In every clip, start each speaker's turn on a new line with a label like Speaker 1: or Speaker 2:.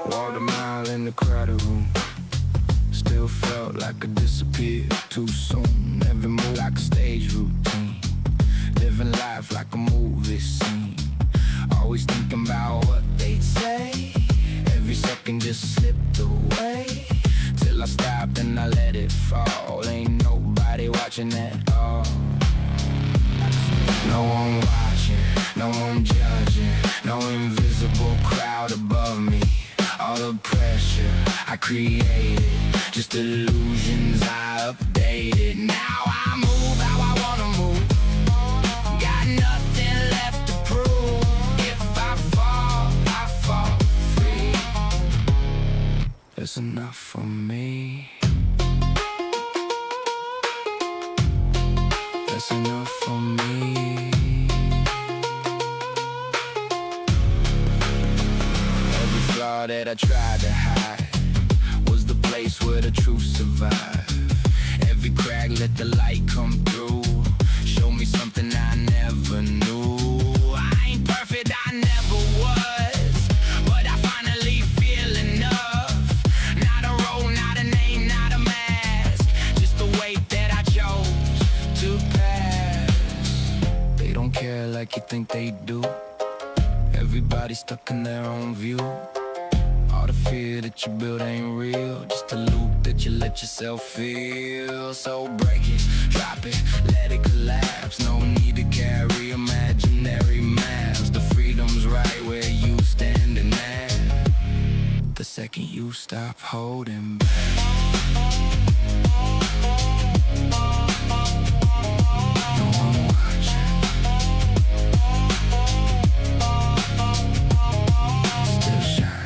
Speaker 1: Walked a mile in the crowded room. Still felt like I disappeared too soon. Every move like a stage routine. Living life like a movie scene. Always thinking about what they'd say. Every second just slipped away. Till I stopped and I let it fall. Ain't nobody watching at all. No one watching, no one judging. No invisible crowd above me. All the pressure I created, just illusions I updated. Now I move how I wanna move. Got nothing left to prove. If I fall free. That's enough for me. That's enough for me. That I tried to hide was the place where the truth survived. Every crack let the light come through. Show me something I never knew. I ain't perfect, I never was, but I finally feel enough. Not a role, not a name, not a mask. Just the weight that I chose to pass. They don't care like you think they do. Everybody stuck in their own view. All the fear that you build ain't real. Just a loop that you let yourself feel. So break it, drop it, let it collapse. No need to carry imaginary maps. The freedom's right where you standing at. The second you stop holding back. No one watching. Still shining.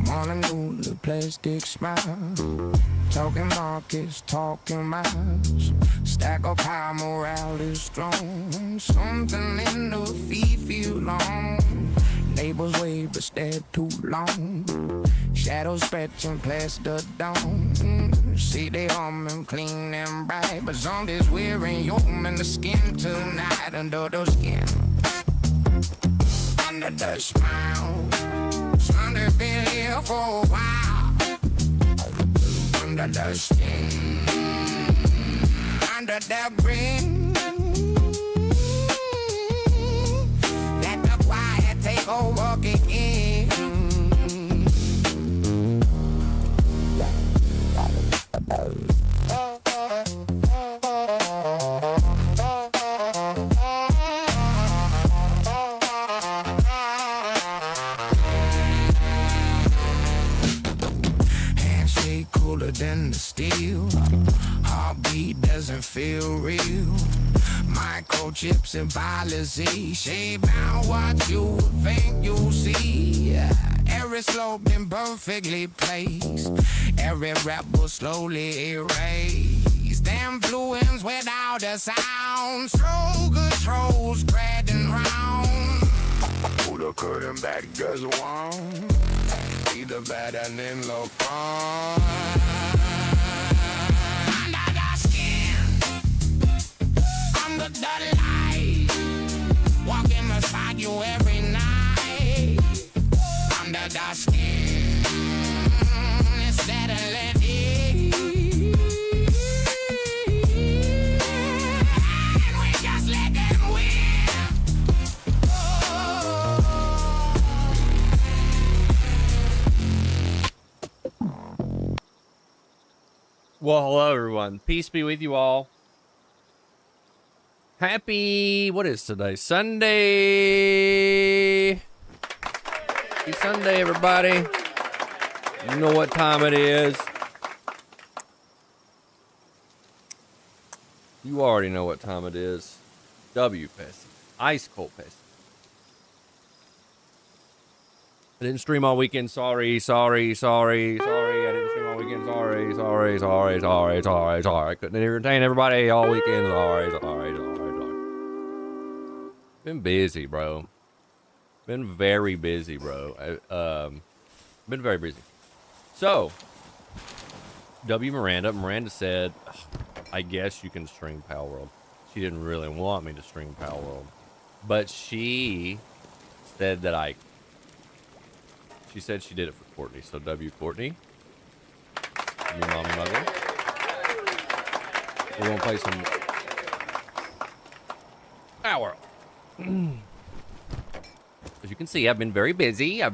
Speaker 1: On a new plastic smile. Talking markets, talking miles. Stack up high, morale is strong. Something in the feet feel long. Neighbors wave but stare too long. Shadows stretching past the dawn. See they humming clean and bright. But zombies wearing human the skin tonight. Under the skin, under the smile. Sunday been here for a while. Under the skin, under the green. Let the quiet take over again. Cooler than the steel. Heartbeat doesn't feel real. Microchips and policy shape out what you think you see. Every slope been perfectly placed. Every rap will slowly erase the influence without a sound. Slow control spreading round. Pull the curtain back just one. Either better than look on. Under the skin, under the light, walking beside you every night. Under the skin, instead of let it. And we just let them win.
Speaker 2: Well, hello everyone. Peace be with you all. Happy, what is today? Sunday. Happy Sunday, everybody. You know what time it is. You already know what time it is. W Pesty. Ice cold Pesty. I didn't stream all weekend. Sorry. I didn't stream all weekend. Sorry. I couldn't entertain everybody all weekend. Sorry. Been busy, bro. Been very busy, bro. Been very busy. So, Miranda said, I guess you can stream Palworld. She didn't really want me to stream Palworld, but she said that she said she did it for Courtney. So W Courtney, your mom and mother. We're gonna play some Palworld. As you can see, I've been very busy. My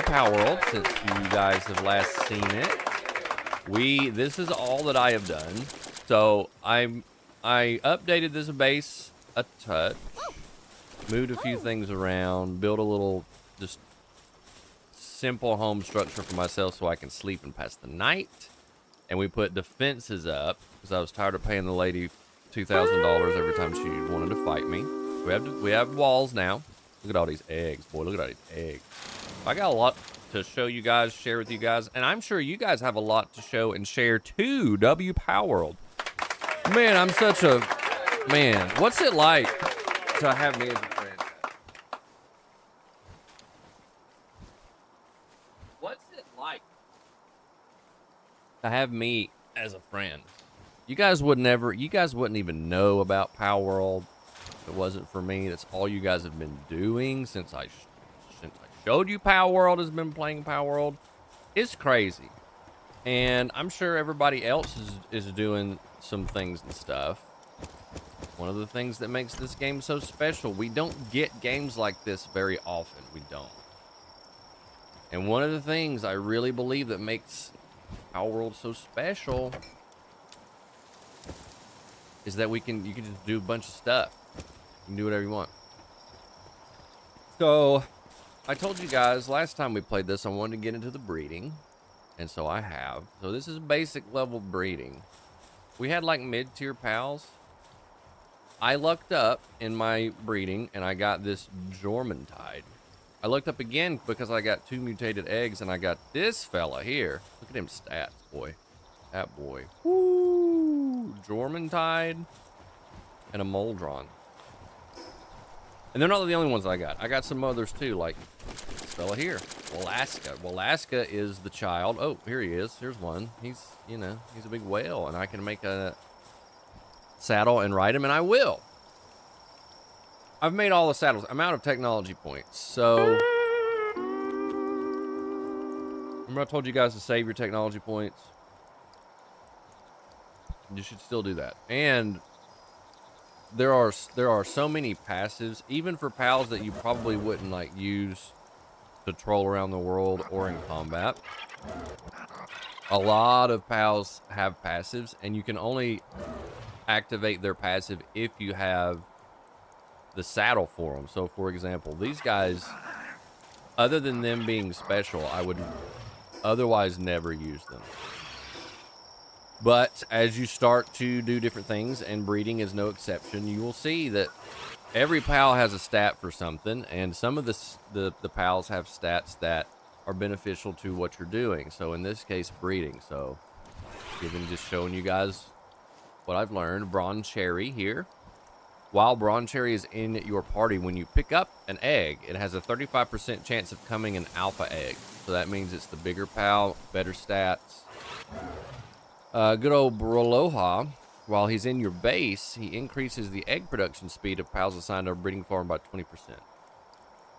Speaker 2: Palworld, since you guys have last seen it. This is all that I have done. So I updated this base a touch. Moved a few things around, built a little just simple home structure for myself so I can sleep and pass the night. And we put defenses up because I was tired of paying the lady $2,000 every time she wanted to fight me. We have walls now. Look at all these eggs, boy. Look at all these eggs. I got a lot to show you guys, share with you guys, and I'm sure you guys have a lot to show and share too. W Palworld. Man, I'm such a man. What's it like to have me as a friend? What's it like to have me as a friend? You guys wouldn't even know about Palworld if it wasn't for me. That's all you guys have been doing since I showed you Palworld has been playing Palworld. It's crazy. And I'm sure everybody else is doing some things and stuff. One of the things that makes this game so special, we don't get games like this very often. We don't. And one of the things I really believe that makes Palworld so special is that you can just do a bunch of stuff. You can do whatever you want. So, I told you guys last time we played this, I wanted to get into the breeding. And so I have. So this is basic level breeding. We had like mid-tier pals. I lucked up in my breeding and I got this Jormuntide. I looked up again because I got 2 mutated eggs and I got this fella here. Look at him stats, boy. That boy. Woo! Jormuntide and a Moldron. And they're not the only ones I got. I got some others too, like this fella here. Walaska. Walaska is the child. Oh, here he is. Here's one. He's a big whale and I can make a saddle and ride him, and I will. I've made all the saddles. I'm out of technology points, so remember I told you guys to save your technology points? You should still do that. And there are so many passives, even for pals that you probably wouldn't like use to troll around the world or in combat. A lot of pals have passives, and you can only activate their passive if you have the saddle for them. So for example, these guys, other than them being special, I would otherwise never use them. But as you start to do different things, and breeding is no exception, you will see that every pal has a stat for something, and some of the pals have stats that are beneficial to what you're doing. So in this case, breeding. So even just showing you guys what I've learned. Bronze Cherry here. While Bronze Cherry is in your party, when you pick up an egg, it has a 35% chance of coming an alpha egg. So that means it's the bigger pal, better stats. Good old Broloha, while he's in your base, he increases the egg production speed of pals assigned to a breeding farm by 20%.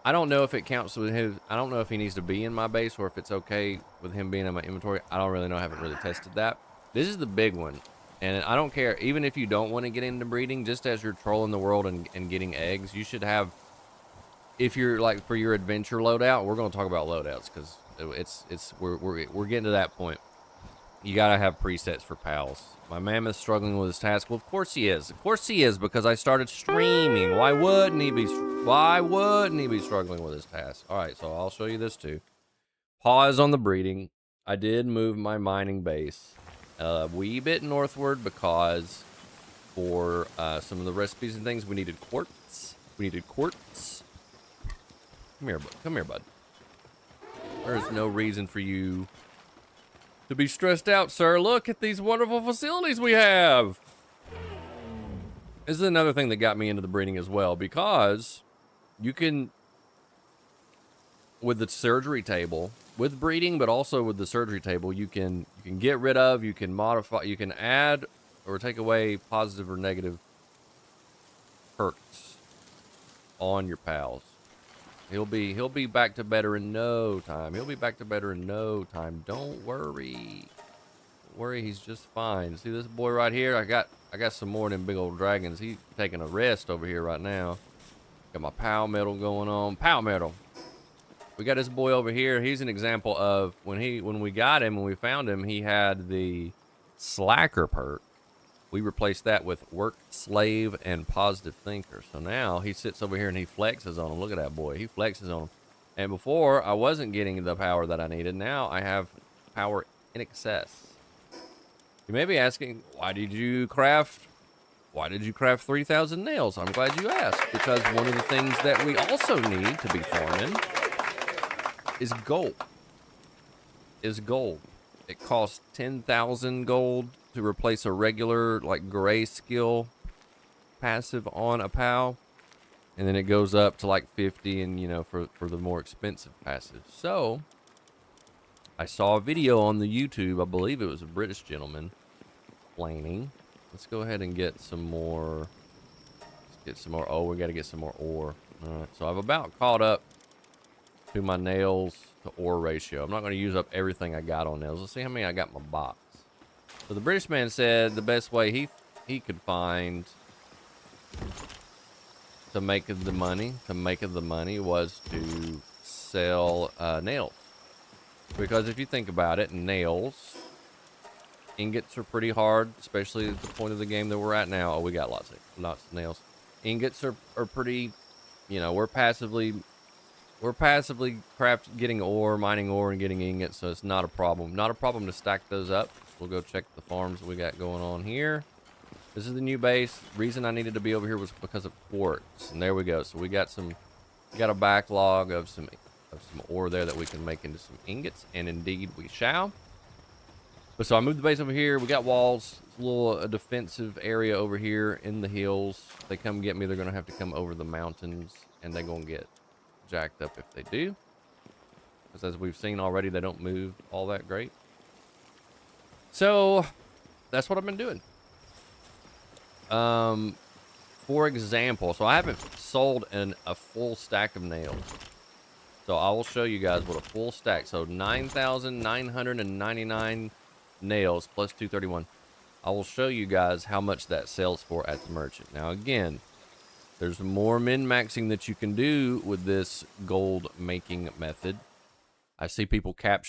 Speaker 2: I don't know if it counts with him. I don't know if he needs to be in my base or if it's okay with him being in my inventory. I don't really know. I haven't really tested that. This is the big one. And I don't care, even if you don't want to get into breeding, just as you're trolling the world and getting eggs, you should have, if you're like for your adventure loadout, we're going to talk about loadouts because We're getting to that point. You gotta have presets for pals. My mammoth's struggling with his task. Well, of course he is. Of course he is, because I started streaming. Why wouldn't he be struggling with his task? All right, so I'll show you this too. Pause on the breeding. I did move my mining base a wee bit northward because for some of the recipes and things we needed quartz. Come here, bud. There's no reason for you to be stressed out, sir. Look at these wonderful facilities we have. This is another thing that got me into the breeding as well, because you can, with the surgery table, with breeding, but also with the surgery table, you can get rid of, you can modify, you can add or take away positive or negative perks on your pals. He'll be back to better in no time. Don't worry. He's just fine. See this boy right here? I got some more of them big old dragons. He's taking a rest over here right now. Got my pal metal going on. Pal metal. We got this boy over here. He's an example of when we found him, he had the slacker perk. We replaced that with work, slave, and positive thinker. So now he sits over here and he flexes on him. Look at that boy. He flexes on him. And before, I wasn't getting the power that I needed. Now I have power in excess. You may be asking, why did you craft 3,000 nails? I'm glad you asked, because one of the things that we also need to be farming is gold. It costs 10,000 gold to replace a regular, like, gray skill passive on a pal. And then it goes up to, like, 50 and, you know, for the more expensive passive. So, I saw a video on the YouTube. I believe it was a British gentleman explaining. Let's go ahead and get some more. Let's get some more. Oh, we got to get some more ore. All right, so I've about caught up to my nails to ore ratio. I'm not going to use up everything I got on nails. Let's see how many I got in my box. So the British man said the best way he could find to make the money was to sell nails. Because if you think about it, nails, ingots are pretty hard, especially at the point of the game that we're at now. Oh, we got lots of nails. Ingots are pretty, you know, we're passively getting ore, mining ore, and getting ingots, so it's not a problem. Not a problem to stack those up. We'll go check the farms we got going on here. This is the new base. Reason I needed to be over here was because of quartz, and there we go. So we got a backlog of some ore there that we can make into some ingots, and indeed we shall. But so I moved the base over here. We got walls. It's a defensive area over here in the hills. If they come get me, they're gonna have to come over the mountains, and they're gonna get jacked up if they do. Because as we've seen already, they don't move all that great. So that's what I've been doing. For example, so I haven't sold a full stack of nails. So I will show you guys what a full stack. So 9,999 nails plus 231. I will show you guys how much that sells for at the merchant. Now again, there's more min-maxing that you can do with this gold making method. I see people have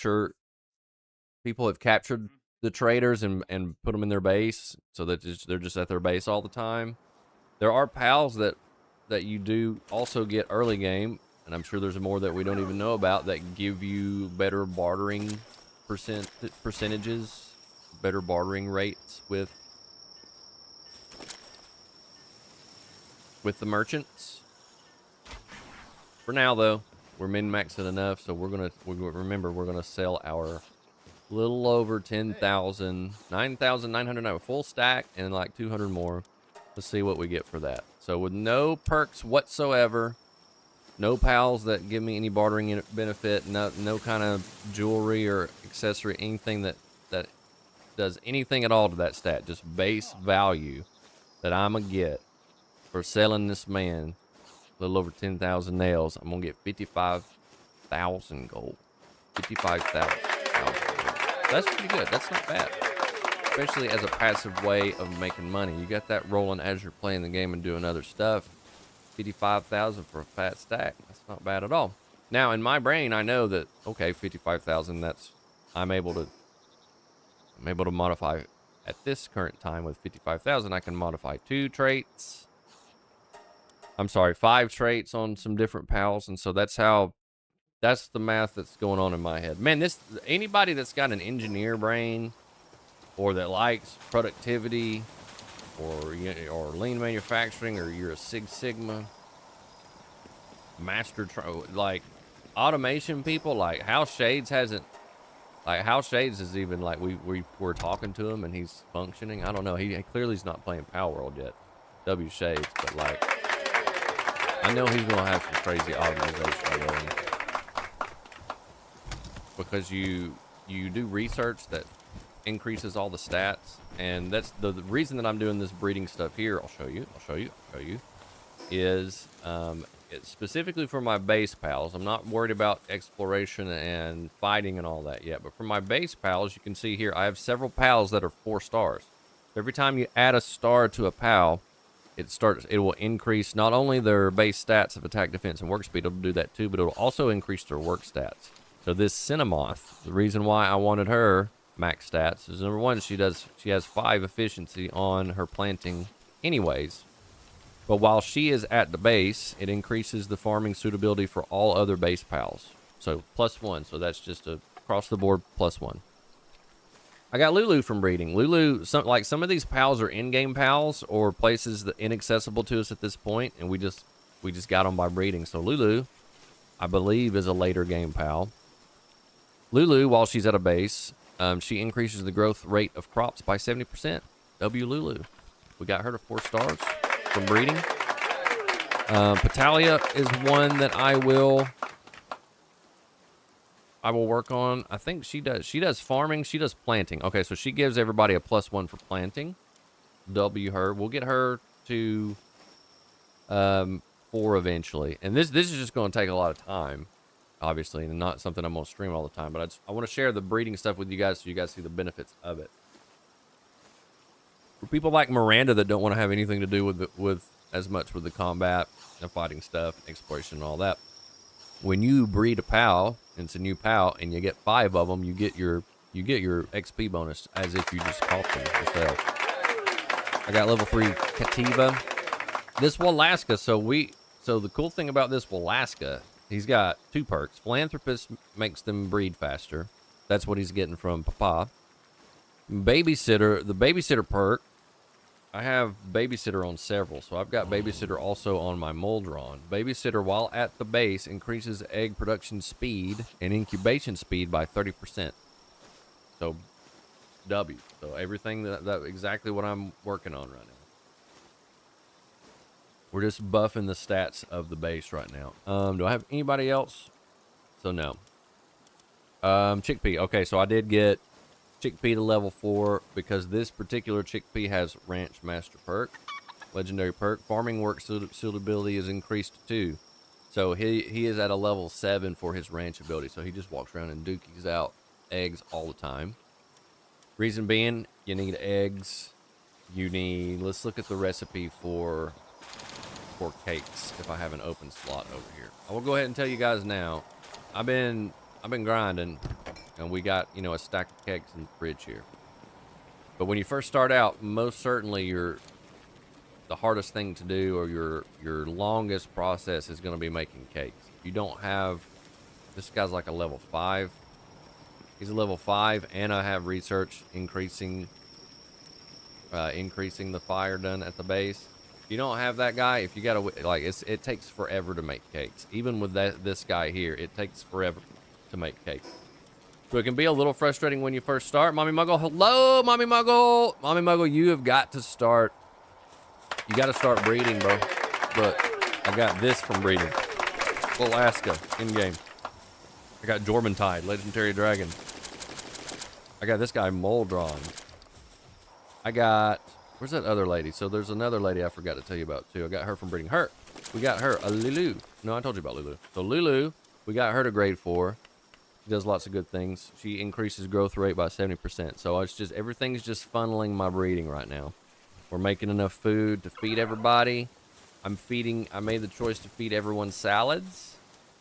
Speaker 2: captured the traders and put them in their base so that they're just at their base all the time. There are pals that you do also get early game, and I'm sure there's more that we don't even know about, that give you better bartering percentages, better bartering rates with the merchants. For now though, we're min-maxing enough, so we're gonna sell our little over 10,000, 9,900, a full stack, and like 200 more. Let's see what we get for that. So with no perks whatsoever, no pals that give me any bartering benefit, no kind of jewelry or accessory, anything that does anything at all to that stat, just base value that I'm gonna get for selling this man a little over 10,000 nails. I'm gonna get 55,000 gold. 55,000. That's pretty good. That's not bad, especially as a passive way of making money. You got that rolling as you're playing the game and doing other stuff. 55,000 for a fat stack. That's not bad at all. Now, in my brain, I know that, okay, 55,000, I'm able to modify at this current time with 55,000. I can modify 5 traits on some different pals. And so that's the math that's going on in my head. Man, anybody that's got an engineer brain or that likes productivity or lean manufacturing, or you're a Six Sigma master, like automation people, like House Shades is even like, we're talking to him and he's functioning. I don't know. He clearly is not playing Palworld yet. W Shades, but like, I know he's gonna have some crazy optimization going, because you do research that increases all the stats, and that's the reason that I'm doing this breeding stuff here. I'll show you. Is it's specifically for my base pals. I'm not worried about exploration and fighting and all that yet, but for my base pals, you can see here I have several pals that are 4 stars. Every time you add a star to a pal, it will increase not only their base stats of attack, defense, and work speed. It'll do that too, but it'll also increase their work stats. So this Cinnamoth, the reason why I wanted her max stats is, number one, she has 5 efficiency on her planting anyways. But while she is at the base, it increases the farming suitability for all other base pals. So +1. So that's just a across the board +1. I got Lulu from breeding. Lulu, some of these pals are in-game pals or places that inaccessible to us at this point, and we just got them by breeding. So Lulu, I believe, is a later game pal. Lulu, while she's at a base, she increases the growth rate of crops by 70%. W Lulu. We got her to 4 stars from breeding. Patalia is one that I will work on. I think she does farming, she does planting. Okay, so she gives everybody a +1 for planting. W her. We'll get her to 4 eventually. And this is just going to take a lot of time, obviously, and not something I'm going to stream all the time, but I want to share the breeding stuff with you guys so you guys see the benefits of it. For people like Miranda that don't want to have anything to do with as much with the combat and fighting stuff, exploration and all that, when you breed a pal, and it's a new pal, and you get 5 of them, you get your XP bonus as if you just caught them yourself. I got level 3 Kativa. This Walaska, so the cool thing about this Walaska, he's got 2 perks. Philanthropist makes them breed faster. That's what he's getting from Papa. Babysitter, the babysitter perk, I have babysitter on several, so I've got babysitter also on my Moldron. Babysitter, while at the base, increases egg production speed and incubation speed by 30%. So W. So everything that exactly what I'm working on right now. We're just buffing the stats of the base right now. Do I have anybody else? So no. Chickpea. Okay, so I did get Chickpea to level 4 because this particular Chickpea has Ranch Master perk, legendary perk. Farming work suitability is increased too. So he is at a level 7 for his ranch ability. So he just walks around and dookies out eggs all the time. Reason being, you need eggs. Let's look at the recipe for cakes if I have an open slot over here. I will go ahead and tell you guys now. I've been grinding, and we got, a stack of cakes in the fridge here. But when you first start out, most certainly the hardest thing to do, or your longest process, is going to be making cakes. If you don't have, this guy's like a level 5. He's a level 5, and I have research increasing the fire done at the base. If you don't have that guy, if you gotta it takes forever to make cakes. Even with this guy here, it takes forever to make cakes. So it can be a little frustrating when you first start. Mommy Muggle, hello, Mommy Muggle. Mommy Muggle, you have got to start. You got to start breeding, bro. But I got this from breeding. Alaska in game. I got Jormuntide, legendary dragon. I got this guy Moldron. I got, where's that other lady? So there's another lady I forgot to tell you about too. I got her from breeding. We got her, a Lulu. No, I told you about Lulu. So Lulu, we got her to grade 4. She does lots of good things. She increases growth rate by 70%. So it's just, everything's just funneling my breeding right now. We're making enough food to feed everybody. I made the choice to feed everyone salads.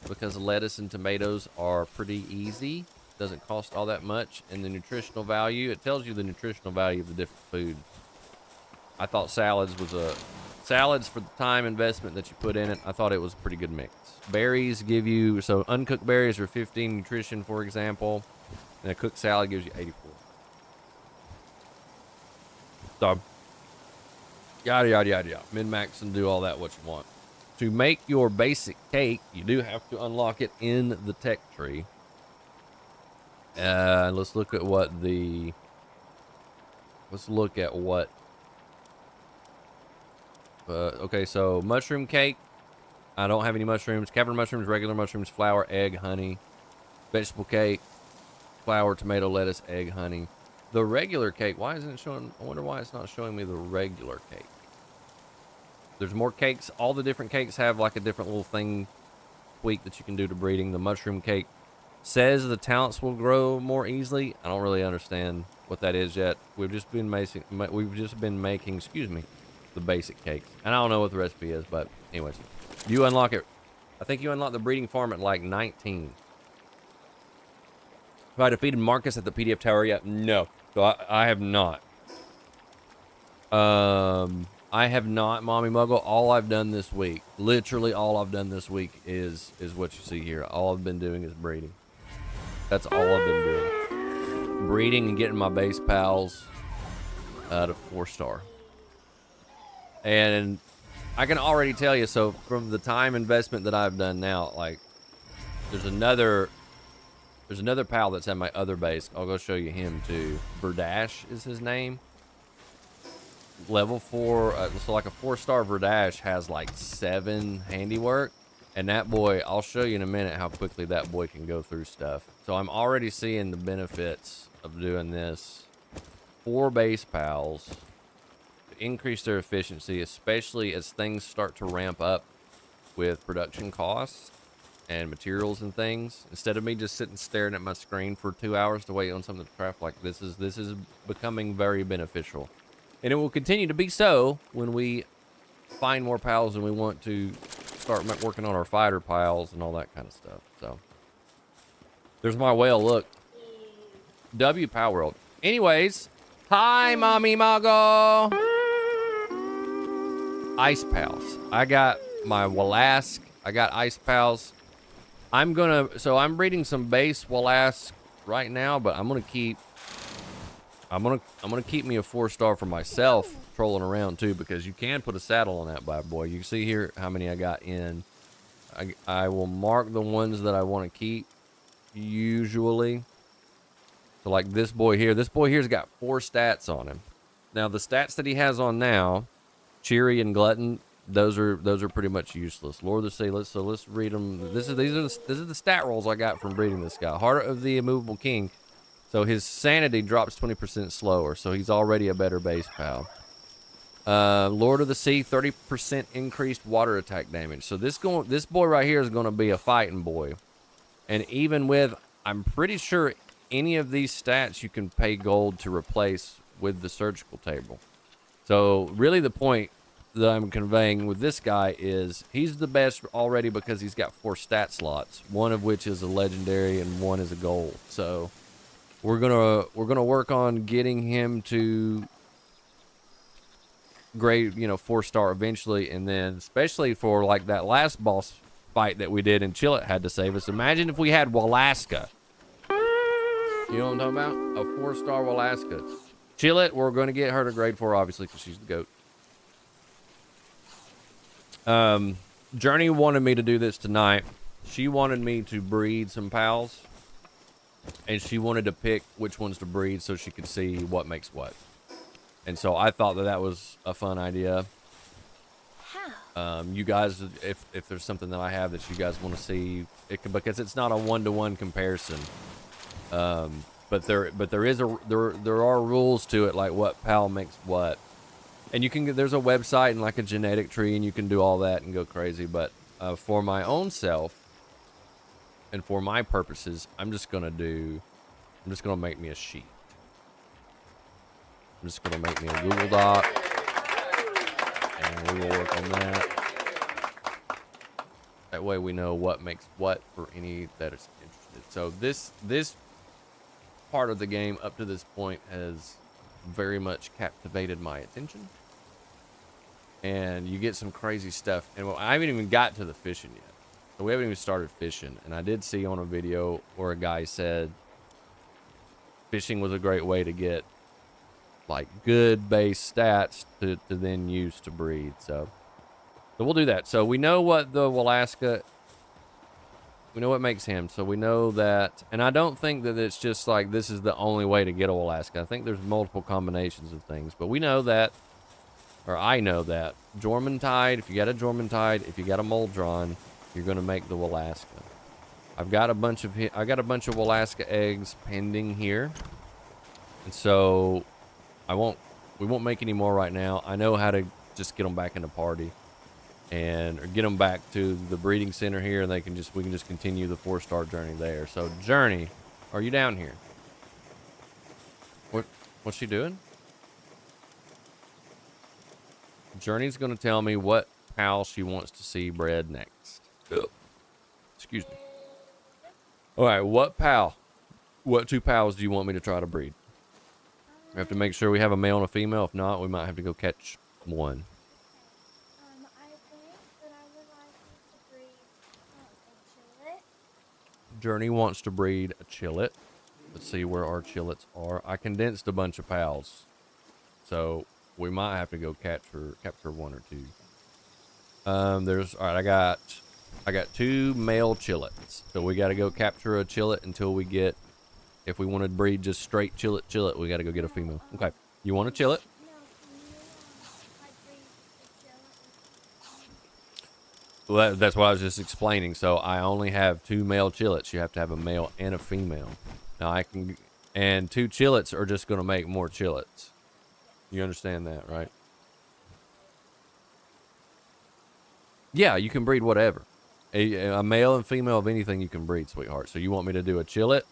Speaker 2: because lettuce and tomatoes are pretty easy. Doesn't cost all that much. And the nutritional value, it tells you the nutritional value of the different foods. I thought salads for the time investment that you put in it, I thought it was a pretty good mix. Berries give you, so uncooked berries are 15 nutrition, for example, and a cooked salad gives you 84. So, yada, yada, yada, yada. Min-max and do all that what you want. To make your basic cake, you do have to unlock it in the tech tree. Let's look at what okay, so mushroom cake. I don't have any mushrooms. Cavern mushrooms, regular mushrooms, flour, egg, honey. Vegetable cake, flour, tomato, lettuce, egg, honey. The regular cake, why isn't it showing? I wonder why it's not showing me the regular cake. There's more cakes. All the different cakes have like a different little thing, tweak that you can do to breeding. The mushroom cake says the talents will grow more easily. I don't really understand what that is yet. We've just been making, excuse me, the basic cakes. And I don't know what the recipe is, but anyways, you unlock it. I think you unlock the breeding farm at like 19. Have I defeated Marcus at the PDF tower yet? No. So I have not. I have not, Mommy Muggle. All I've done this week, literally all I've done this week is what you see here. All I've been doing is breeding. That's all I've been doing. Breeding and getting my base pals out of 4-star. And I can already tell you, so from the time investment that I've done now, like there's another pal that's at my other base. I'll go show you him too. Verdash is his name. Level 4, so like a 4-star Verdash has like 7 handiwork. And that boy, I'll show you in a minute how quickly that boy can go through stuff. So I'm already seeing the benefits of doing this for base pals to increase their efficiency, especially as things start to ramp up with production costs and materials and things. Instead of me just sitting staring at my screen for 2 hours to wait on something to craft, like this is becoming very beneficial. And it will continue to be so when we find more pals and we want to start working on our fighter piles and all that kind of stuff. So there's my whale. Look, W Palworld. Anyways, hi, Mommy Muggle. Ice pals. I got my Wallask. I got ice pals. I'm breeding some base Wallask right now, but I'm gonna keep me a 4-star for myself trolling around too, because you can put a saddle on that bad boy. You can see here how many I got in. I will mark the ones that I want to keep usually. So like this boy here's got 4 stats on him. Now the stats that he has on now, Cheery and Glutton, those are pretty much useless. Lord of the Sea, let's read them. These are the stat rolls I got from breeding this guy. Heart of the Immovable King. So his sanity drops 20% slower, so he's already a better base pal. Lord of the Sea, 30% increased water attack damage. So this boy right here is going to be a fighting boy. And even with, I'm pretty sure any of these stats you can pay gold to replace with the surgical table. So really the point that I'm conveying with this guy is he's the best already because he's got 4 stat slots, one of which is a legendary and one is a gold. So we're gonna work on getting him to grade, 4-star eventually, and then especially for like that last boss fight that we did and Chillet had to save us. Imagine if we had Wallaska. You know what I'm talking about? A 4-star Wallaska. Chillet, we're gonna get her to grade 4 obviously because she's the goat. Journey wanted me to do this tonight. She wanted me to breed some pals. And she wanted to pick which ones to breed so she could see what makes what. And so I thought that was a fun idea. You guys, if there's something that I have that you guys want to see, because it's not a 1-to-1 comparison. But there are rules to it, like what pal makes what. And there's a website and like a genetic tree, and you can do all that and go crazy. But for my own self, and for my purposes, I'm just gonna make me a sheet. I'm just gonna make me a Google Doc, and we will work on that. That way we know what makes what for any that is interested. So this part of the game up to this point has very much captivated my attention. And you get some crazy stuff. And well, I haven't even got to the fishing yet. So we haven't even started fishing. And I did see on a video where a guy said fishing was a great way to get like good base stats to then use to breed. So we'll do that. So we know what the Walaska, we know what makes him. So we know that, and I don't think that it's just like this is the only way to get a Walaska. I think there's multiple combinations of things, but we know that, or I know that Jormuntide, if you got a Jormuntide, if you got a Moldron, you're going to make the Walaska. I got a bunch of Walaska eggs pending here. And so we won't make any more right now. I know how to just get them back in the party or get them back to the breeding center here, and we can just continue the 4-star journey there. So Journey, are you down here? What's she doing? Journey's going to tell me what pal she wants to see bred next. Excuse me. All right, what two pals do you want me to try to breed? We have to make sure we have a male and a female. If not, we might have to go catch one.
Speaker 3: I think that I would like to breed a chillet.
Speaker 2: Journey wants to breed a chillet. Let's see where our chillets are. I condensed a bunch of pals, so we might have to go capture one or two. All right. I got 2 male chillets, so we got to go capture a chillet until we get. If we want to breed just straight chillet, we got to go get a female. Okay, you want a chillet?
Speaker 3: No, can you like breed a chillet?
Speaker 2: Well, that's what I was just explaining. So I only have 2 male chillets. You have to have a male and a female. Now and 2 chillets are just going to make more chillets. You understand that, right? Yeah, you can breed whatever. A male and female of anything you can breed, sweetheart. So you want me to do a chillet?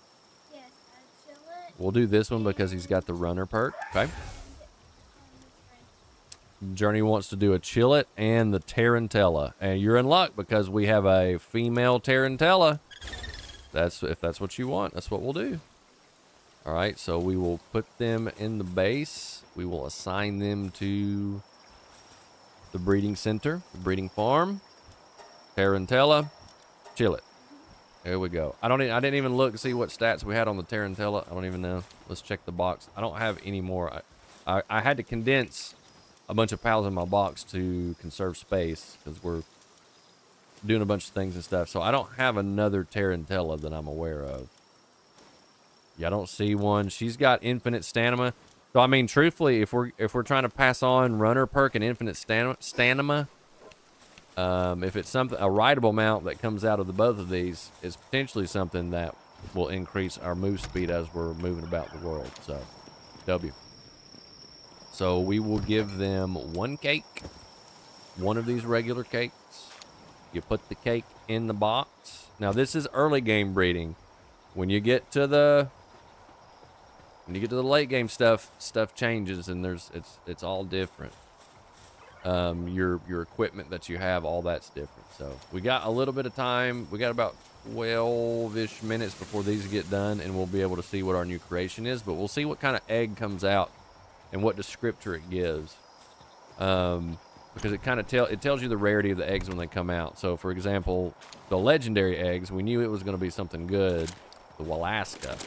Speaker 3: Yes, a chillet.
Speaker 2: We'll do this one because he's got the runner perk. Okay. Journey wants to do a chillet and the Tarantella. And you're in luck because we have a female Tarantella. If that's what you want, that's what we'll do. All right, so we will put them in the base. We will assign them to the breeding center, the breeding farm. Tarantella, chillet. There we go. I didn't even look to see what stats we had on the Tarantella. I don't even know. Let's check the box. I don't have any more. I had to condense a bunch of pals in my box to conserve space because we're doing a bunch of things and stuff. So I don't have another Tarantella that I'm aware of. Yeah, I don't see one. She's got infinite stamina. So I mean, truthfully, if we're trying to pass on runner perk and infinite stamina, if it's a rideable mount that comes out of the both of these, is potentially something that will increase our move speed as we're moving about the world. So, W. So we will give them 1 cake, 1 of these regular cakes. You put the cake in the box. Now this is early game breeding. When you get to the late game stuff changes, and it's all different. Your equipment that you have, all that's different. So we got a little bit of time. We got about 12-ish minutes before these get done, and we'll be able to see what our new creation is. But we'll see what kind of egg comes out and what descriptor it gives. Because it tells you the rarity of the eggs when they come out. So for example, the legendary eggs, we knew it was going to be something good. The Walaska.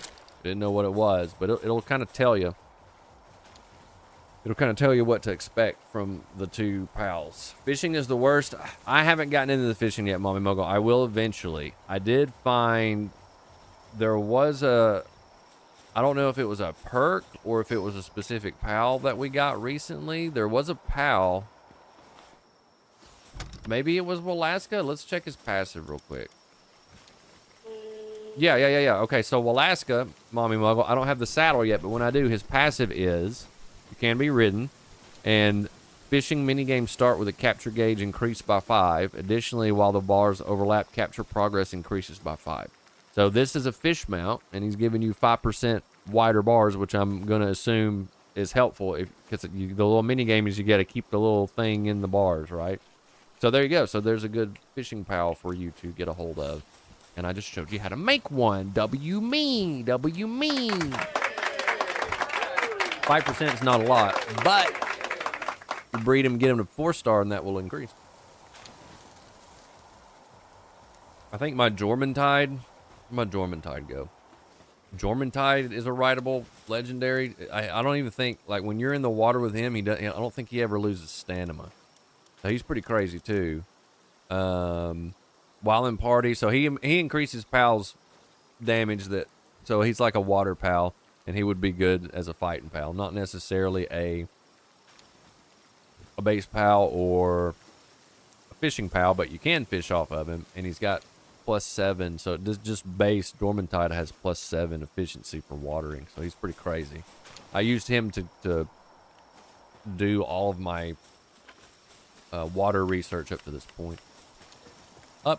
Speaker 2: Didn't know what it was, but it'll kind of tell you. It'll kind of tell you what to expect from the 2 pals. Fishing is the worst. I haven't gotten into the fishing yet, Mommy Mogul. I will eventually. I did find there was I don't know if it was a perk or if it was a specific pal that we got recently. There was a pal. Maybe it was Walaska. Let's check his passive real quick. Yeah. Okay, so Walaska, Mommy Muggle, I don't have the saddle yet, but when I do, his passive is, you can be ridden, and fishing minigames start with a capture gauge increased by 5. Additionally, while the bars overlap, capture progress increases by 5. So this is a fish mount, and he's giving you 5% wider bars, which I'm going to assume is helpful, because the little minigame is you got to keep the little thing in the bars, right? So there you go. So there's a good fishing pal for you to get a hold of. And I just showed you how to make one. W me. 5% is not a lot, but you breed them, get them to 4-star, and that will increase. I think my Jormuntide, where'd my Jormuntide go? Jormuntide is a rideable legendary. I don't even think, like, when you're in the water with him, I don't think he ever loses stamina. So he's pretty crazy too. While in party, so he increases pals damage so he's like a water pal, and he would be good as a fighting pal, not necessarily a base pal or a fishing pal, but you can fish off of him, and he's got +7, so just base Dormantide has +7 efficiency for watering, so he's pretty crazy. I used him to do all of my water research up to this point. All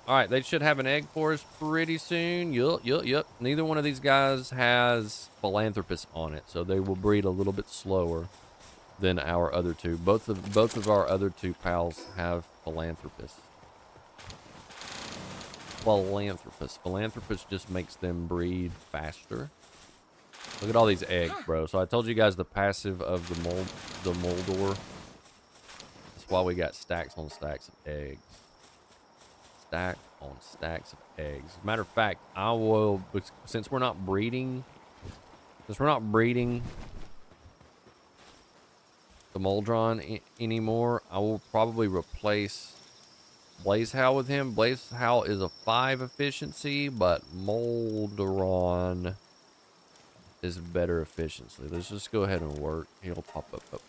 Speaker 2: right, they should have an egg for us pretty soon. Yup. Neither one of these guys has Philanthropist on it, so they will breed a little bit slower than our other two. Both of our other two pals have Philanthropist. Philanthropist just makes them breed faster. Look at all these eggs, bro. So I told you guys the passive of the Moldor. That's why we got stacks on stacks of eggs. Stack on stacks of eggs. Matter of fact, I will, since we're not breeding the Moldron anymore, I will probably replace Blazehowl with him. Blazehowl is a 5 efficiency, but Molderon is better efficiency. Let's just go ahead and work. He'll pop up front.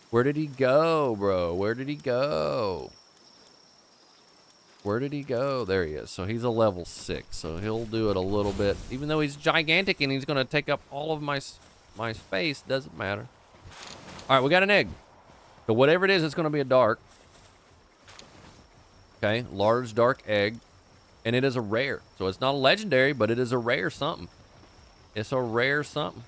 Speaker 2: Where did he go, bro? Where did he go? There he is. So he's a level 6. So he'll do it a little bit. Even though he's gigantic and he's going to take up all of my space, doesn't matter. All right, we got an egg. So whatever it is, it's going to be a dark. Okay, large dark egg. And it is a rare. So it's not a legendary, but it is a rare something. It's a rare something.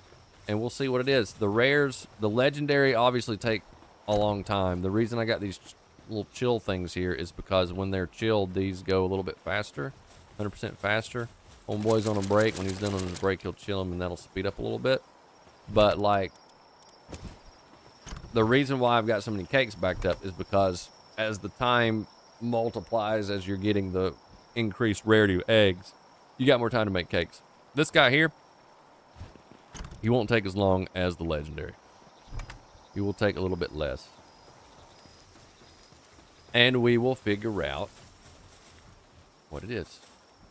Speaker 2: And we'll see what it is. The rares, the legendary obviously take a long time. The reason I got these little chill things here is because when they're chilled, these go a little bit faster. 100% faster. Homeboy's on a break. When he's done on his break, he'll chill them and that'll speed up a little bit. But like, the reason why I've got so many cakes backed up is because as the time multiplies, as you're getting the increased rarity of eggs, you got more time to make cakes. This guy here, he won't take as long as the legendary. He will take a little bit less. And we will figure out what it is.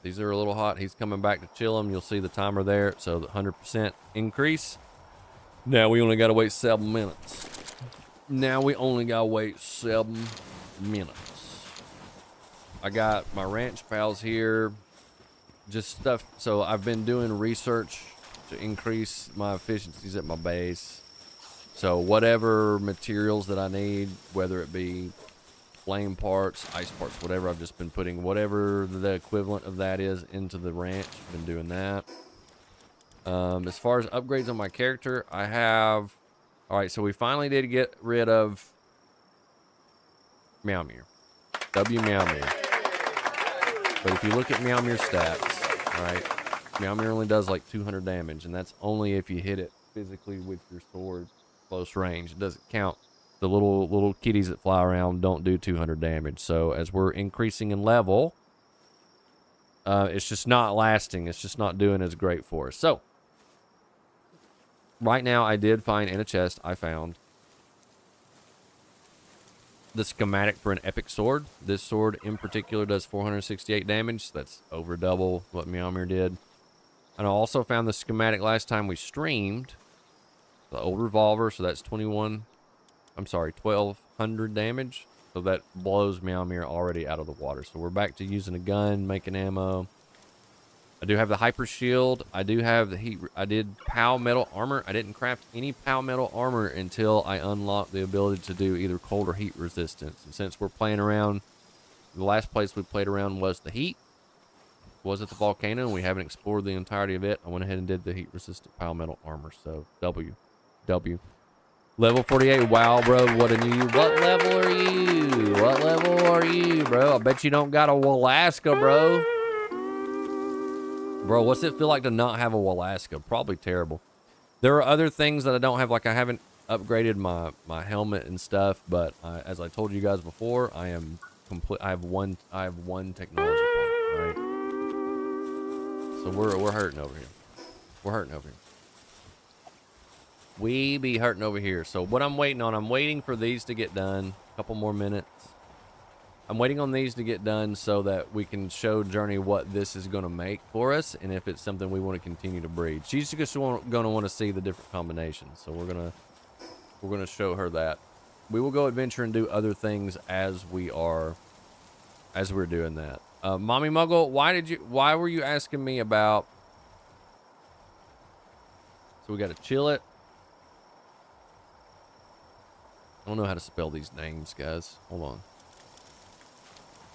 Speaker 2: These are a little hot. He's coming back to chill them. You'll see the timer there. So the 100% increase. Now we only got to wait 7 minutes. I got my ranch pals here. Just stuff. So I've been doing research to increase my efficiencies at my base. So whatever materials that I need, whether it be flame parts, ice parts, whatever, I've just been putting whatever the equivalent of that is into the ranch. Been doing that. As far as upgrades on my character, I have... Alright, so we finally did get rid of Meowmere. Meowmere. But if you look at Meowmere's stats, alright, Meowmere only does like 200 damage, and that's only if you hit it physically with your sword close range. It doesn't count. The little kitties that fly around don't do 200 damage. So as we're increasing in level, it's just not lasting. It's just not doing as great for us. So right now I did find in a chest, I found the schematic for an epic sword. This sword in particular does 468 damage. That's over double what Meowmere did. And I also found the schematic last time we streamed. The old revolver, so that's 1200 damage. So that blows Meowmere already out of the water. So we're back to using a gun, making ammo. I do have the hyper shield. I do have the heat. I did POW metal armor. I didn't craft any POW metal armor until I unlocked the ability to do either cold or heat resistance. And since we're playing around, the last place we played around was the heat. Was at the volcano, and we haven't explored the entirety of it. I went ahead and did the heat resistant POW metal armor. So W. Level 48. Wow, bro. What a new. What level are you? What level are you, bro? I bet you don't got a Alaska, bro. Bro, what's it feel like to not have a Alaska? Probably terrible. There are other things that I don't have. Like I haven't upgraded my helmet and stuff, but as I told you guys before, I am complete. I have one technology point. All right. So we're hurting over here. We're hurting over here. We be hurting over here. So what I'm waiting on, I'm waiting for these to get done. A couple more minutes. I'm waiting on these to get done so that we can show Journey what this is going to make for us and if it's something we want to continue to breed. She's just going to want to see the different combinations. So we're going to show her that. We will go adventure and do other things as we're doing that. Mommy Muggle, why were you asking me about? So we got to chill it. I don't know how to spell these names, guys. Hold on.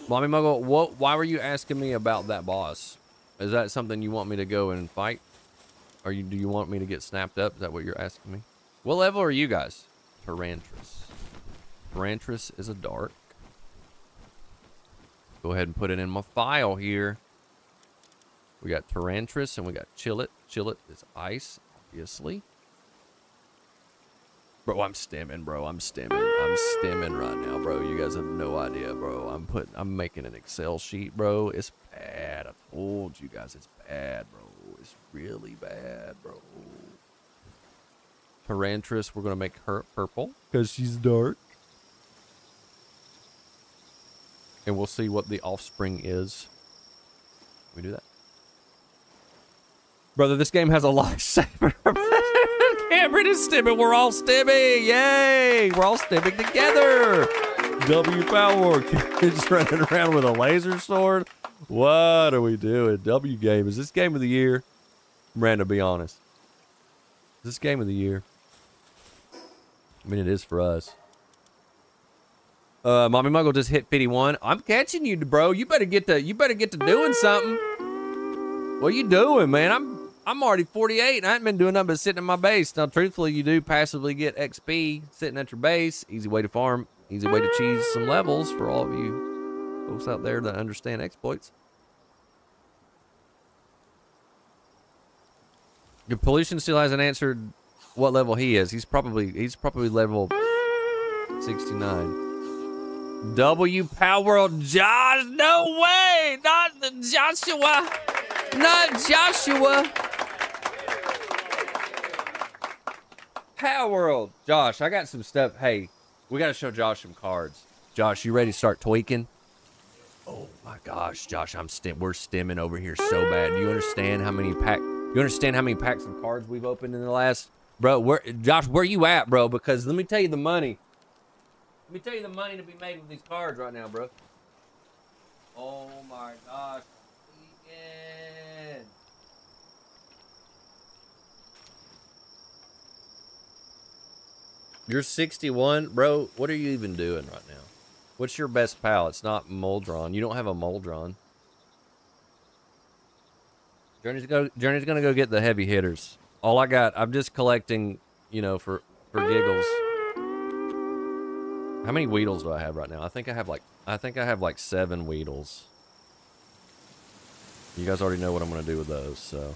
Speaker 2: Mommy Muggle, why were you asking me about that boss? Is that something you want me to go and fight? Or do you want me to get snapped up? Is that what you're asking me? What level are you guys? Tarantras. Tarantras is a dark. Go ahead and put it in my file here. We got Tarantras and we got Chillet. Chillet is ice, obviously. Bro, I'm stimming, bro. I'm stimming right now, bro. You guys have no idea, bro. I'm making an Excel sheet, bro. It's bad. I told you guys it's bad, bro. It's really bad, bro. Tarantras, we're gonna make her purple because she's dark. And we'll see what the offspring is. Can we do that? Brother, this game has a lifesaver. Cameron is stimming. We're all stimming. Yay! We're all stimming together. W Palworld. Kids running around with a laser sword. What are we doing? W game. Is this game of the year? Miranda, be honest. Is this game of the year? I mean, it is for us. Mommy Muggle just hit 51. I'm catching you, bro. You better get to doing something. What are you doing, man? I'm already 48 and I haven't been doing nothing but sitting in my base. Now, truthfully, you do passively get XP sitting at your base. Easy way to farm. Easy way to cheese some levels for all of you folks out there that understand exploits. Good Pollution still hasn't answered what level he is. He's probably level 69. W Palworld Josh. No way. Not Joshua. Not Joshua. Palworld. Josh, I got some stuff. Hey, we got to show Josh some cards. Josh, you ready to start tweaking? Oh my gosh, Josh, we're stimming over here so bad. Do you understand how many packs of cards we've opened in the last? Bro, Josh, where you at, bro? Because let me tell you the money. Let me tell you the money to be made with these cards right now, bro. Oh my gosh. Weekend. You're 61, bro. What are you even doing right now? What's your best pal? It's not Moldron. You don't have a Moldron. Journey's gonna go get the heavy hitters. All I got, I'm just collecting, you know, for giggles. How many Weedles do I have right now? I think I have like 7 Weedles. You guys already know what I'm gonna do with those, so.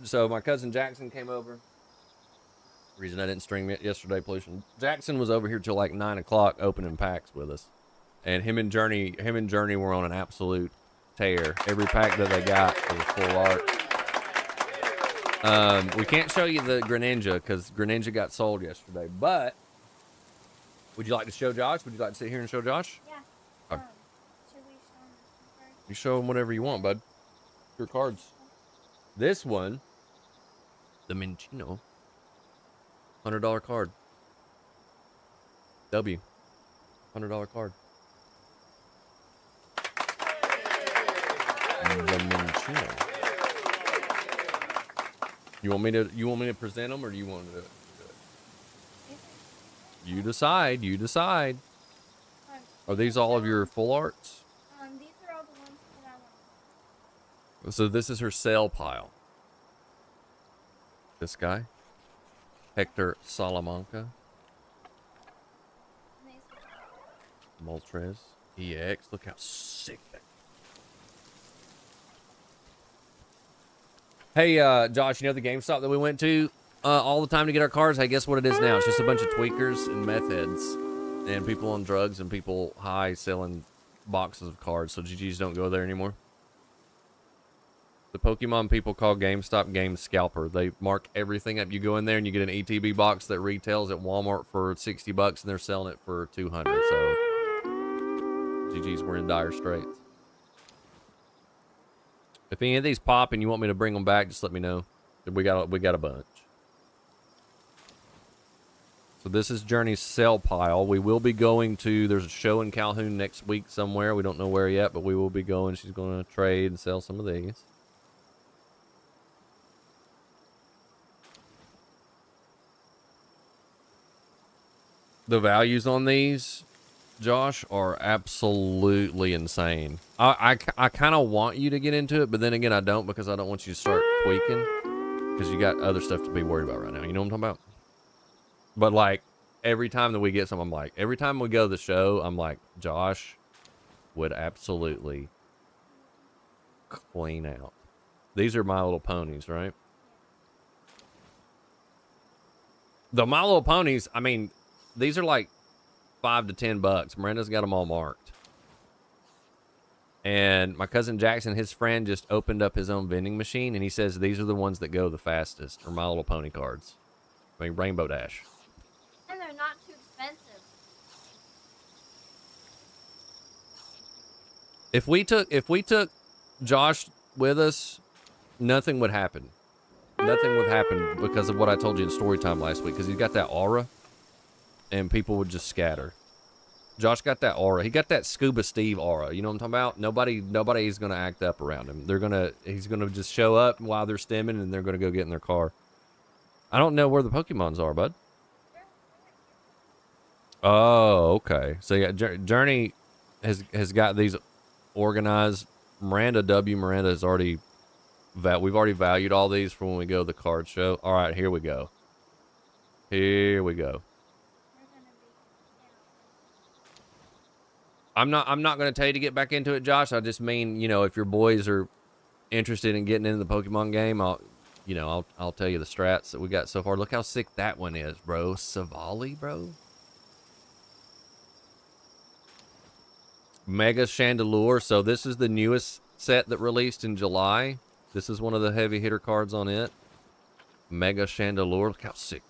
Speaker 2: So my cousin Jackson came over. Reason I didn't stream it yesterday, Pollution. Jackson was over here till like 9 o'clock opening packs with us. And him and Journey were on an absolute tear. Every pack that they got was full art. We can't show you the Greninja because Greninja got sold yesterday, but would you like to show Josh? Would you like to sit here and show Josh?
Speaker 3: Yeah.
Speaker 2: Okay.
Speaker 3: Should we show him some cards?
Speaker 2: You show him whatever you want, bud. Your cards. This one, the Minchino, $100 card. W, $100 card. The Minchino. You want me to present them, or do you want to do it? You decide. You decide. Are these all of your full arts?
Speaker 3: These are all the ones that I want.
Speaker 2: So this is her sale pile. This guy. Hector Salamanca.
Speaker 3: Nice.
Speaker 2: Moltres. EX. Look how sick that. Hey, Josh, you know the GameStop that we went to all the time to get our cars? Hey, guess what it is now? It's just a bunch of tweakers and meth heads and people on drugs and people high selling boxes of cards. So GGs don't go there anymore. The Pokemon people call GameStop Game Scalper. They mark everything up. You go in there and you get an ETB box that retails at Walmart for $60 and they're selling it for $200. So GGs, we're in dire straits. If any of these pop and you want me to bring them back, just let me know. We got a bunch. So this is Journey's sell pile. We will be going to, there's a show in Calhoun next week somewhere. We don't know where yet, but we will be going. She's going to trade and sell some of these. The values on these, Josh, are absolutely insane. I kind of want you to get into it, but then again, I don't, because I don't want you to start tweaking, because you got other stuff to be worried about right now. You know what I'm talking about? But like, every time that we get some, I'm like, every time we go to the show, I'm like, Josh would absolutely clean out. These are My Little Ponies, right? The My Little Ponies, I mean, these are like $5 to $10. Miranda's got them all marked. And my cousin Jackson, his friend, just opened up his own vending machine, and he says these are the ones that go the fastest, or My Little Pony cards. I mean, Rainbow Dash.
Speaker 3: And they're not too expensive.
Speaker 2: If we took Josh with us, nothing would happen. Nothing would happen because of what I told you in story time last week, because he's got that aura, and people would just scatter. Josh got that aura. He got that Scuba Steve aura. You know what I'm talking about? Nobody's gonna act up around him. He's gonna just show up while they're stimming, and they're gonna go get in their car. I don't know where the Pokemons are, bud. Oh, okay. So yeah, Journey has got these organized. Miranda has already we've already valued all these for when we go to the card show. All right, here we go. Here we go. I'm not going to tell you to get back into it, Josh. I just mean, you know, if your boys are interested in getting into the Pokemon game, I'll tell you the strats that we got so far. Look how sick that one is, bro. Savali, bro. Mega Chandelure. So this is the newest set that released in July. This is one of the heavy hitter cards on it. Mega Chandelure. Look how sick.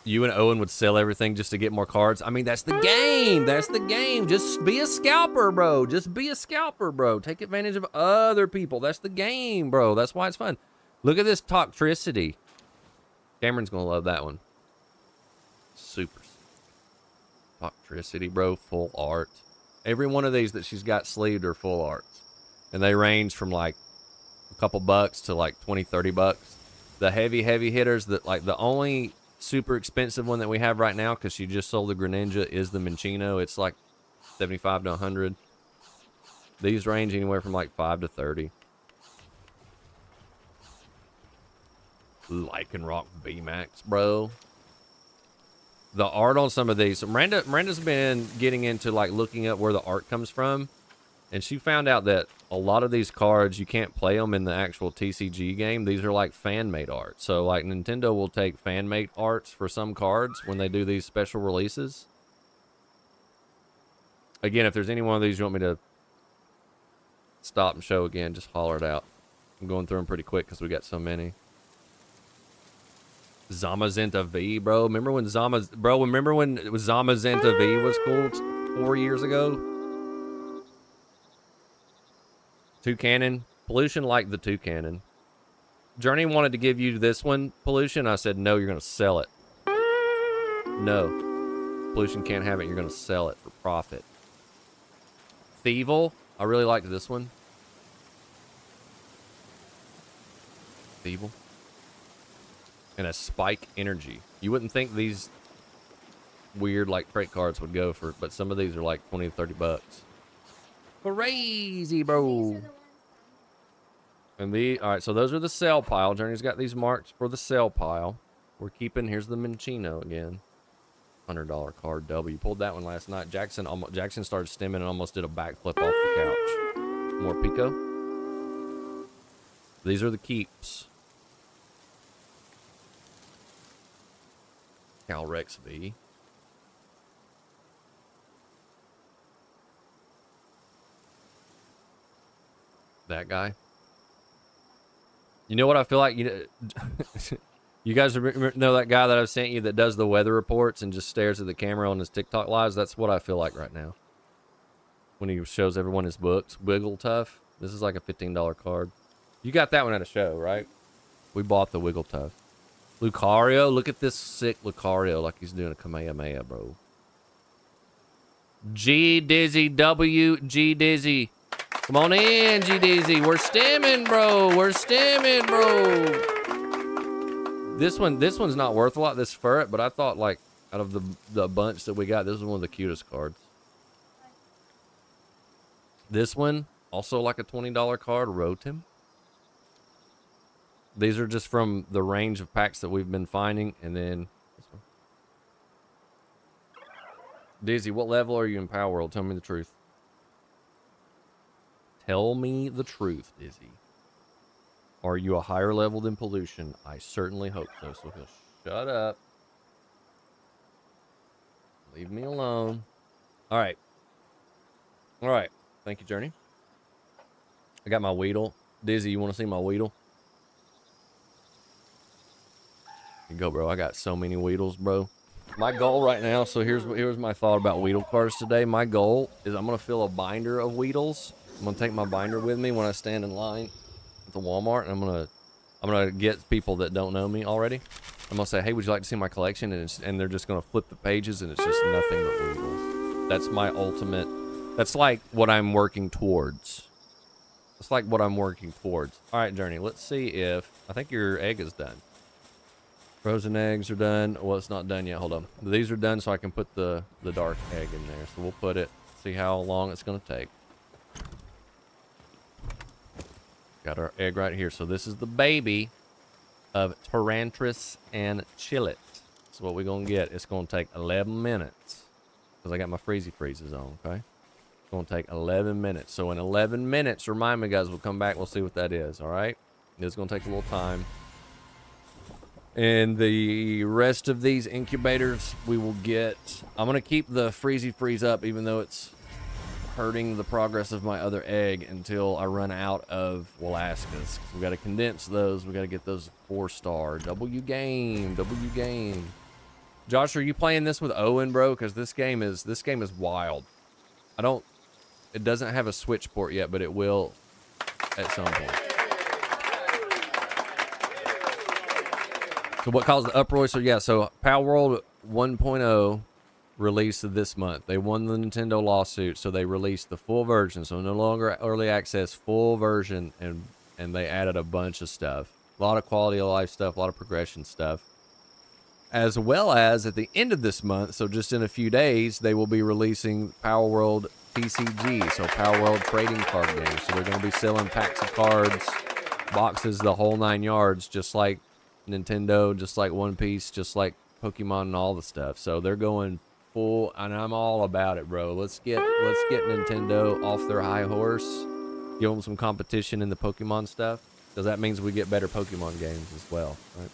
Speaker 2: You and Owen would sell everything just to get more cards. I mean, that's the game. That's the game. Just be a scalper, bro. Just be a scalper, bro. Take advantage of other people. That's the game, bro. That's why it's fun. Look at this Toxtricity. Cameron's going to love that one. Super. Toxtricity, bro. Full art. Every one of these that she's got sleeved are full arts. And they range from like a couple bucks to like $20-$30. The heavy hitters, that like the only super expensive one that we have right now, because she just sold the Greninja, is the Minccino. It's like $75 to $100. These range anywhere from like $5 to $30. Lycanroc VMAX, bro. The art on some of these. Miranda's been getting into like looking up where the art comes from, and she found out that a lot of these cards, you can't play them in the actual TCG game. These are like fan-made art. So like Nintendo will take fan-made arts for some cards when they do these special releases. Again, if there's any one of these you want me to stop and show again, just holler it out. I'm going through them pretty quick because we got so many. Zamazenta V, bro. Remember when Zamazenta V was cool 4 years ago? Toucannon. Pollution liked the Toucannon. Journey wanted to give you this one, Pollution. I said, no, you're going to sell it. No. Pollution can't have it. You're going to sell it for profit. Thievel. I really liked this one. Thievel. And a Spike Energy. You wouldn't think these weird like trait cards would go for, but some of these are like $20 to $30. Crazy, bro. And all right, so those are the sell pile. Journey's got these marked for the sell pile. We're keeping, here's the Minccino again. $100 card double. You pulled that one last night. Jackson started stimming and almost did a backflip off the couch. More Pico. These are the keeps. Cal Rex V. That guy. You know what I feel like? You guys know that guy that I've sent you that does the weather reports and just stares at the camera on his TikTok lives? That's what I feel like right now. When he shows everyone his books. Wiggle Tough. This is like a $15 card. You got that one at a show, right? We bought the Wiggle Tough. Lucario. Look at this sick Lucario like he's doing a Kamehameha, bro. G Dizzy W. G Dizzy. Come on in, G Dizzy. We're stimming, bro. We're stimming, bro. This one's not worth a lot, this ferret, but I thought, like, out of the bunch that we got, this is one of the cutest cards. This one, also like a $20 card, Rotom. These are just from the range of packs that we've been finding, and then this one. Dizzy, what level are you in Palworld? Tell me the truth. Tell me the truth, Dizzy. Are you a higher level than Pollution? I certainly hope so. So he'll shut up. Leave me alone. All right. All right. Thank you, Journey. I got my Weedle. Dizzy, you want to see my Weedle? Here you go, bro. I got so many Weedles, bro. My goal right now, so here's my thought about Weedle cards today. My goal is I'm going to fill a binder of Weedles. I'm going to take my binder with me when I stand in line at the Walmart, and I'm gonna get people that don't know me already. I'm gonna say, hey, would you like to see my collection? And they're just gonna flip the pages, and it's just nothing but Weedles. That's my ultimate. That's like what I'm working towards. That's like what I'm working towards. All right, Journey. Let's see if I think your egg is done. Frozen eggs are done. Well, it's not done yet. Hold on. These are done, so I can put the dark egg in there. So we'll put it. See how long it's gonna take. Got our egg right here. So this is the baby of Tarantris and Chillet. That's what we're going to get. It's going to take 11 minutes because I got my freezy freezes on, okay? It's going to take 11 minutes. So in 11 minutes, remind me, guys, we'll come back. We'll see what that is, all right? It's going to take a little time. And the rest of these incubators, we will get... I'm going to keep the freezy freeze up even though it's hurting the progress of my other egg until I run out of Velasquez. We got to condense those. We got to get those 4-star. W game. Josh, are you playing this with Owen, bro? Because this game is wild. It doesn't have a Switch port yet, but it will at some point. So what caused the uproar? So yeah, so Palworld 1.0 released this month. They won the Nintendo lawsuit, so they released the full version. So no longer early access, full version, and they added a bunch of stuff. A lot of quality of life stuff, a lot of progression stuff. As well as at the end of this month, so just in a few days, they will be releasing Palworld TCG, so Palworld trading card games. So they're going to be selling packs of cards, boxes, the whole 9 yards, just like Nintendo, just like One Piece, just like Pokemon and all the stuff. So they're going full, and I'm all about it, bro. Let's get Nintendo off their high horse. Give them some competition in the Pokemon stuff, because that means we get better Pokemon games as well, right?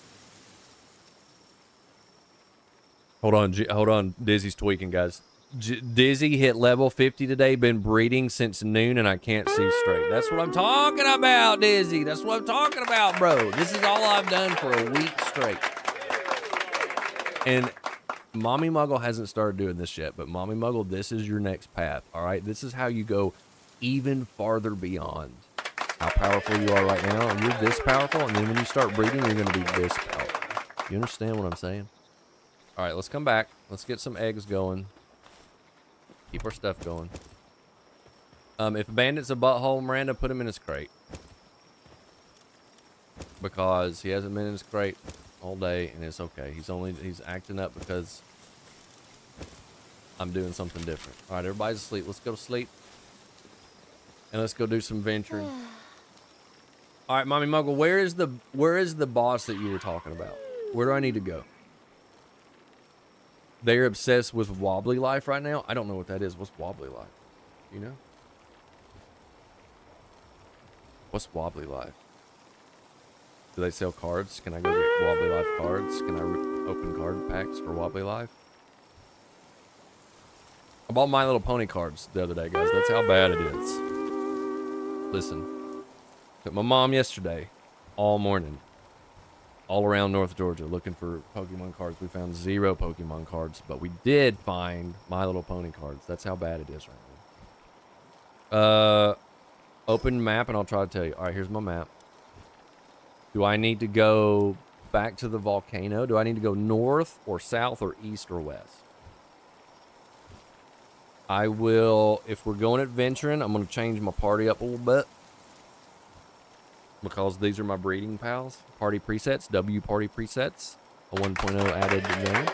Speaker 2: Hold on. Dizzy's tweaking, guys. Dizzy hit level 50 today. Been breeding since noon, and I can't see straight. That's what I'm talking about, Dizzy. That's what I'm talking about, bro. This is all I've done for a week straight. And Mommy Muggle hasn't started doing this yet, but Mommy Muggle, this is your next path, all right? This is how you go even farther beyond how powerful you are right now. And you're this powerful, and then when you start breeding, you're going to be this powerful. You understand what I'm saying? All right, let's come back. Let's get some eggs going. Keep our stuff going. If Bandit's a butthole, Miranda, put him in his crate. Because he hasn't been in his crate all day, and it's okay. He's acting up because I'm doing something different. All right, everybody's asleep. Let's go to sleep. And let's go do some venturing. All right, Mommy Muggle, where is the boss that you were talking about? Where do I need to go? They're obsessed with wobbly life right now. I don't know what that is. What's wobbly life? You know? What's wobbly life? Do they sell cards? Can I go get wobbly life cards? Can I open card packs for wobbly life? I bought My Little Pony cards the other day, guys. That's how bad it is. Listen, took my mom yesterday, all morning, all around North Georgia, looking for Pokemon cards. We found 0 Pokemon cards, but we did find My Little Pony cards. That's how bad it is right now. Open map, and I'll try to tell you. All right, here's my map. Do I need to go back to the volcano? Do I need to go north or south or east or west? I will, if we're going adventuring, I'm going to change my party up a little bit. Because these are my breeding pals. Party presets, W party presets. A 1.0 added game.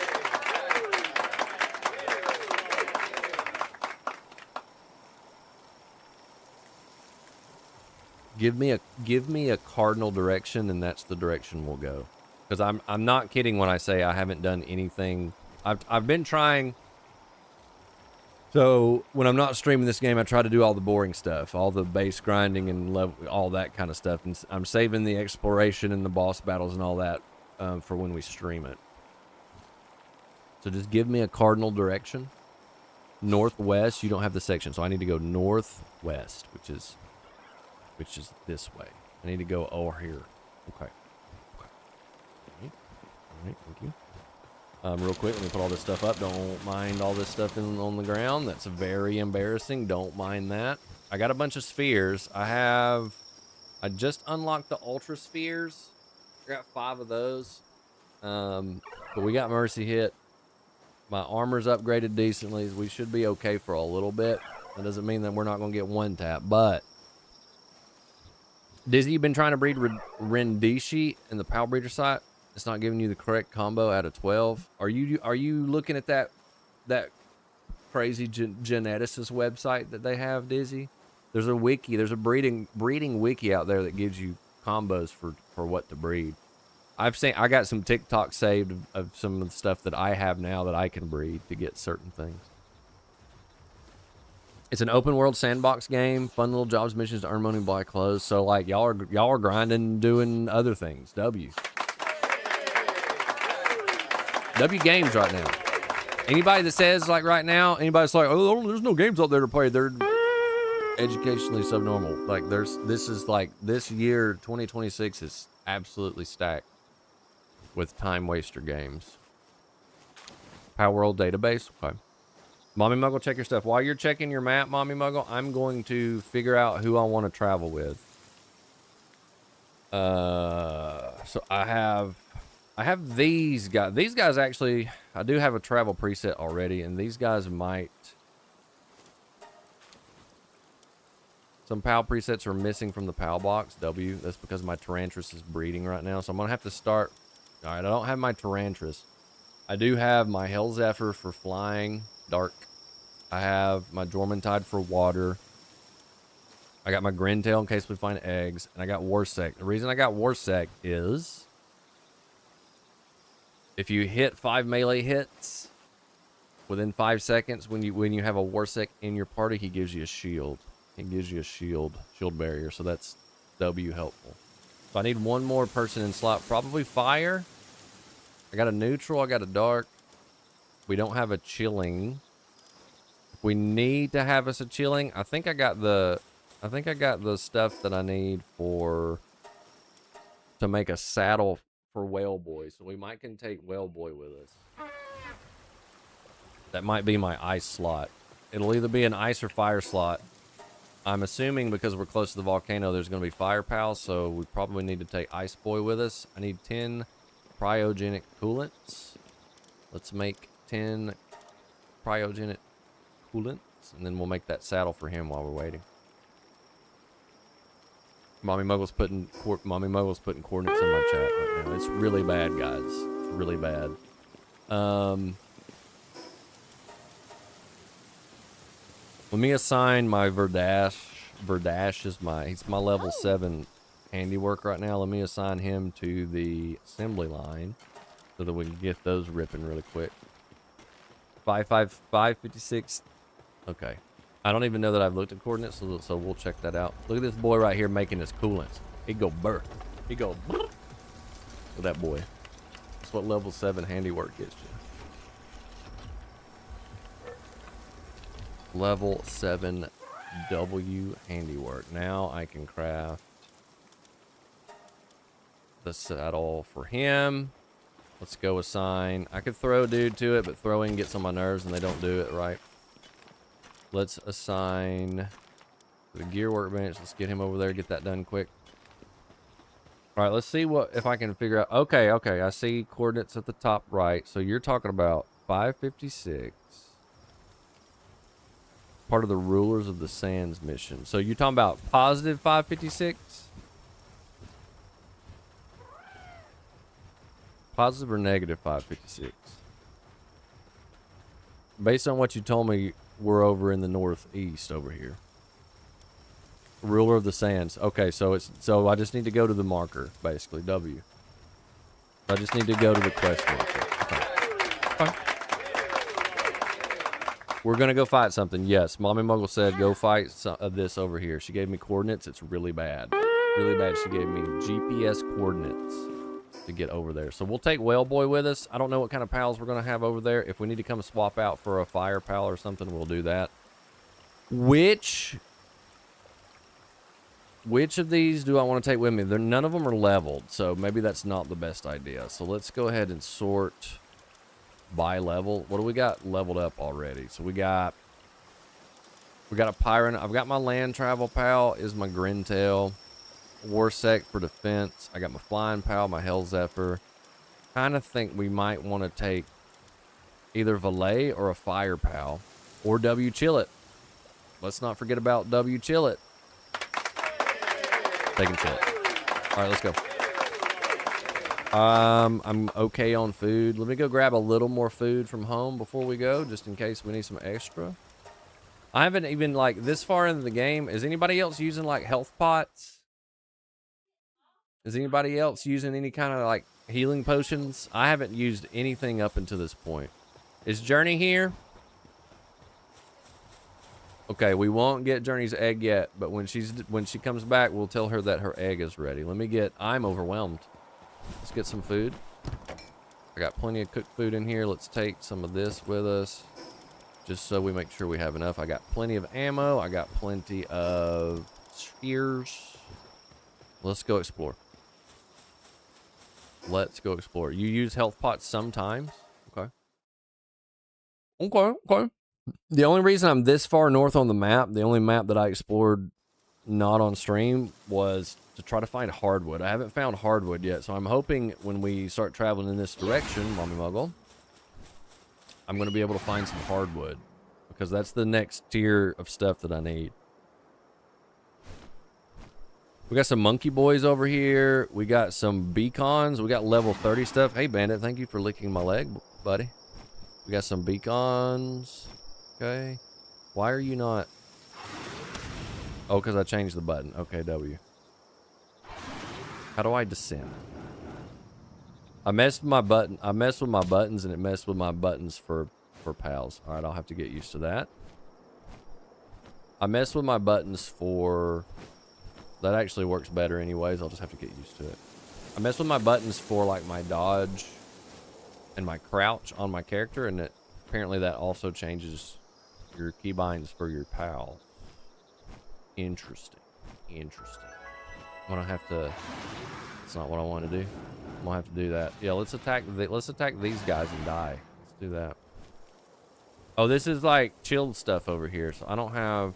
Speaker 2: Give me a cardinal direction, and that's the direction we'll go. Because I'm not kidding when I say I haven't done anything. I've been trying. So when I'm not streaming this game, I try to do all the boring stuff, all the base grinding and all that kind of stuff. And I'm saving the exploration and the boss battles and all that for when we stream it. So just give me a cardinal direction. Northwest, you don't have the section, so I need to go northwest, which is this way. I need to go over here. Okay. All right, thank you. Real quick, let me put all this stuff up. Don't mind all this stuff on the ground. That's very embarrassing. Don't mind that. I got a bunch of spheres. I just unlocked the Ultra Spheres. I got 5 of those. But we got Mercy hit. My armor's upgraded decently. We should be okay for a little bit. That doesn't mean that we're not going to get 1 tap, but Dizzy, you've been trying to breed Rendishi in the Pal Breeder site. It's not giving you the correct combo out of 12. Are you looking at that crazy geneticist website that they have, Dizzy? There's a wiki. There's a breeding wiki out there that gives you combos for what to breed. I got some TikTok saved of some of the stuff that I have now that I can breed to get certain things. It's an open world sandbox game, fun little jobs, missions to earn money, buy clothes. So like y'all are grinding, doing other things. W games right now. Anybody that says like right now, anybody's like, oh, there's no games out there to play. They're educationally subnormal. Like this year, 2026 is absolutely stacked with time waster games. Palworld database. Okay. Mommy Muggle, check your stuff. While you're checking your map, Mommy Muggle, I'm going to figure out who I want to travel with. So I have these guys. These guys actually, I do have a travel preset already, and these guys might. Some PAL presets are missing from the PAL box, W. That's because my Tyrantrum is breeding right now, so I'm going to have to start. All right, I don't have my Tyrantrum. I do have my Hell Zephyr for flying, dark. I have my Jormuntide for water. I got my Grintail in case we find eggs, and I got Warsec. The reason I got Warsec is if you hit 5 melee hits within 5 seconds, when you have a Warsec in your party, he gives you a shield. He gives you a shield barrier, so that's W helpful. So I need one more person in slot, probably fire. I got a neutral, I got a dark. We don't have a chilling. If we need to have us a chilling, I think I got the stuff that I need to make a saddle for Whale Boy. So we might can take Whale Boy with us. That might be my ice slot. It'll either be an ice or fire slot. I'm assuming because we're close to the volcano, there's going to be fire pals, so we probably need to take Ice Boy with us. I need 10 cryogenic coolants. Let's make 10 cryogenic coolants, and then we'll make that saddle for him while we're waiting. Mommy Muggle's putting coordinates in my chat right now. It's really bad, guys. It's really bad. Let me assign my Verdash. Verdash is he's my level 7 handiwork right now. Let me assign him to the assembly line so that we can get those ripping really quick. 55556. Okay. I don't even know that I've looked at coordinates, so we'll check that out. Look at this boy right here making his coolants. He go burr. He go burr. With that boy. That's what level 7 handiwork gets you. Level 7 W handiwork. Now I can craft the saddle for him. Let's go assign. I could throw a dude to it, but throwing gets on my nerves and they don't do it right. Let's assign the gear workbench. Let's get him over there, get that done quick. All right, let's see what if I can figure out. Okay, I see coordinates at the top right. So you're talking about 556. Part of the Rulers of the Sands mission. So you're talking about positive 556? Positive or negative 556? Based on what you told me, we're over in the northeast over here. Ruler of the Sands. Okay, so I just need to go to the marker, basically, W. I just need to go to the quest marker. Okay. We're gonna go fight something. Yes, Mommy Muggle said go fight this over here. She gave me coordinates. It's really bad. Really bad. She gave me GPS coordinates to get over there. So we'll take Whale Boy with us. I don't know what kind of pals we're gonna have over there. If we need to come swap out for a fire pal or something, we'll do that. Which of these do I want to take with me? None of them are leveled, so maybe that's not the best idea. So let's go ahead and sort by level. What do we got leveled up already? So we got a Pyron. I've got my land travel pal is my Grintail. Warsec for defense. I got my flying pal, my Hell Zephyr. Kind of think we might want to take either Valet or a fire pal or W Chillet. Let's not forget about W Chillet. Taking Chillet. All right, let's go. I'm okay on food. Let me go grab a little more food from home before we go, just in case we need some extra. I haven't even, like, this far into the game. Is anybody else using, like, health pots? Is anybody else using any kind of, like, healing potions? I haven't used anything up until this point. Is Journey here? Okay, we won't get Journey's egg yet, but when she comes back, we'll tell her that her egg is ready. I'm overwhelmed. Let's get some food. I got plenty of cooked food in here. Let's take some of this with us, just so we make sure we have enough. I got plenty of ammo. I got plenty of spears. Let's go explore. Let's go explore. You use health pots sometimes? Okay. Okay. The only reason I'm this far north on the map, the only map that I explored not on stream, was to try to find hardwood. I haven't found hardwood yet, so I'm hoping when we start traveling in this direction, Mommy Muggle, I'm going to be able to find some hardwood, because that's the next tier of stuff that I need. We got some monkey boys over here. We got some beacons. We got level 30 stuff. Hey, Bandit, thank you for licking my leg, buddy. We got some beacons. Okay. Why are you not? Oh, because I changed the button. Okay, W. How do I descend? I messed with my button. I messed with my buttons, and it messed with my buttons for pals. All right, I'll have to get used to that. I messed with my buttons for... That actually works better anyways. I'll just have to get used to it. I messed with my buttons for, like, my dodge and my crouch on my character, and apparently that also changes your keybinds for your pal. Interesting. I'm gonna have to... That's not what I want to do. I'm gonna have to do that. Yeah, let's attack these guys and die. Let's do that. Oh, this is, like, chilled stuff over here, so I don't have...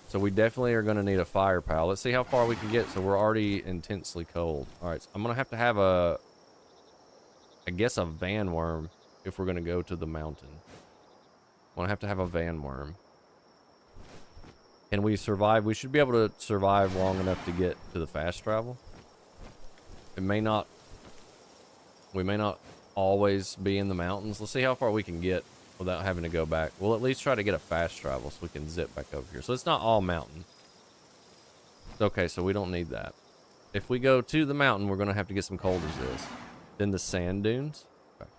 Speaker 2: So we definitely are going to need a fire pal. Let's see how far we can get. So we're already intensely cold. All right, so I'm going to have a, I guess, a van worm if we're going to go to the mountain. I'm going to have a van worm. Can we survive? We should be able to survive long enough to get to the fast travel. We may not always be in the mountains. Let's see how far we can get without having to go back. We'll at least try to get a fast travel so we can zip back over here. So it's not all mountain. Okay, so we don't need that. If we go to the mountain, we're going to have to get some cold resist. Then the sand dunes. Okay.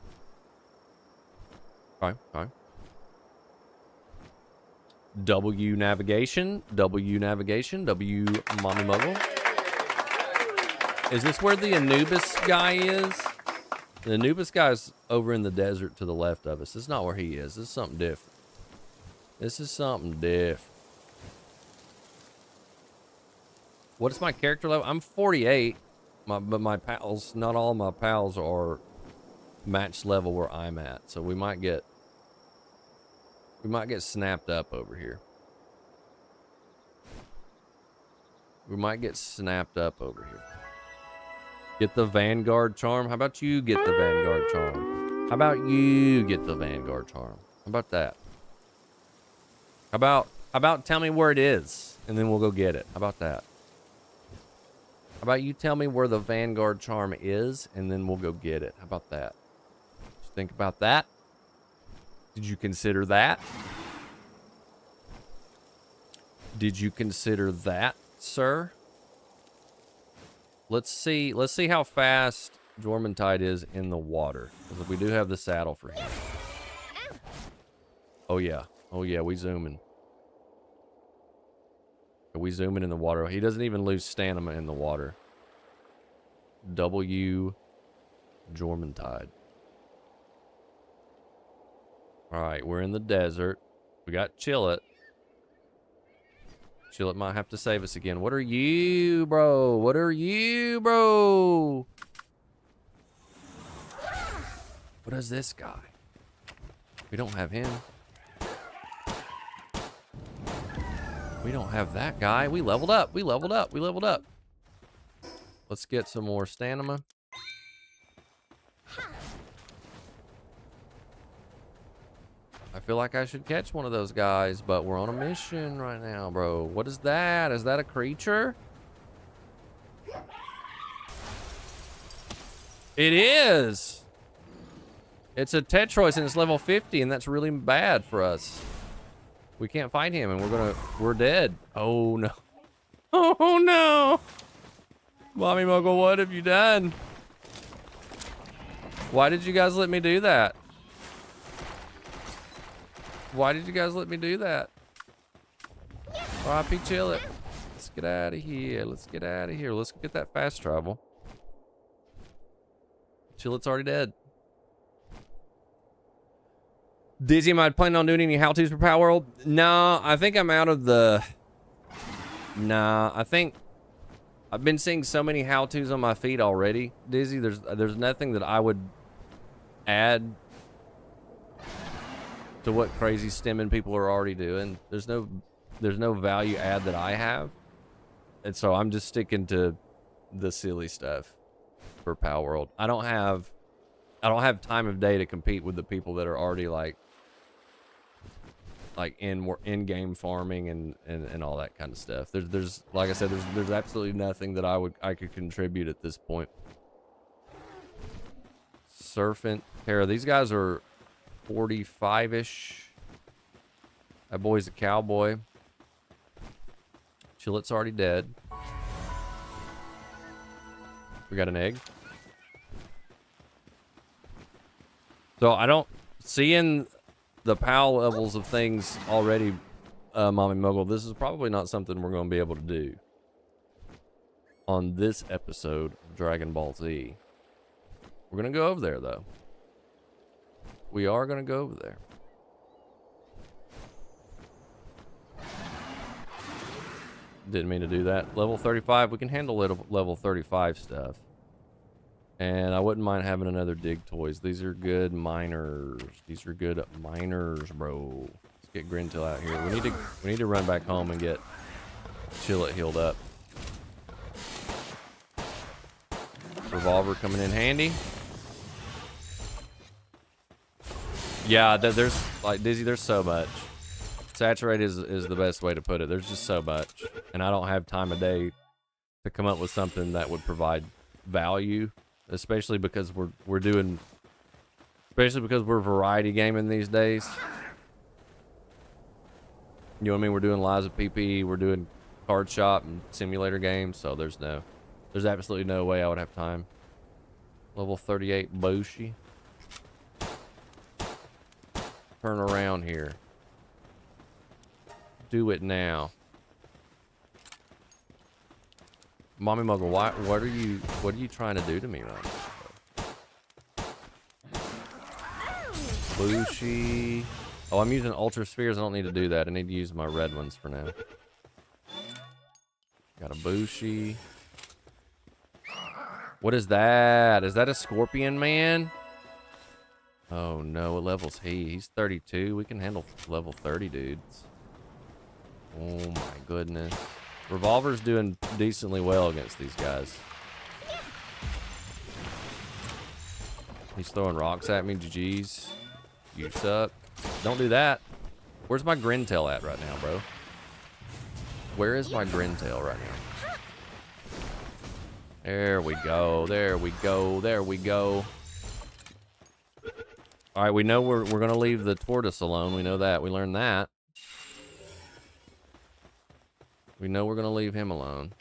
Speaker 2: Fine, fine. W navigation, W navigation, W mommy muggle. Is this where the Anubis guy is? The Anubis guy's over in the desert to the left of us. This is not where he is. This is something different. This is something different. What is my character level? I'm 48. But my pals, not all my pals are match level where I'm at. So we might get snapped up over here. We might get snapped up over here. Get the Vanguard charm. How about you get the Vanguard charm? How about you get the Vanguard charm? How about that? How about tell me where it is and then we'll go get it. How about that? How about you tell me where the Vanguard charm is and then we'll go get it? How about that? Just think about that. Did you consider that? Did you consider that, sir? Let's see how fast Jormuntide is in the water. Because we do have the saddle for him. Oh yeah. Oh yeah, we zooming. We zooming in the water. He doesn't even lose stamina in the water. W Jormuntide. Alright, we're in the desert. We got Chillet. Chillet might have to save us again. What are you, bro? What are you, bro? What is this guy? We don't have him. We don't have that guy. We leveled up. We leveled up. We leveled up. Let's get some more stamina. I feel like I should catch one of those guys, but we're on a mission right now, bro. What is that? Is that a creature? It is. It's a Tetrois and it's level 50, and that's really bad for us. We can't fight him, and we're dead. Oh no. Oh no. Mommy Muggle, what have you done? Why did you guys let me do that? Why did you guys let me do that? R.I.P. Chillet. Let's get out of here. Let's get out of here. Let's get that fast travel. Chillet's already dead. Dizzy, am I planning on doing any how-tos for Palworld? No, I think I'm out of the... Nah, I think... I've been seeing so many how-tos on my feed already, Dizzy. There's nothing that I would add to what crazy stimming people are already doing. There's no value add that I have. And so I'm just sticking to the silly stuff for Palworld. I don't have time of day to compete with the people that are already like in-game farming and all that kind of stuff. There's like I said, there's absolutely nothing that I could contribute at this point. Serpent Terra, these guys are 45-ish. That boy's a cowboy. Chillet's already dead. We got an egg. So I don't seeing the PAL levels of things already, Mommy Muggle. This is probably not something we're going to be able to do on this episode of Dragon Ball Z. We're going to go over there though. We are going to go over there. Didn't mean to do that. Level 35. We can handle level 35 stuff. And I wouldn't mind having another dig toys. These are good miners. These are good miners, bro. Let's get Grintil out here. We need to run back home and get Chillet healed up. Revolver coming in handy. Yeah, there's like Dizzy. There's so much. Saturate is the best way to put it. There's just so much, and I don't have time of day to come up with something that would provide value. Especially because we're variety gaming these days. You know what I mean? We're doing Lies of PP, we're doing card shop and simulator games, so there's absolutely no way I would have time. Level 38 Boshi. Turn around here. Do it now. Mommy Muggle, what are you trying to do to me right now? Boshi. Oh, I'm using Ultra Spheres. I don't need to do that. I need to use my red ones for now. Got a Boshi. What is that? Is that a Scorpion Man? Oh no, what level's he? He's 32. We can handle level 30 dudes. Oh my goodness. Revolver's doing decently well against these guys. He's throwing rocks at me. GG's. You suck. Don't do that. Where's my Grintail at right now, bro? Where is my Grintail right now? There we go. There we go. There we go. All right, we know we're going to leave the tortoise alone. We know that. We learned that. We know we're going to leave him alone.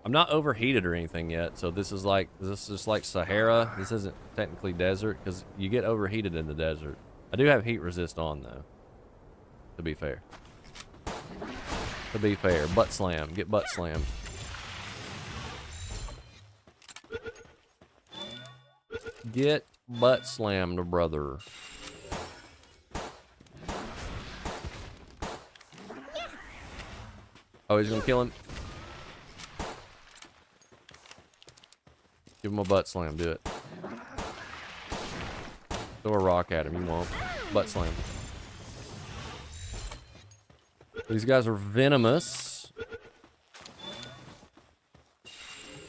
Speaker 2: I'm not overheated or anything yet, so this is just like Sahara. This isn't technically desert, because you get overheated in the desert. I do have heat resist on, though. To be fair. To be fair. Butt slam. Get butt slammed. Get butt slammed, brother. Oh, he's gonna kill him. Give him a butt slam. Do it. Throw a rock at him. You won't. Butt slam. These guys are venomous.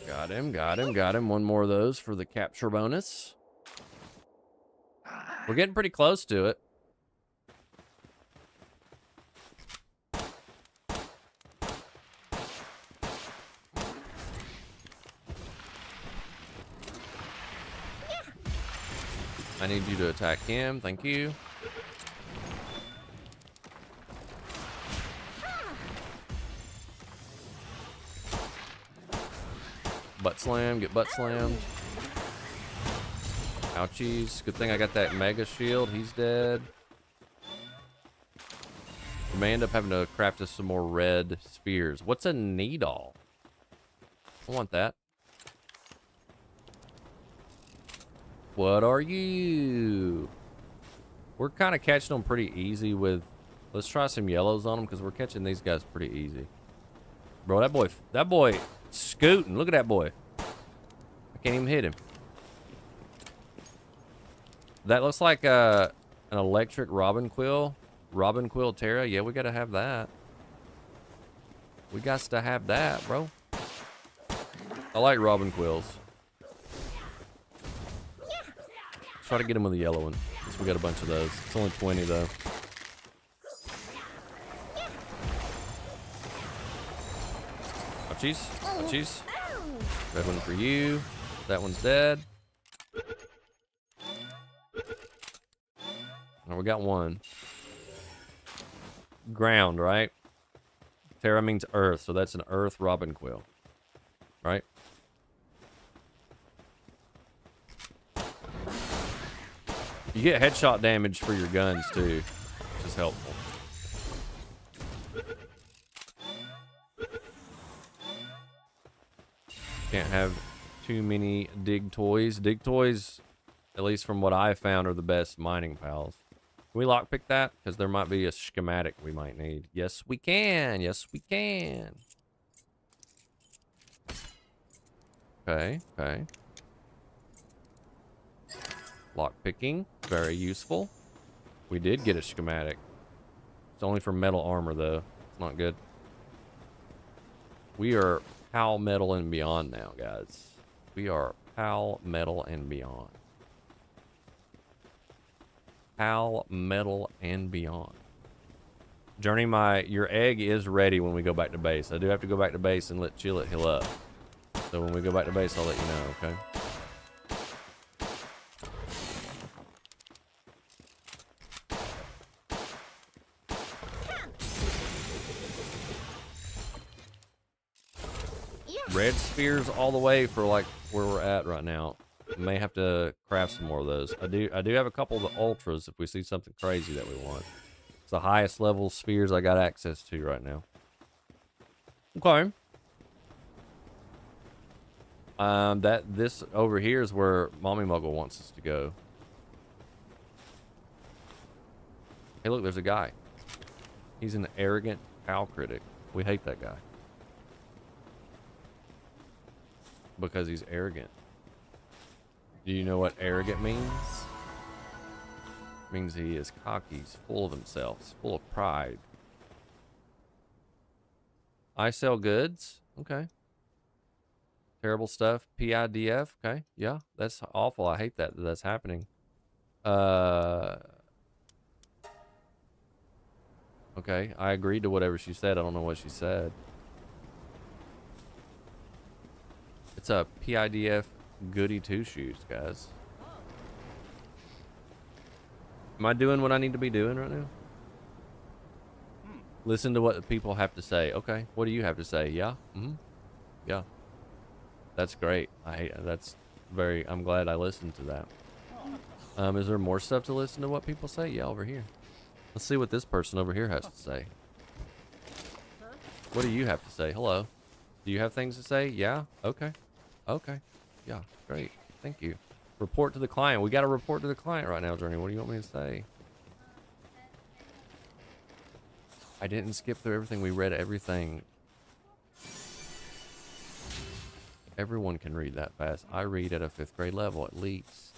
Speaker 2: Got him. Got him. Got him. One more of those for the capture bonus. We're getting pretty close to it. I need you to attack him. Thank you. Butt slam. Get butt slammed. Ouchies. Good thing I got that mega shield. He's dead. We may end up having to craft us some more red spears. What's a needle? I want that. What are you? We're kind of catching them pretty easy with... Let's try some yellows on them, because we're catching these guys pretty easy. Bro, that boy scooting. Look at that boy. I can't even hit him. That looks like an electric robin quill. Robin quill Terra. Yeah, we got to have that. We got to have that, bro. I like robin quills. Try to get him with a yellow one. Since we got a bunch of those. It's only 20 though. Ouchies. Ouchies. Red one for you. That one's dead. Now we got one. Ground, right? Terra means earth, so that's an earth robin quill. Right? You get headshot damage for your guns too, which is helpful. Can't have too many dig toys. Dig toys, at least from what I found, are the best mining pals. Can we lockpick that? Because there might be a schematic we might need. Yes, we can. Yes, we can. Okay, okay. Lockpicking, very useful. We did get a schematic. It's only for metal armor, though. It's not good. We are PAL metal and beyond now, guys. We are PAL metal and beyond. PAL metal and beyond. Journey, your egg is ready when we go back to base. I do have to go back to base and let Chillet heal up. So when we go back to base, I'll let you know, okay? red spears all the way for like where we're at right now. May have to craft some more of those. I do have a couple of the ultras if we see something crazy that we want. It's the highest level spheres I got access to right now. Okay. This over here is where Mommy Muggle wants us to go. Hey, look, there's a guy. He's an arrogant pal critic. We hate that guy. Because he's arrogant. Do you know what arrogant means? It means he is cocky, he's full of himself, he's full of pride. I sell goods. Okay. Terrible stuff. PIDF. Okay. Yeah, that's awful. I hate that that's happening. Okay, I agreed to whatever she said. I don't know what she said. It's a PIDF goody two-shoes, guys. Am I doing what I need to be doing right now? Listen to what the people have to say. Okay, what do you have to say? Yeah? Mm-hmm. Yeah. That's great. I'm glad I listened to that. Is there more stuff to listen to what people say? Yeah, over here. Let's see what this person over here has to say. What do you have to say? Hello. Do you have things to say? Yeah? Okay. Okay. Yeah, great. Thank you. Report to the client. We got to report to the client right now, Journey. What do you want me to say? I didn't skip through everything. We read everything. Everyone can read that fast. I read at a 5th grade level at least.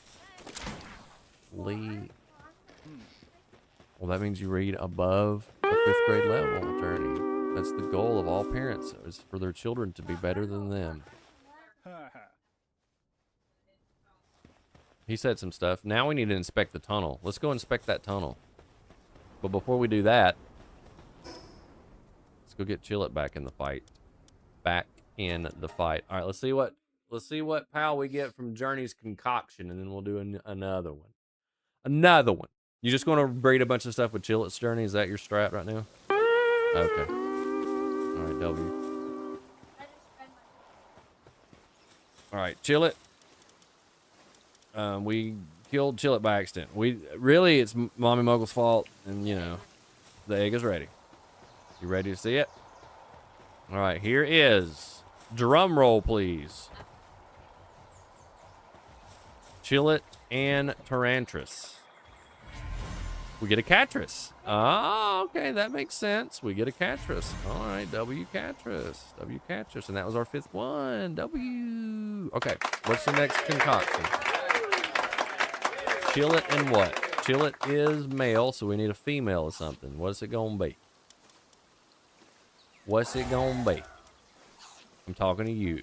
Speaker 2: Well, that means you read above a 5th grade level, Journey. That's the goal of all parents, is for their children to be better than them. He said some stuff. Now we need to inspect the tunnel. Let's go inspect that tunnel. But before we do that, let's go get Chillet back in the fight. Back in the fight. All right, let's see what pal we get from Journey's concoction, and then we'll do another one. Another one. You just going to breed a bunch of stuff with Chillet's Journey? Is that your strat right now? Okay. All right, W. All right, Chillet. We killed Chillet by accident. It's Mommy Muggle's fault, and you know, the egg is ready. You ready to see it? All right, here is drum roll, please. Chillet and Tarantris. We get a Catris. Oh, okay, that makes sense. We get a Catris. All right, W Catris. W Catris, and that was our 5th one. W. Okay, what's the next concoction? Chillet and what? Chillet is male, so we need a female or something. What's it gonna be? What's it gonna be? I'm talking to you.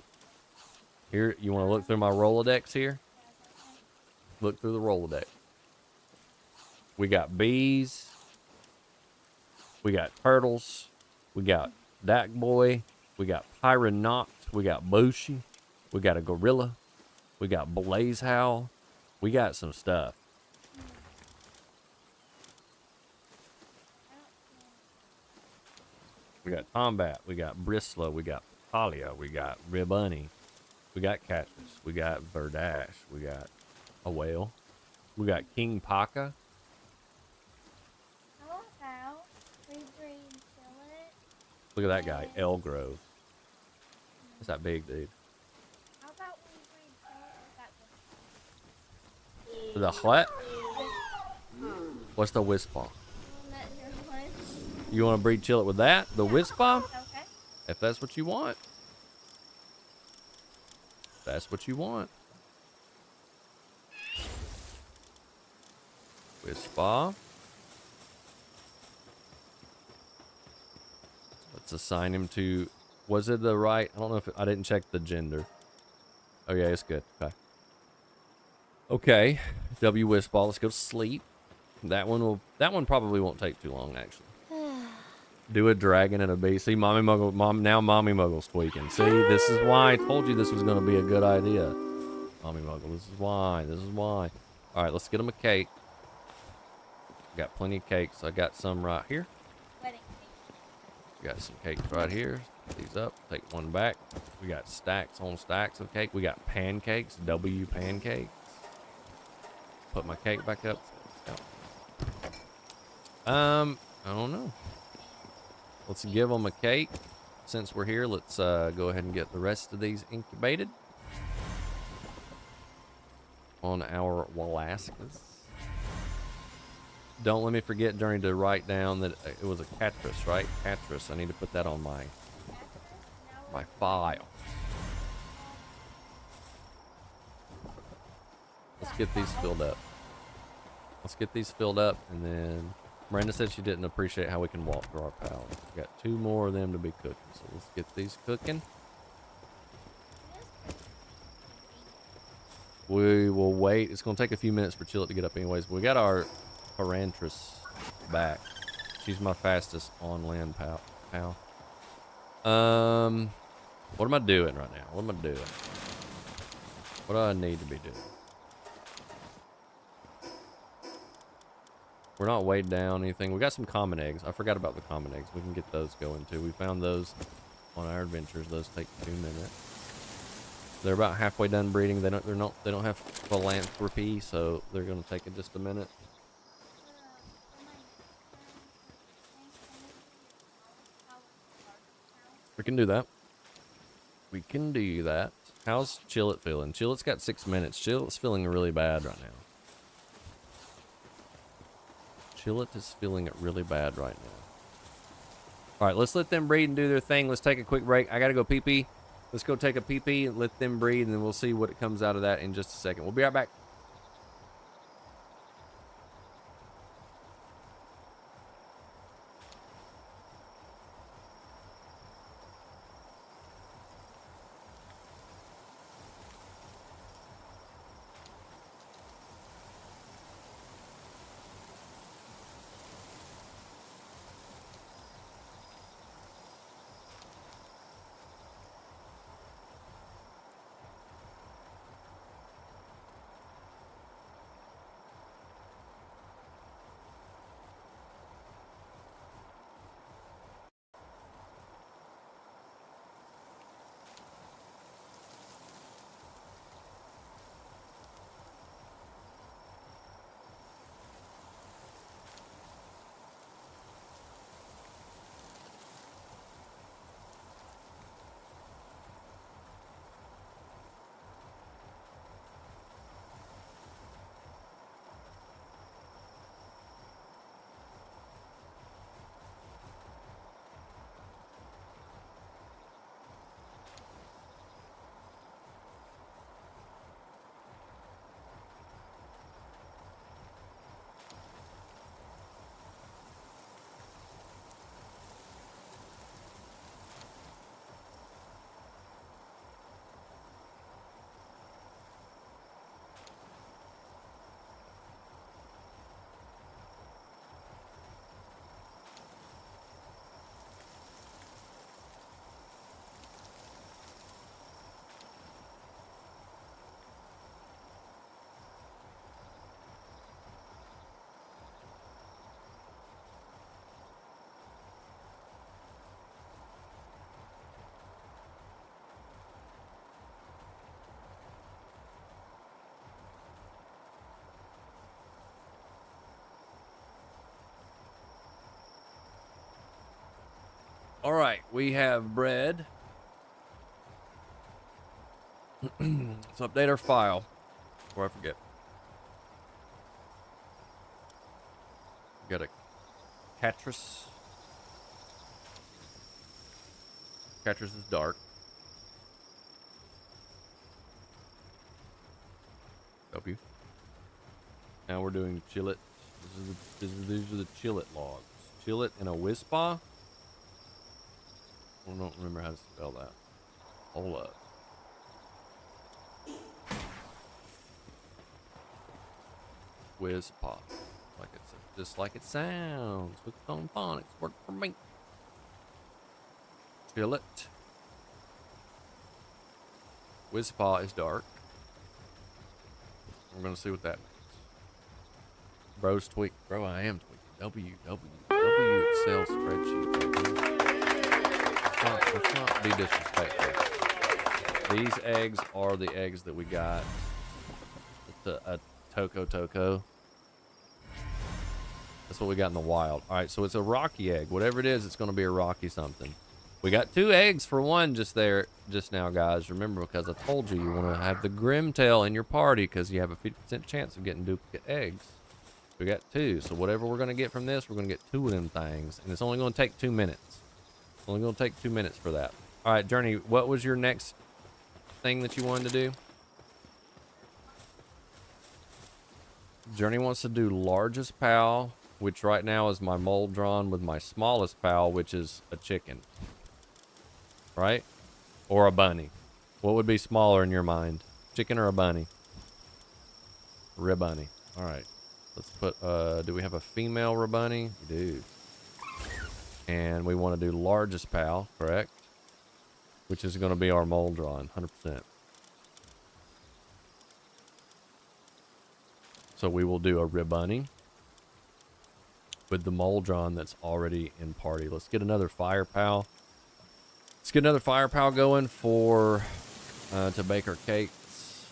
Speaker 2: Here, you want to look through my Rolodex here? Look through the Rolodex. We got bees. We got turtles. We got Dak Boy. We got Pyronoct. We got Bushi. We got a gorilla. We got Blaze Howl. We got some stuff. We got Combat. We got Bristlow. We got Talia. We got Ribunny. We got Catris. We got Verdash. We got a whale. We got King Paka. Look at that guy, Elgrove. What's that big dude?
Speaker 3: How about we breed
Speaker 2: The what? What's the Wispa? You want to breed Chillet with that? The Wispa?
Speaker 3: Okay.
Speaker 2: If that's what you want. That's what you want. Wispa. Let's assign him to, was it the right? I don't know if I didn't check the gender. Oh yeah, it's good. Okay. Okay. W Wispa. Let's go to sleep. That one probably won't take too long actually. Do a dragon and a bee. See, Mommy Muggle's tweaking. See, this is why I told you this was going to be a good idea. Mommy Muggle, this is why. All right, let's get him a cake. Got plenty of cakes. I got some right here.
Speaker 3: wedding cake?
Speaker 2: Got some cakes right here. Put these up. Take one back. We got stacks on stacks of cake. We got pancakes, W pancakes. Put my cake back up. I don't know. Let's give them a cake. Since we're here, let's go ahead and get the rest of these incubated on our Walaskas. Don't let me forget, Journey, to write down that it was a Catrus, right? Catrus. I need to put that on my file. Let's get these filled up. Let's get these filled up, and then Miranda said she didn't appreciate how we can walk through our pals. We got 2 more of them to be cooking, so let's get these cooking. We will wait. It's going to take a few minutes for Chillet to get up anyways, but we got our Parantrus back. She's my fastest on land pal. What am I doing right now? What am I doing? What do I need to be doing? We're not weighed down anything. We got some common eggs. I forgot about the common eggs. We can get those going too. We found those on our adventures. Those take 2 minutes. They're about halfway done breeding. They don't have philanthropy, so they're gonna take it just a minute. We can do that. We can do that. How's Chillet feeling? Chillet's got 6 minutes. Chillet's feeling really bad right now. Chillet is feeling it really bad right now. All right, let's let them breed and do their thing. Let's take a quick break. I gotta go pee-pee. Let's go take a pee-pee and let them breed, and then we'll see what comes out of that in just a second. We'll be right back. All right, we have bread. Let's update our file before I forget. We got a Catrus. Catrus is dark. W. Now we're doing Chillet. These are the Chillet logs. Chillet and a Wispa. I don't remember how to spell that. Hold up. Wispa. Like it's just like it sounds. Hooked on phonics. Work for me. Chillet. Wispa is dark. We're gonna see what that means. Bro's tweak. Bro, I am tweaking. W Excel spreadsheet. let's not be disrespectful. These eggs are the eggs that we got. It's a Toko. That's what we got in the wild. All right, so it's a rocky egg. Whatever it is, it's going to be a rocky something. We got 2 eggs for one just now, guys. Remember, because I told you want to have the Grimtail in your party because you have a 50% chance of getting duplicate eggs. We got 2, so whatever we're going to get from this, we're going to get 2 of them things, and it's only going to take 2 minutes. It's only going to take 2 minutes for that. All right, Journey, what was your next thing that you wanted to do? Journey wants to do largest pal, which right now is my Moldron, with my smallest pal, which is a chicken. Right? Or a bunny. What would be smaller in your mind? Chicken or a bunny? Ribunny. All right. Let's put, do we have a female Ribunny? We do. And we want to do largest pal, correct? Which is going to be our Moldron, 100%. So we will do a Ribunny with the Moldron that's already in party. Let's get another fire pal. Let's get another fire pal going for to bake our cakes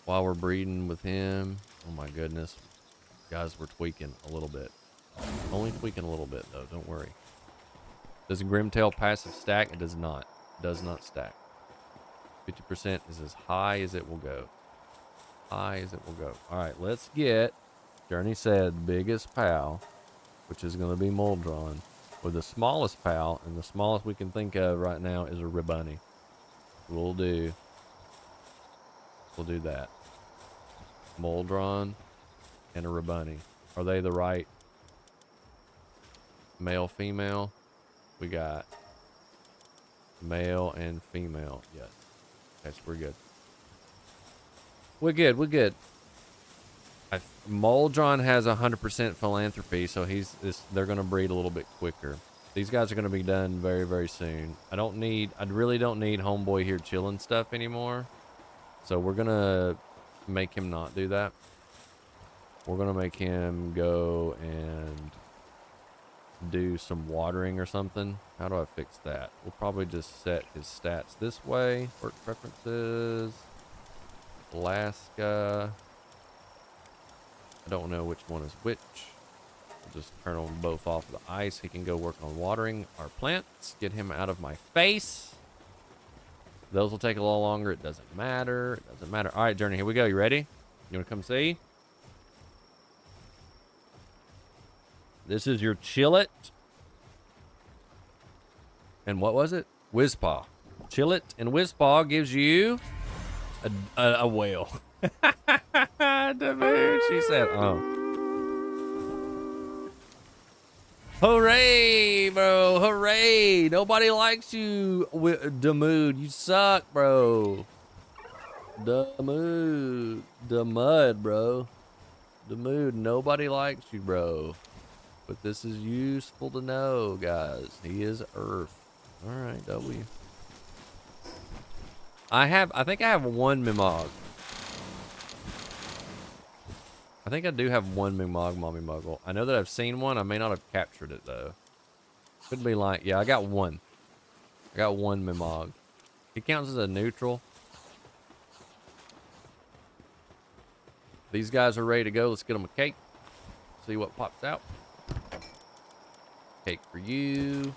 Speaker 2: while we're breeding with him. Oh my goodness, guys, we're tweaking a little bit. Only tweaking a little bit though. Don't worry. Does a Grimtail passive stack? It does not. It does not stack. 50% is as high as it will go. High as it will go. All right, let's get. Journey said biggest pal, which is going to be Moldron, with the smallest pal, and the smallest we can think of right now is a Ribunny. We'll do that. Moldron and a Ribunny. Are they the right male, female? We got male and female. Yes. Okay, so we're good. We're good. Moldron has 100% philanthropy, so they're going to breed a little bit quicker. These guys are going to be done very, very soon. I really don't need homeboy here chilling stuff anymore. So we're going to make him not do that. We're going to make him go and do some watering or something. How do I fix that? We'll probably just set his stats this way. Work preferences. Alaska. I don't know which one is which. We'll just turn them both off of the ice. He can go work on watering our plants. Get him out of my face. Those will take a little longer. It doesn't matter. It doesn't matter. All right, Journey, here we go. You ready? You want to come see? This is your Chillet. And what was it? Whizpaw. Chillet and Whizpaw gives you a whale. The moon, she said, oh. Hooray, bro. Hooray. Nobody likes you, Damood. You suck, bro. Damood. Damud, bro. Damood, nobody likes you, bro. But this is useful to know, guys. He is Earth. All right, W. I think I have one Mimog. I think I do have one Mimog, Mommy Muggle. I know that I've seen one. I may not have captured it, though. Could be like, yeah, I got one. I got one Mimog. He counts as a neutral. These guys are ready to go. Let's get them a cake. See what pops out. Cake for you.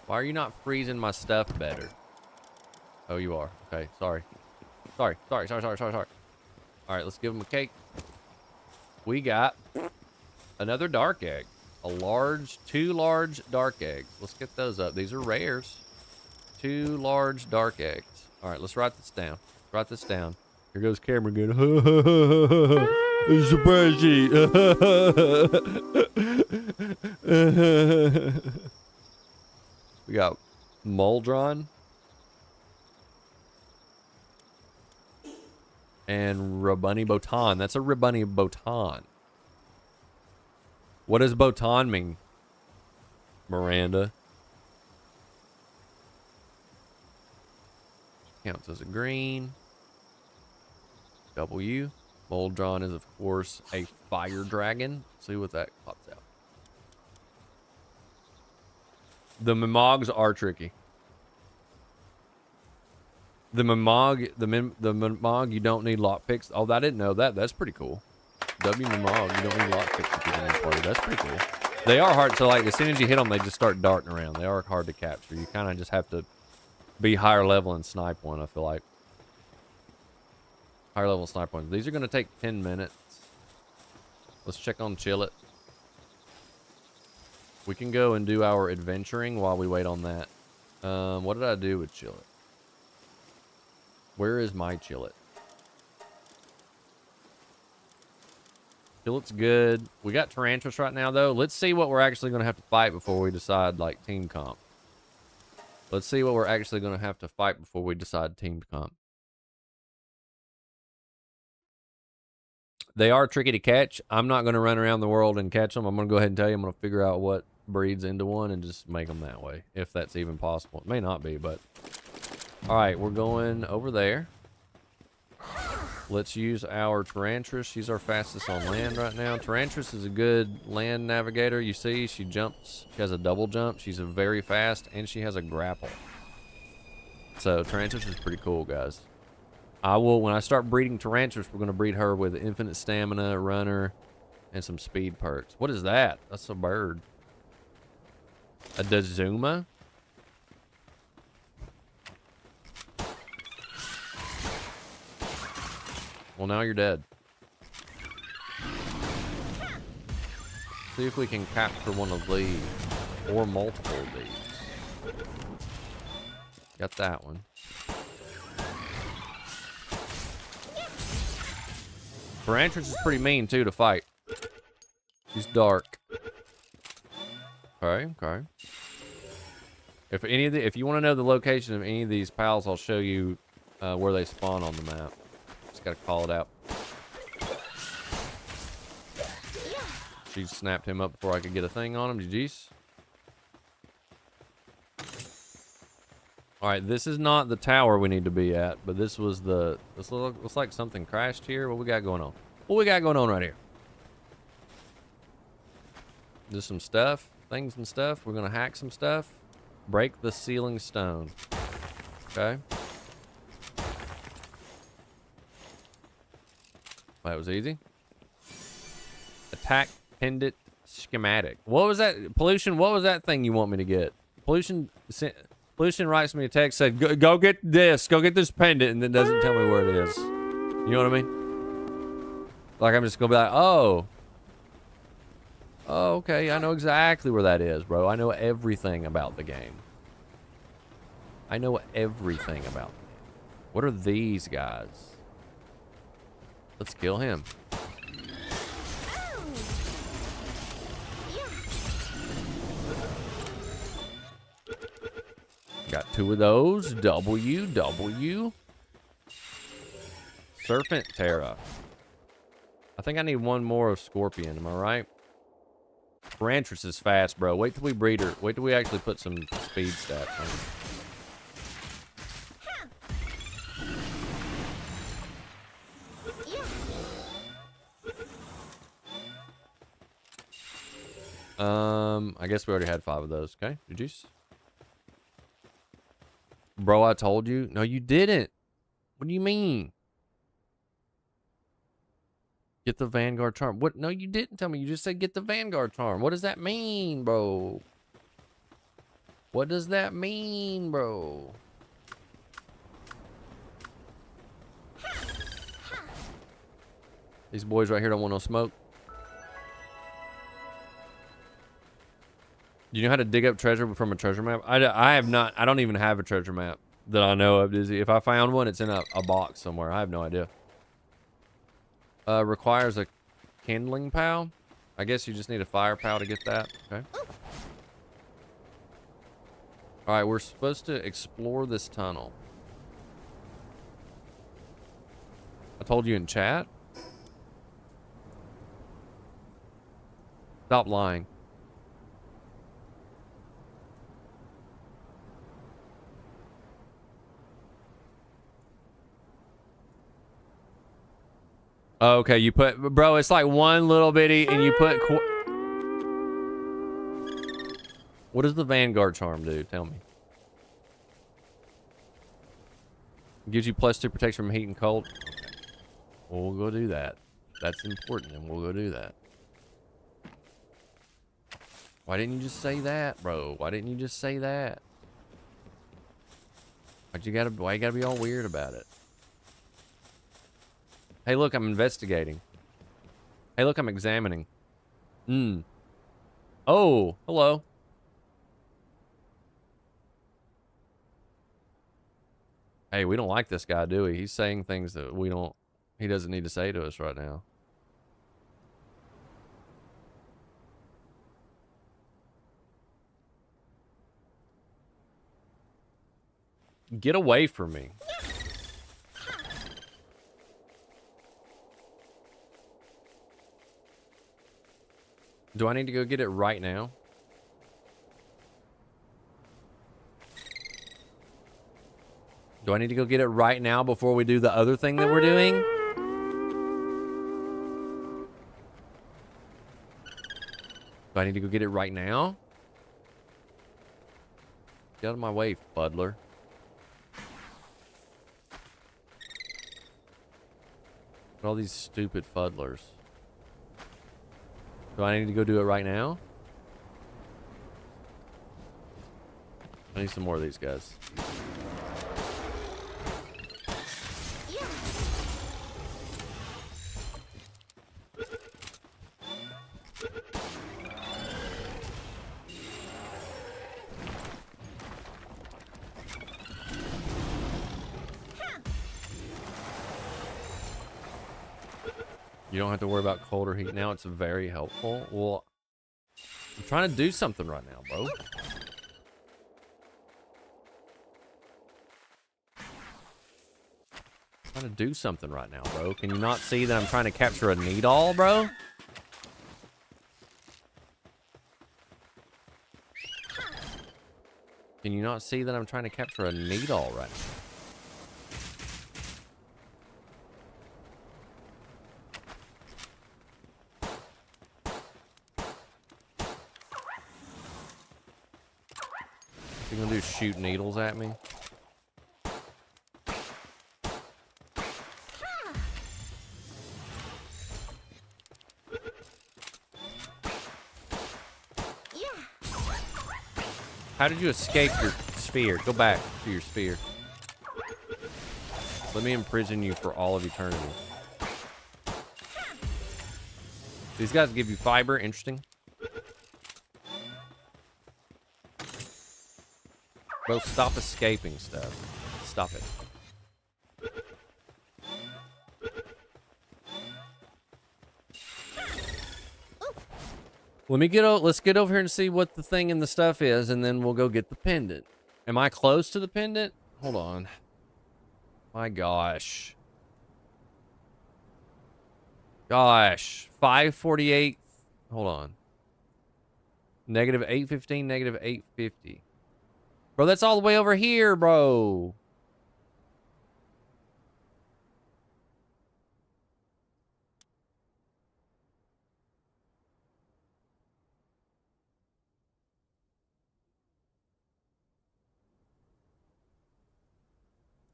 Speaker 2: Why are you not freezing my stuff better? Oh, you are. Okay, sorry. Sorry. All right, let's give them a cake. We got another dark egg. Two large dark eggs. Let's get those up. These are rares. 2 large dark eggs. All right, let's write this down. Write this down. Here goes Cameron again. Surprise sheet. We got Moldron and Ribunny Botan. That's a Ribunny Botan. What does Botan mean, Miranda? Counts as a green. W. Moldron is, of course, a fire dragon. See what that pops out. The Mimogs are tricky. The Mimog, you don't need lockpicks. Oh, I didn't know that. That's pretty cool. Mimog, you don't need lockpicks to get in the party. That's pretty cool. They are hard to, like, as soon as you hit them, they just start darting around. They are hard to capture. You kind of just have to be higher level and snipe one, I feel like. Higher level snipe one. These are going to take 10 minutes. Let's check on Chill It. We can go and do our adventuring while we wait on that. What did I do with Chill It? Where is my Chill It? Chill It's good. We got Tarantulas right now, though. Let's see what we're actually going to have to fight before we decide, like, team comp. Let's see what we're actually going to have to fight before we decide team comp. They are tricky to catch. I'm not going to run around the world and catch them. I'm going to go ahead and tell you I'm going to figure out what breeds into one and just make them that way, if that's even possible. It may not be, but... Alright, we're going over there. Let's use our Tarantulas. She's our fastest on land right now. Tarantulas is a good land navigator. You see, she jumps. She has a double jump. She's a very fast, and she has a grapple. So, Tarantulas is pretty cool, guys. When I start breeding Tarantulas, we're going to breed her with infinite stamina, runner, and some speed perks. What is that? That's a bird. A Dazuma? Well, now you're dead. See if we can capture one of these. Or multiple of these. Got that one. Tarantulas is pretty mean, too, to fight. She's dark. Okay, okay. If you want to know the location of any of these pals, I'll show you where they spawn on the map. Just gotta call it out. She snapped him up before I could get a thing on him. GG's. Alright, this is not the tower we need to be at, but this was the... This looks like something crashed here. What we got going on? What we got going on right here? Just some stuff. Things and stuff. We're gonna hack some stuff. Break the ceiling stone. Okay. That was easy. Attack pendant schematic. What was that? Pollution, what was that thing you want me to get? Pollution writes me a text, said, go get this. Go get this pendant, and then doesn't tell me where it is. You know what I mean? Like, I'm just going to be like, oh. Oh, okay. I know exactly where that is, bro. I know everything about the game. I know everything about the game. What are these guys? Let's kill him. Got 2 of those. W. Serpent Terra. I think I need 1 more of Scorpion. Am I right? Tarantulas is fast, bro. Wait till we breed her. Wait till we actually put some speed stats on her. I guess we already had 5 of those. Okay, GG's. Bro, I told you. No, you didn't. What do you mean? Get the Vanguard charm. What? No, you didn't tell me. You just said get the Vanguard charm. What does that mean, bro? What does that mean, bro? These boys right here don't want no smoke. You know how to dig up treasure from a treasure map? I have not. I don't even have a treasure map that I know of, Dizzy. If I found one, it's in a box somewhere. I have no idea. Requires a kindling pal. I guess you just need a fire pal to get that. Okay. All right, we're supposed to explore this tunnel. I told you in chat. Stop lying. Okay, you put, bro, it's like one little bitty, and you put, What does the Vanguard charm do? Tell me. Gives you +2 protection from heat and cold. Okay. Well, we'll go do that. That's important, and we'll go do that. Why didn't you just say that, bro? Why didn't you just say that? Why you gotta be all weird about it? Hey, look, I'm investigating. Hey, look, I'm examining. Oh, hello. Hey, we don't like this guy, do we? He's saying things that he doesn't need to say to us right now. Get away from me. Do I need to go get it right now? Do I need to go get it right now before we do the other thing that we're doing? Do I need to go get it right now? Get out of my way, fuddler. All these stupid fuddlers. Do I need to go do it right now? I need some more of these guys. You don't have to worry about cold or heat now. It's very helpful. Well, I'm trying to do something right now, bro. I'm trying to do something right now, bro. Can you not see that I'm trying to capture a needle, bro? Can you not see that I'm trying to capture a needle right now? You gonna do shoot needles at me? How did you escape your sphere? Go back to your sphere. Let me imprison you for all of eternity. These guys give you fiber. Interesting. Bro, stop escaping stuff. Stop it. Let's get over here and see what the thing in the stuff is, and then we'll go get the pendant. Am I close to the pendant? Hold on. My gosh. Gosh. 548. Hold on. Negative 815, negative 850. Bro, that's all the way over here, bro.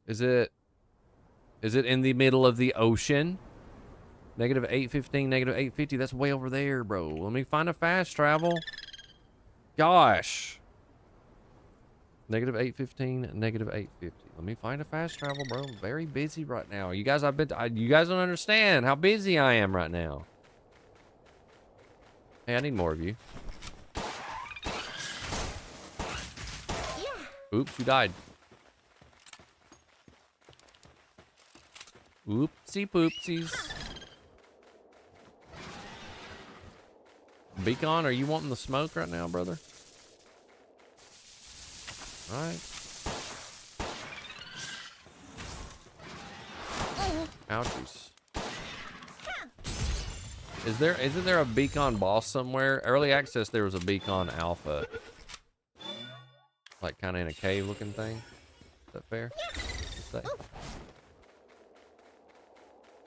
Speaker 2: Is it in the middle of the ocean? Negative 815, negative 850. That's way over there, bro. Let me find a fast travel. Gosh. Negative 815, negative 850. Let me find a fast travel, bro. I'm very busy right now. You guys, you guys don't understand how busy I am right now. Hey, I need more of you. Oops, you died. Oopsie poopsies. Beacon, are you wanting the smoke right now, brother? All right. Ouchies. Isn't there a Beacon boss somewhere? Early access, there was a Beacon alpha. Like kind of in a cave looking thing. Is that fair?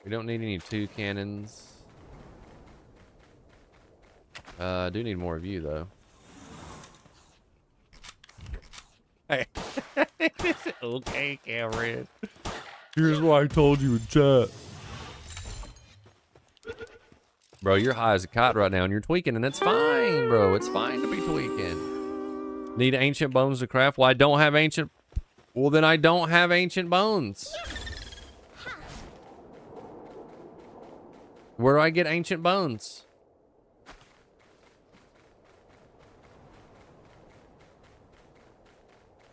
Speaker 2: We don't need any 2 cannons. I do need more of you though. Okay, Cameron. Here's why I told you in chat. Bro, you're high as a kite right now, and you're tweaking, and it's fine, bro. It's fine to be tweaking. Need ancient bones to craft? Well, I don't have ancient... Well, then I don't have ancient bones. Where do I get ancient bones?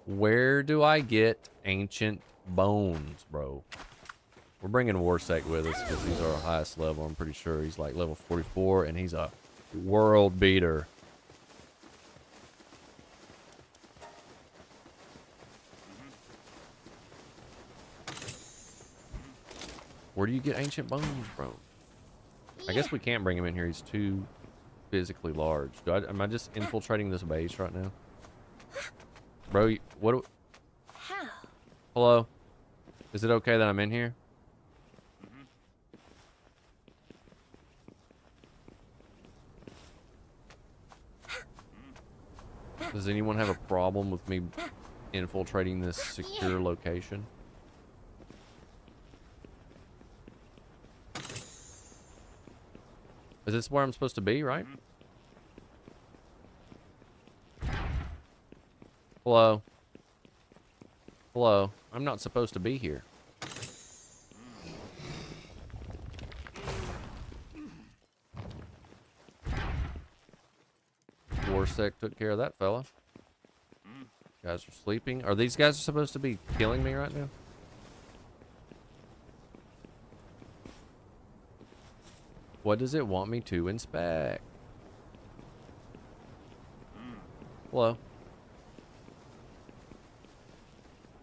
Speaker 2: Where do I get ancient bones, bro? We're bringing Warsec with us because he's our highest level. I'm pretty sure he's like level 44, and he's a world beater. Where do you get ancient bones, bro? I guess we can't bring him in here. He's too physically large. Am I just infiltrating this base right now? Bro, what? Hello? Is it okay that I'm in here? Does anyone have a problem with me infiltrating this secure location? Is this where I'm supposed to be, right? Hello? Hello? I'm not supposed to be here. Warsec took care of that fella. Guys are sleeping. Are these guys supposed to be killing me right now? What does it want me to inspect? Hello.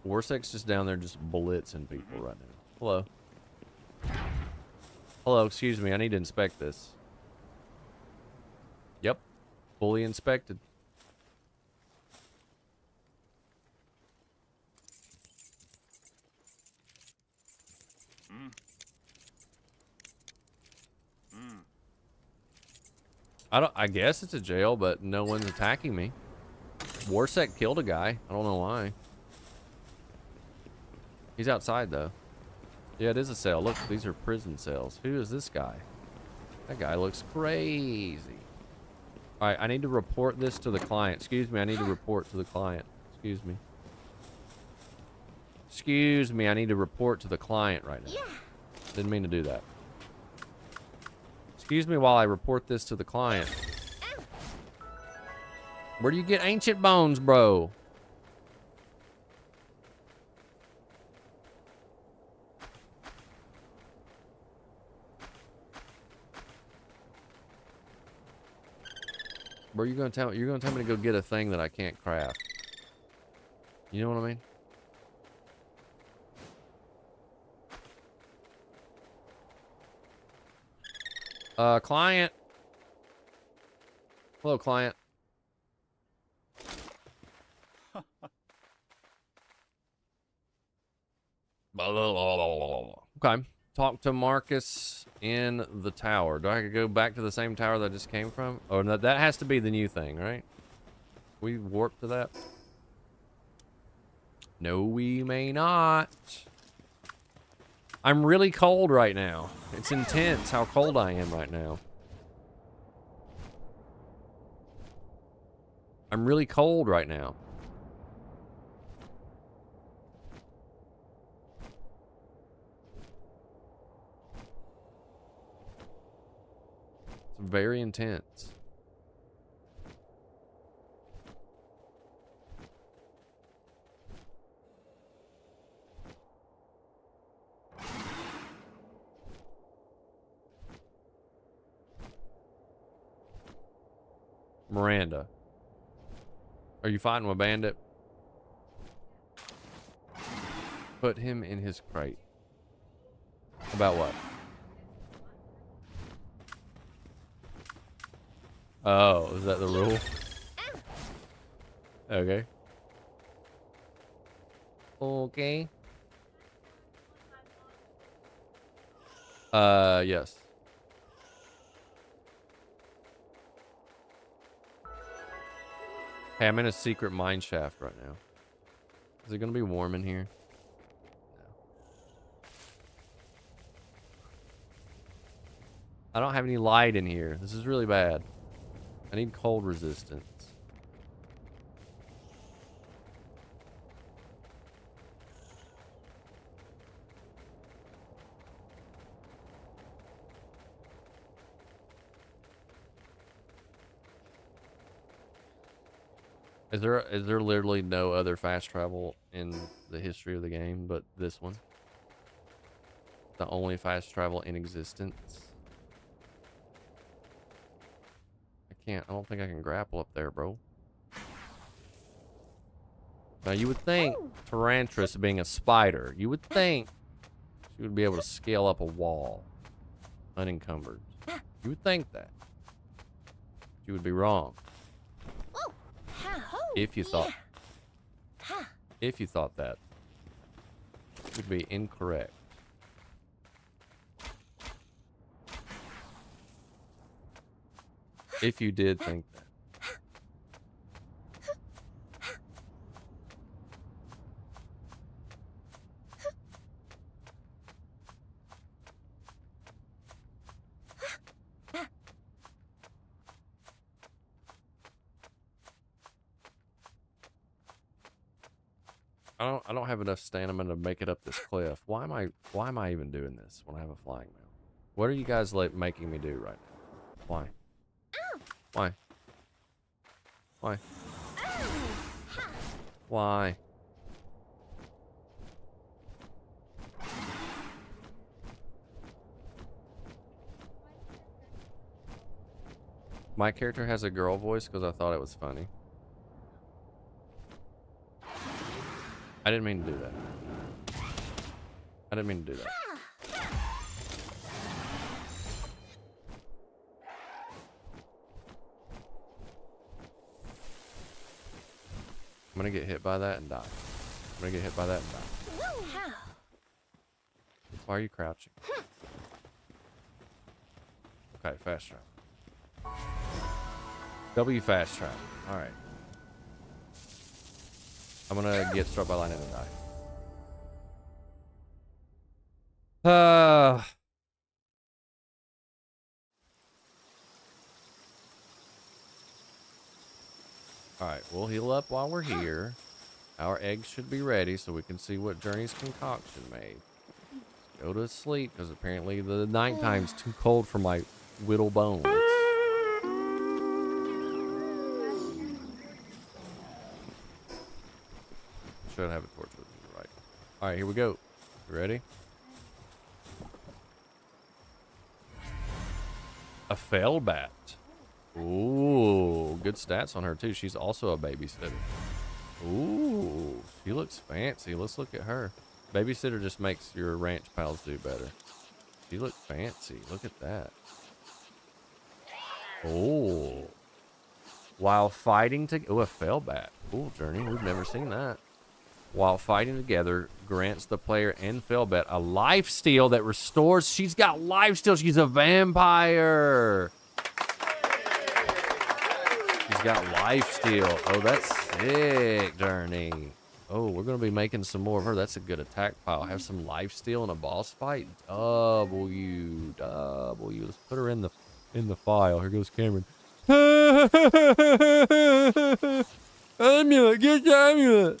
Speaker 2: Warsec's just down there just blitzing people right now. Hello. Hello, excuse me. I need to inspect this. Yep. Fully inspected. I guess it's a jail, but no one's attacking me. Warsec killed a guy. I don't know why. He's outside though. Yeah, it is a cell. Look, these are prison cells. Who is this guy? That guy looks crazy. All right, I need to report this to the client. Excuse me, I need to report to the client. Excuse me. Excuse me, I need to report to the client right now. Didn't mean to do that. Excuse me while I report this to the client. Where do you get ancient bones, bro? Bro, you're gonna tell me to go get a thing that I can't craft. You know what I mean? Client. Hello, client. Okay. Talk to Marcus in the tower. Do I have to go back to the same tower that I just came from? Oh, no, that has to be the new thing, right? We warp to that? No, we may not. I'm really cold right now. It's intense how cold I am right now. I'm really cold right now. It's very intense. Miranda. Are you fighting with Bandit? Put him in his crate. About what? Oh, is that the rule? Okay. Okay. Yes. Hey, I'm in a secret mine shaft right now. Is it gonna be warm in here? No. I don't have any light in here. This is really bad. I need cold resistance. Is there literally no other fast travel in the history of the game but this one? The only fast travel in existence? I don't think I can grapple up there, bro. Now you would think Tarantras being a spider, you would think she would be able to scale up a wall unencumbered. You would think that. You would be wrong. If you thought that, you'd be incorrect. If you did think that. I don't have enough stamina to make it up this cliff. Why am I even doing this when I have a flying mount? What are you guys making me do right now? Why? Why? Why? Why? My character has a girl voice because I thought it was funny. I didn't mean to do that. I didn't mean to do that. I'm gonna get hit by that and die. I'm gonna get hit by that and die. Why are you crouching? Okay, fast travel. W fast travel. Alright. I'm gonna get struck by lightning and die. Alright, we'll heal up while we're here. Our eggs should be ready so we can see what Journey's concoction made. Go to sleep, because apparently the nighttime's too cold for my whittle bones. Should have a torch with me, right? Alright, here we go. You ready? A fell bat. Ooh, good stats on her too. She's also a babysitter. Ooh, she looks fancy. Let's look at her. Babysitter just makes your ranch pals do better. She looks fancy. Look at that. Oh. While fighting to... Oh, a fell bat. Cool, Journey. We've never seen that. While fighting together, grants the player and Fellbat a life steal that restores. She's got life steal. She's a vampire. She's got life steal. Oh, that's sick, Journey. Oh, we're going to be making some more of her. That's a good attack pile. Have some life steal in a boss fight. W. Let's put her in the file. Here goes Cameron. Amulet, get the amulet.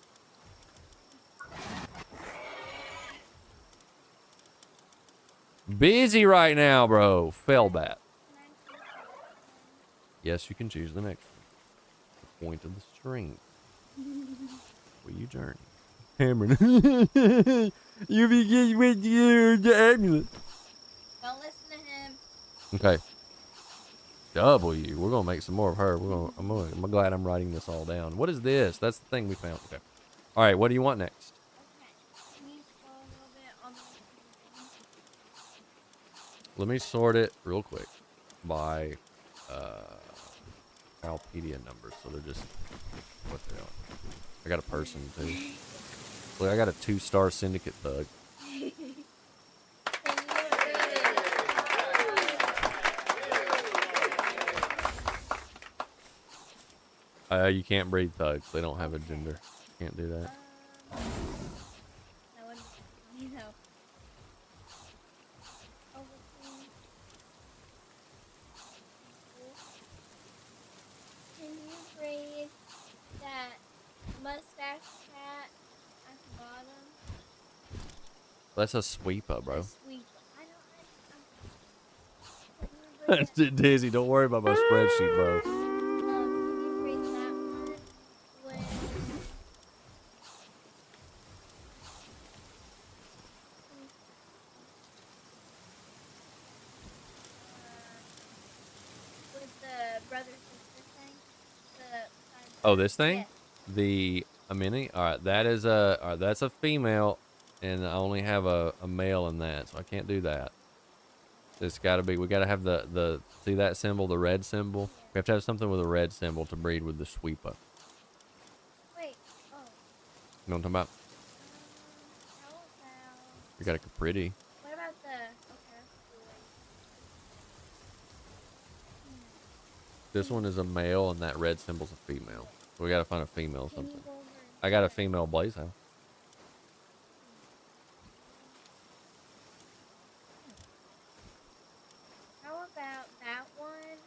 Speaker 2: Busy right now, bro. Fellbat. Yes, you can choose the next one. The point of the string. Will you Journey? Cameron. You begin with the amulet.
Speaker 3: Don't listen to him.
Speaker 2: Okay. W. We're gonna make some more of her. I'm glad I'm writing this all down. What is this? That's the thing we found. Okay. All right. What do you want next? Let me sort it real quick by Alpedia numbers, so they're just what they are. I got a person too. Look, I got a 2-star syndicate thug. You can't breed thugs. They don't have a gender. Can't do that.
Speaker 3: That wouldn't be funny though. Overseeing people. Can you breed that mustache cat at the bottom?
Speaker 2: That's a sweeper,
Speaker 3: A
Speaker 2: bro.
Speaker 3: sweeper. I know. Can you breed that?
Speaker 2: Dizzy, don't worry about my spreadsheet, bro.
Speaker 3: Can you breed that one with the brother sister thing? The beside
Speaker 2: Oh,
Speaker 3: the
Speaker 2: this thing?
Speaker 3: yes.
Speaker 2: The a mini? Alright, that's a female, and I only have a male in that, so I can't do that. It's gotta be, we gotta have the see that symbol, the red symbol?
Speaker 3: Yeah.
Speaker 2: We have to have something with a red symbol to breed with the sweeper.
Speaker 3: Wait. Oh.
Speaker 2: You know what I'm talking about?
Speaker 3: How about?
Speaker 2: You got a Capriti.
Speaker 3: What about the? Okay, that's boy.
Speaker 2: This one is a male, and that red symbol's a female. So we gotta find a female
Speaker 3: Can you
Speaker 2: something.
Speaker 3: go over and
Speaker 2: I got a
Speaker 3: check?
Speaker 2: female Blazehound.
Speaker 3: How about that one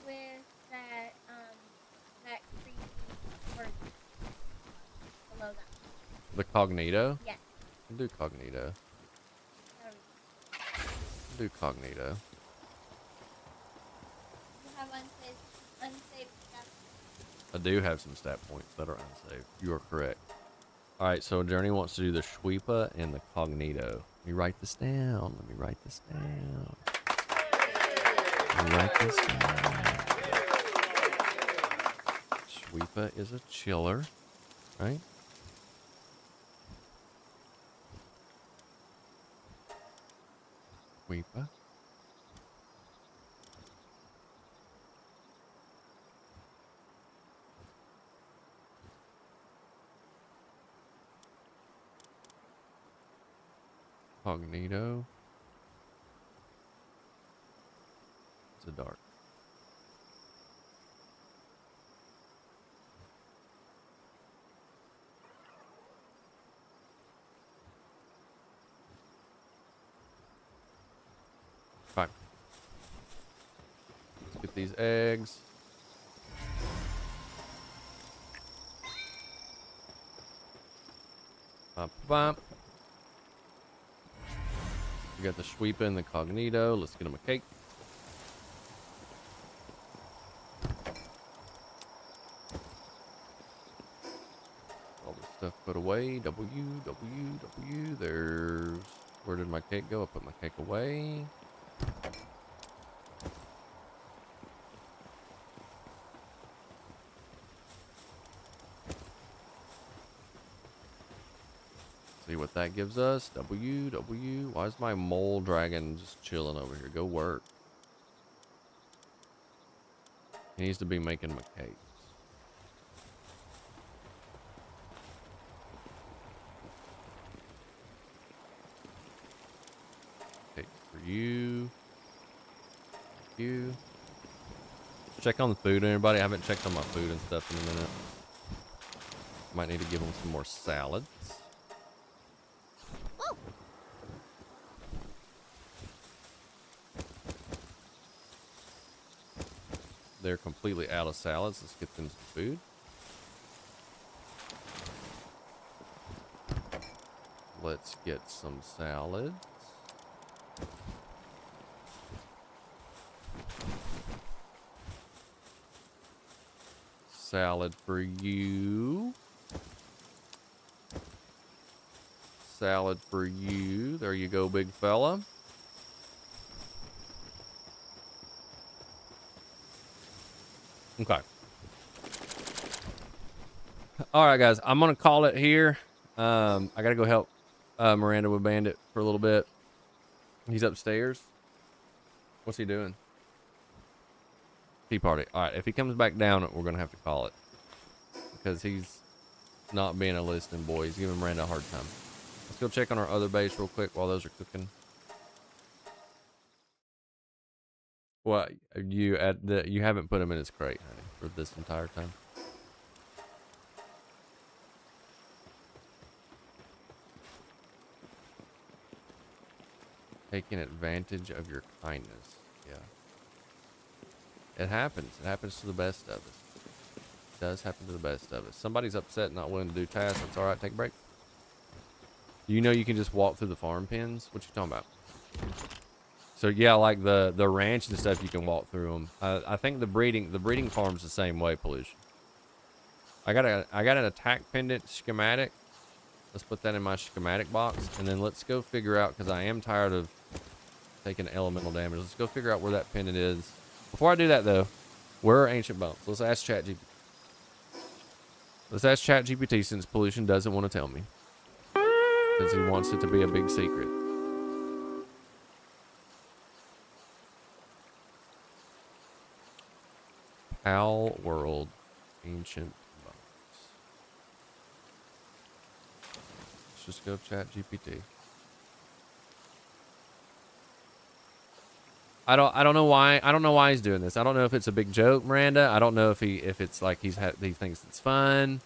Speaker 3: with that creepy person below that?
Speaker 2: The Cognito?
Speaker 3: Yes.
Speaker 2: I'll do Cognito. I'll do Cognito.
Speaker 3: You have unsaved stuff.
Speaker 2: I do have some stat points that are unsaved. You are correct. Alright, so Journey wants to do the Shweepa and the Cognito. Let me write this down. Let me write this down. Let me write this down. Shweepa is a chiller, right? Shweepa. Cognito. It's a dark. Fine. Let's get these eggs. Bump, bump. We got the Shweepa and the Cognito. Let's get them a cake. All this stuff put away. W, W, W. There's... Where did my cake go? I put my cake away. See what that gives us. W, W. Why is my mole dragon just chilling over here? Go work. He needs to be making my cakes. Cake for you. You. Let's check on the food, everybody. I haven't checked on my food and stuff in a minute. Might need to give them some more salads. They're completely out of salads. Let's get them some food. Let's get some salads. Salad for you. Salad for you. There you go, big fella. Okay. All right, guys. I'm gonna call it here. I gotta go help Miranda with Bandit for a little bit. He's upstairs. What's he doing? Tea party. All right. If he comes back down, we're gonna have to call it because he's not being a listening boy. He's giving Miranda a hard time. Let's go check on our other base real quick while those are cooking. Well, you haven't put him in his crate, honey, for this entire time. Taking advantage of your kindness. Yeah. It happens. It happens to the best of us. It does happen to the best of us. Somebody's upset, not willing to do tasks. That's all right. Take a break. You know you can just walk through the farm pens? What you talking about? So yeah, like the ranch and stuff, you can walk through them. I think the breeding farm's the same way. Pollution. I got an attack pendant schematic. Let's put that in my schematic box, and then let's go figure out, because I am tired of taking elemental damage. Let's go figure out where that pendant is. Before I do that though, where are ancient bones? Let's ask ChatGPT. Let's ask ChatGPT, since Pollution doesn't want to tell me, since he wants it to be a big secret. Palworld, ancient bones. Let's just go ChatGPT. I don't know why he's doing this. I don't know if it's a big joke, Miranda. I don't know if it's like he thinks it's fun.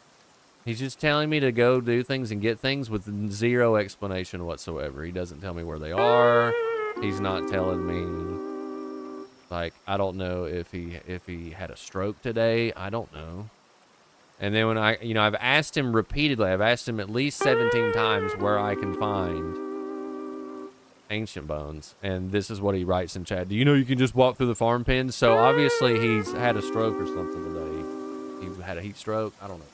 Speaker 2: He's just telling me to go do things and get things with zero explanation whatsoever. He doesn't tell me where they are. He's not telling me, like, I don't know if he had a stroke today. I don't know. And then when I've asked him repeatedly. I've asked him at least 17 times where I can find ancient bones, and this is what he writes in chat. Do you know you can just walk through the farm pens? So obviously he's had a stroke or something today. He had a heat stroke. I don't know.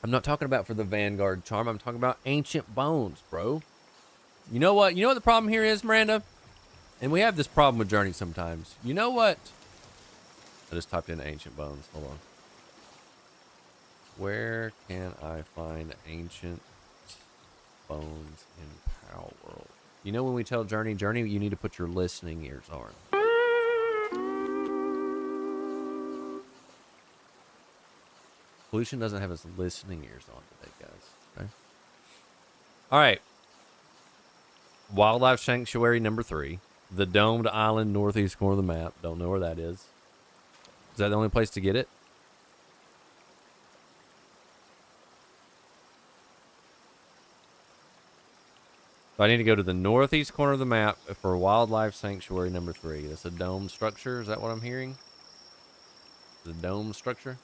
Speaker 2: I'm not talking about for the Vanguard charm. I'm talking about ancient bones, bro. You know what? You know what the problem here is, Miranda? And we have this problem with Journey sometimes. You know what? I just typed in ancient bones. Hold on. Where can I find ancient bones in Palworld? You know when we tell Journey, you need to put your listening ears on. Pollution doesn't have his listening ears on today, guys. Okay? All right. Wildlife Sanctuary number 3. The domed island, northeast corner of the map. Don't know where that is. Is that the only place to get it? So I need to go to the northeast corner of the map for Wildlife Sanctuary number 3. That's a dome structure. Is that what I'm hearing? The dome structure?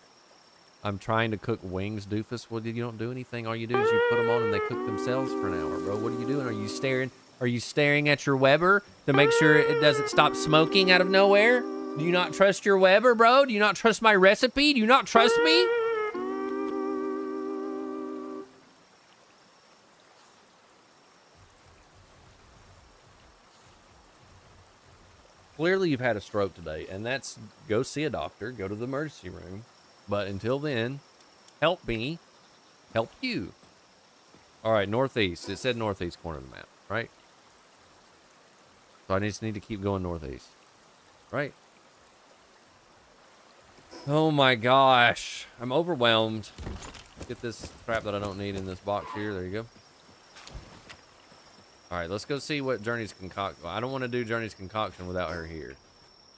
Speaker 2: I'm trying to cook wings, doofus. Well, you don't do anything. All you do is you put them on and they cook themselves for an hour, bro. What are you doing? Are you staring at your Weber to make sure it doesn't stop smoking out of nowhere? Do you not trust your Weber, bro? Do you not trust my recipe? Do you not trust me? Clearly you've had a stroke today, and that's go see a doctor, go to the emergency room. But until then, help me help you. All right, northeast. It said northeast corner of the map, right? So I just need to keep going northeast, right? Oh my gosh. I'm overwhelmed. Get this crap that I don't need in this box here. There you go. All right, let's go see what Journey's concoction. I don't want to do Journey's concoction without her here.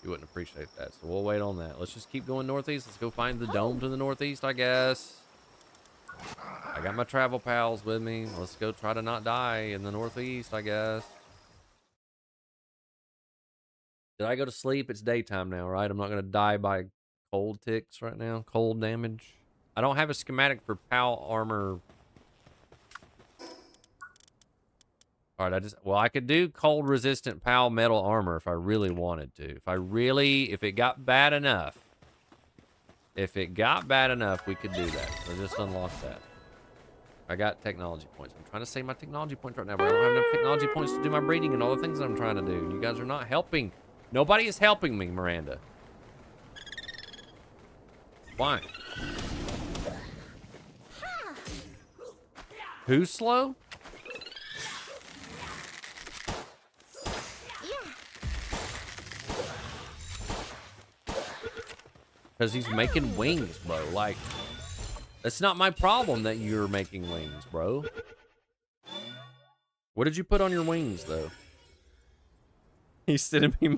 Speaker 2: She wouldn't appreciate that, so we'll wait on that. Let's just keep going northeast. Let's go find the dome to the northeast, I guess. I got my travel pals with me. Let's go try to not die in the northeast, I guess. Did I go to sleep? It's daytime now, right? I'm not going to die by cold ticks right now. Cold damage. I don't have a schematic for pal armor. All right, I could do cold resistant PAL metal armor if I really wanted to. If it got bad enough. If it got bad enough, we could do that. So just unlock that. I got technology points. I'm trying to save my technology points right now, but I don't have enough technology points to do my breeding and all the things that I'm trying to do. You guys are not helping. Nobody is helping me, Miranda. Why? Who's slow? Because he's making wings, bro. Like, that's not my problem that you're making wings, bro. What did you put on your wings, though? He's sending me...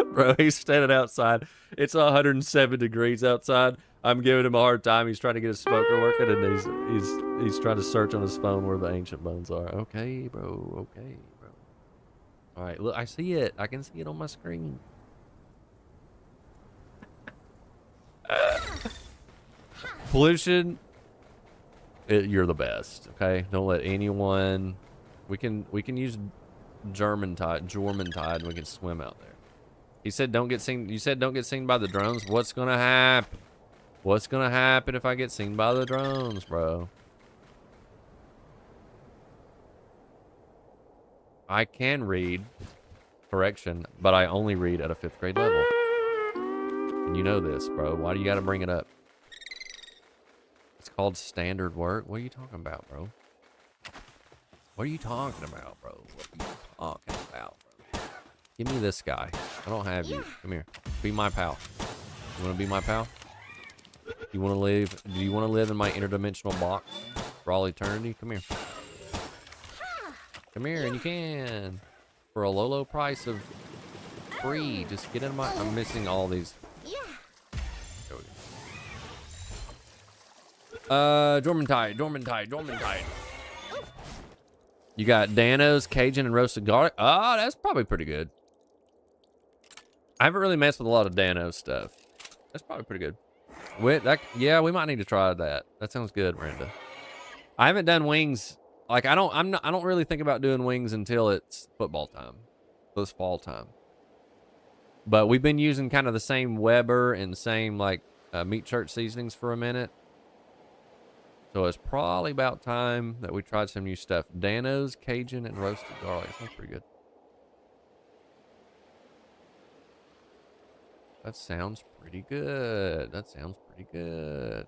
Speaker 2: Bro, he's standing outside. It's 107 degrees outside. I'm giving him a hard time. He's trying to get his smoker working, and he's trying to search on his phone where the ancient bones are. Okay, bro. Okay, bro. All right, look, I see it. I can see it on my screen. Pollution. You're the best. Okay, don't let anyone. We can use German tide. We can swim out there. He said don't get seen. You said don't get seen by the drones. What's gonna happen? What's gonna happen if I get seen by the drones, bro? I can read. Correction, but I only read at a 5th grade level. And you know this, bro. Why do you gotta bring it up? It's called standard work. What are you talking about, bro? What are you talking about, bro? What are you talking about, bro? Give me this guy. I don't have you. Come here. Be my pal. You wanna be my pal? You wanna live? Do you wanna live in my interdimensional box for all eternity? Come here. Come here, and you can. For a low, low price of free. Just get in my. I'm missing all these. There we go. Dormantide. You got Dano's, Cajun, and roasted garlic. Oh, that's probably pretty good. I haven't really messed with a lot of Dano's stuff. That's probably pretty good. Yeah, we might need to try that. That sounds good, Miranda. I haven't done wings. Like I don't really think about doing wings until it's football time. So it's fall time. But we've been using kind of the same Weber and same like meat church seasonings for a minute. So it's probably about time that we tried some new stuff. Dano's, Cajun, and roasted garlic. Sounds pretty good. That sounds pretty good.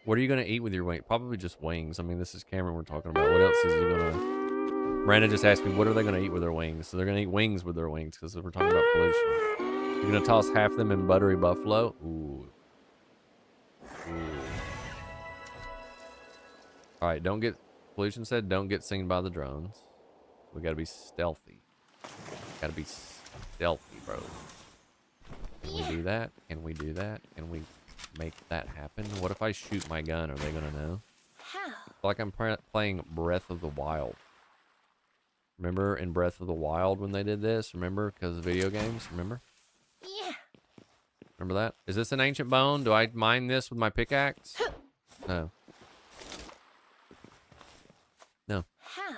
Speaker 2: What are you going to eat with your wings? Probably just wings. I mean, this is Cameron we're talking about. What else is he going to... Miranda just asked me, what are they going to eat with their wings? So they're going to eat wings with their wings because we're talking about pollution. You're going to toss half them in buttery buffalo? Ooh. All right, don't get... Pollution said don't get seen by the drones. We got to be stealthy. Got to be stealthy, bro. Can we do that? Can we do that? Can we... make that happen? What if I shoot my gun? Are they gonna know? How? Like I'm playing Breath of the Wild. Remember in Breath of the Wild when they did this? Remember? Because of video games? Remember? Yeah. Remember that? Is this an ancient bone? Do I mine this with my pickaxe? No. No. How?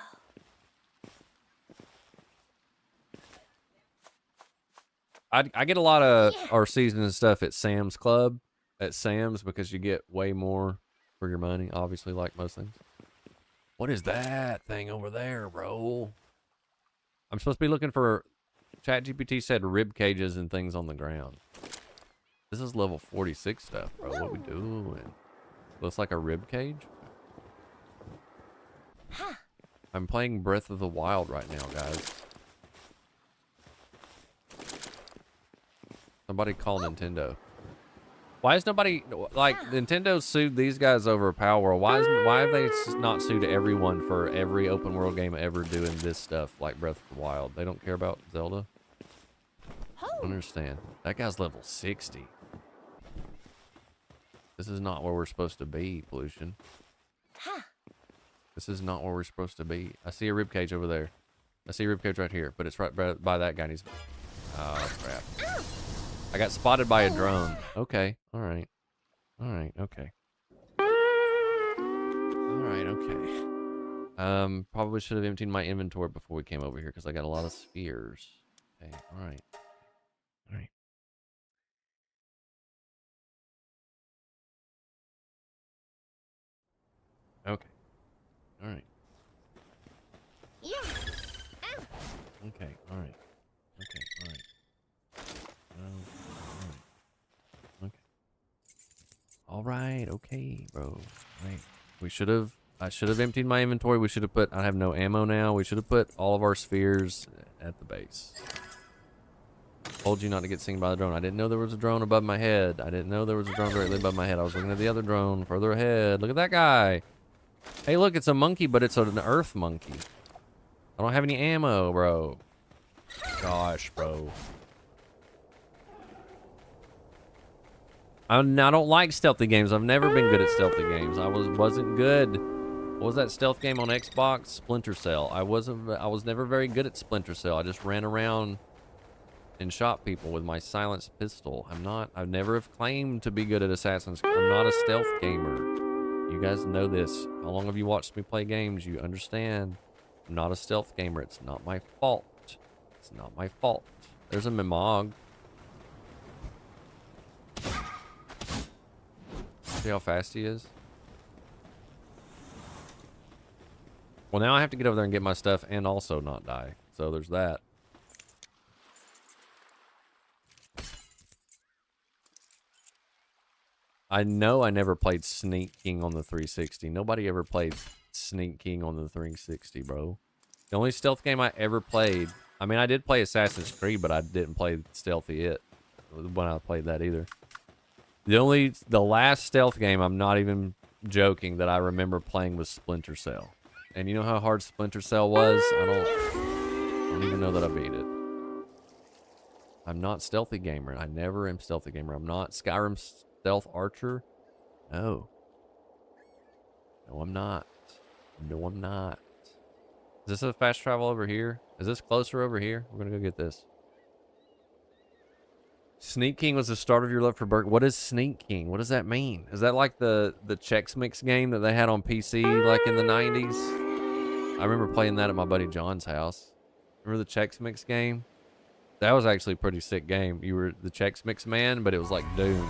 Speaker 2: I get a lot of our seasoning stuff at Sam's Club. At Sam's because you get way more for your money, obviously, like most things. What is that thing over there, bro? I'm supposed to be looking for... ChatGPT said rib cages and things on the ground. This is level 46 stuff, bro. What we doing? Looks like a rib cage. I'm playing Breath of the Wild right now, guys. Somebody call Nintendo. Why is nobody, like, Nintendo sued these guys over Palworld? Why have they not sued everyone for every open world game ever doing this stuff like Breath of the Wild? They don't care about Zelda? I don't understand. That guy's level 60. This is not where we're supposed to be, Pollution. This is not where we're supposed to be. I see a ribcage over there. I see a ribcage right here, but it's right by that guy. And he's... Oh, crap. I got spotted by a drone. Okay. All right. All right. Okay. All right. Okay. Probably should have emptied my inventory before we came over here because I got a lot of spheres. Okay. All right. All right. Okay. All right. Yeah. Okay. All right. Okay. All right. All right, okay, bro. Right. I should have emptied my inventory. We should have put, I have no ammo now. We should have put all of our spheres at the base. Told you not to get seen by the drone. I didn't know there was a drone above my head. I didn't know there was a drone directly above my head. I was looking at the other drone further ahead. Look at that guy. Hey, look, it's a monkey, but it's an earth monkey. I don't have any ammo, bro. Gosh, bro. I don't like stealthy games. I've never been good at stealthy games. I wasn't good. What was that stealth game on Xbox? Splinter Cell. I was never very good at Splinter Cell. I just ran around and shot people with my silenced pistol. I've never have claimed to be good at Assassin's Creed. I'm not a stealth gamer. You guys know this. How long have you watched me play games? You understand. I'm not a stealth gamer. It's not my fault. It's not my fault. There's a Mimog. See how fast he is? Well, now I have to get over there and get my stuff and also not die. So there's that. I know I never played Sneak King on the 360. Nobody ever played Sneak King on the 360, bro. The only stealth game I ever played... I mean, I did play Assassin's Creed, but I didn't play Stealthy It when I played that either. The last stealth game, I'm not even joking, that I remember playing was Splinter Cell. And you know how hard Splinter Cell was? I don't even know that I beat it. I'm not stealthy gamer. I never am stealthy gamer. I'm not Skyrim stealth archer. No. No, I'm not. No, I'm not. Is this a fast travel over here? Is this closer over here? We're gonna go get this. Sneak King was the start of your love for Burger. What is Sneak King? What does that mean? Is that like the Chex Mix game that they had on PC like in the 90s? I remember playing that at my buddy John's house. Remember the Chex Mix game? That was actually a pretty sick game. You were the Chex Mix man, but it was like Doom.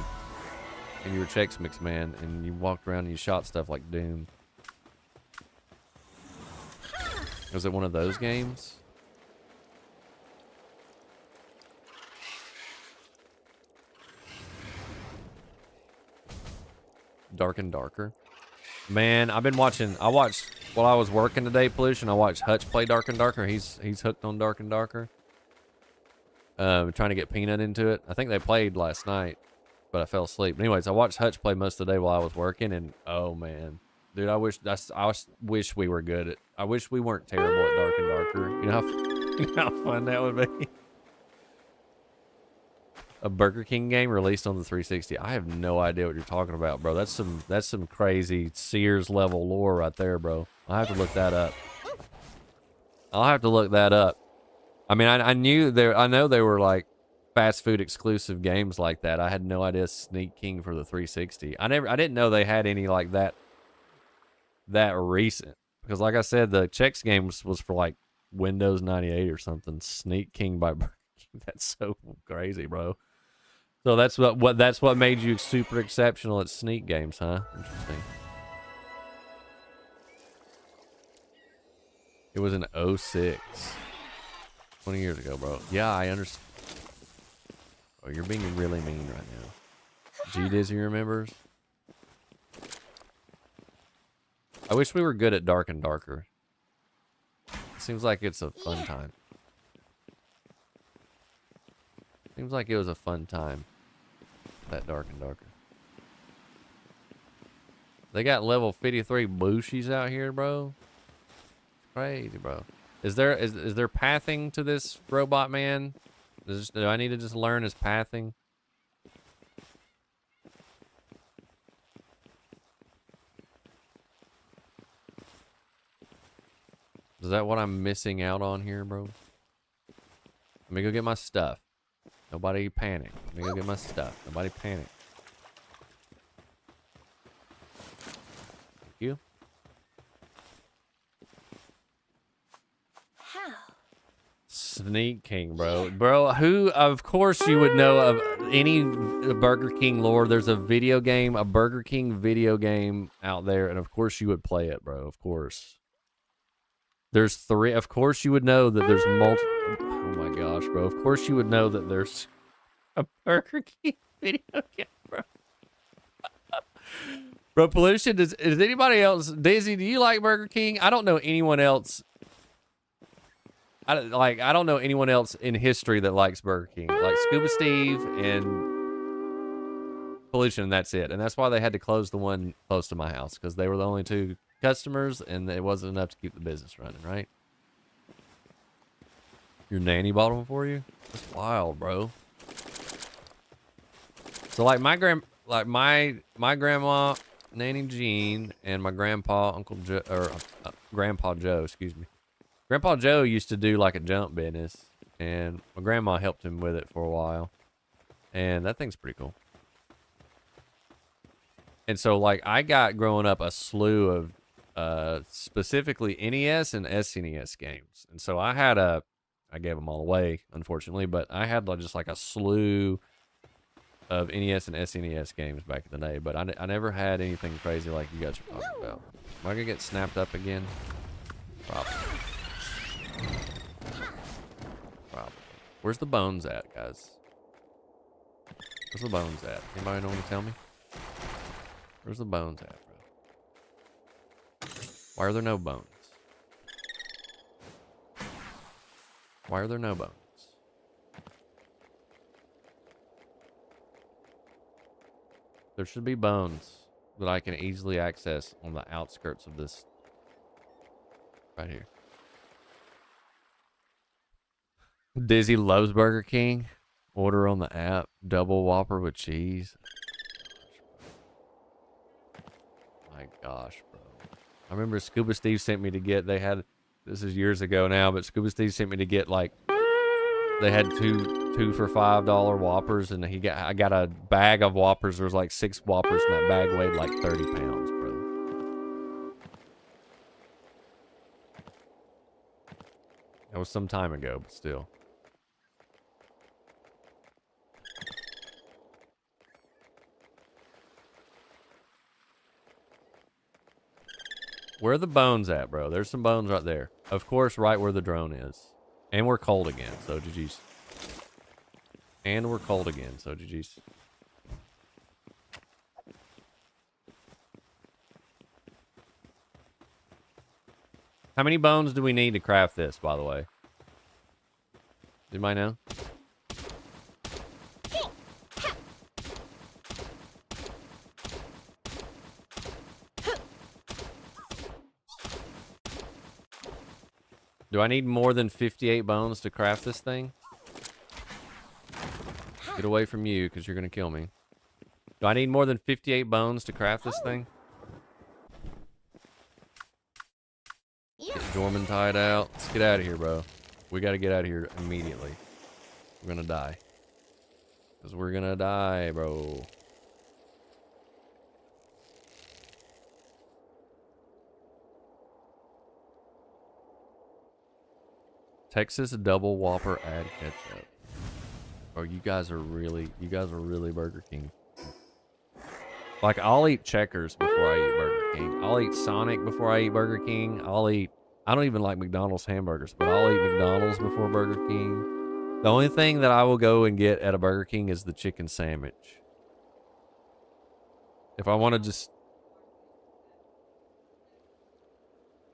Speaker 2: And you were Chex Mix man, and you walked around and you shot stuff like Doom. Was it one of those games? Dark and Darker. Man, I've been watching. I watched while I was working today, Pollution. I watched Hutch play Dark and Darker. He's hooked on Dark and Darker. Trying to get Peanut into it. I think they played last night, but I fell asleep. But anyways, I watched Hutch play most of the day while I was working, and oh man, dude, I wish we were good at. I wish we weren't terrible at Dark and Darker. You know how fun that would be. A Burger King game released on the 360. I have no idea what you're talking about, bro. That's some crazy Sears level lore right there, bro. I'll have to look that up. I'll have to look that up. I mean, I know there were like fast food exclusive games like that. I had no idea Sneak King for the 360. I didn't know they had any like that recent. Because like I said, the Chex game was for like Windows 98 or something. Sneak King by Burger King. That's so crazy, bro. So that's what made you super exceptional at sneak games, huh? Interesting. It was in 06. 20 years ago, bro. Yeah, I understand. Oh, you're being really mean right now. G-Dizzy remembers? I wish we were good at Dark and Darker. Seems like it's a fun time. Seems like it was a fun time. That Dark and Darker. They got level 53 bushies out here, bro. It's crazy, bro. Is there pathing to this robot man? Do I need to just learn his pathing? Is that what I'm missing out on here, bro? Let me go get my stuff. Nobody panic. Let me go get my stuff. Nobody panic. Thank you.
Speaker 3: How?
Speaker 2: Sneak King, bro. Bro, who, of course you would know of any Burger King lore. There's a video game, a Burger King video game out there, and of course you would play it, bro. Of course. There's 3. Of course you would know that there's multiple. Oh my gosh, bro. Of course you would know that there's a Burger King video game, bro. Bro, Pollution, is anybody else? Daisy, do you like Burger King? I don't know anyone else. I don't know anyone else in history that likes Burger King. Like Scuba Steve and Pollution, and that's it. And that's why they had to close the one close to my house, because they were the only 2 customers, and it wasn't enough to keep the business running, right? Your nanny bought them for you? That's wild, bro. So like my grandma, Nanny Jean, and my grandpa, Uncle Joe, or Grandpa Joe, excuse me. Grandpa Joe used to do like a jump business, and my grandma helped him with it for a while. And that thing's pretty cool. And so like I got growing up a slew of specifically NES and SNES games. And so I gave them all away, unfortunately, but I had like just like a slew of NES and SNES games back in the day, but I never had anything crazy like you guys are talking about. Am I gonna get snapped up again? Probably. Probably. Where's the bones at, guys? Where's the bones at? Anybody know what to tell me? Where's the bones at, bro? Why are there no bones? Why are there no bones? There should be bones that I can easily access on the outskirts of this. Right here. Dizzy loves Burger King. Order on the app. Double Whopper with cheese. My gosh, bro. I remember Scuba Steve sent me to get, this is years ago now, but Scuba Steve sent me to get like, they had two for $5 Whoppers, and I got a bag of Whoppers. There was like 6 Whoppers, and that bag weighed like 30 pounds, bro. That was some time ago, but still. Where are the bones at, bro? There's some bones right there. Of course, right where the drone is. And we're cold again, so GG's. And we're cold again, so GG's. How many bones do we need to craft this, by the way? Anybody know? Do I need more than 58 bones to craft this thing? Get away from you, because you're going to kill me. Do I need more than 58 bones to craft this thing? Get Jorman tied out. Let's get out of here, bro. We got to get out of here immediately. We're going to die. Because we're going to die, bro. Texas double Whopper add ketchup. Oh, you guys are really Burger King. Like, I'll eat Checkers before I eat Burger King. I'll eat Sonic before I eat Burger King. I don't even like McDonald's hamburgers, but I'll eat McDonald's before Burger King. The only thing that I will go and get at a Burger King is the chicken sandwich. If I want to just...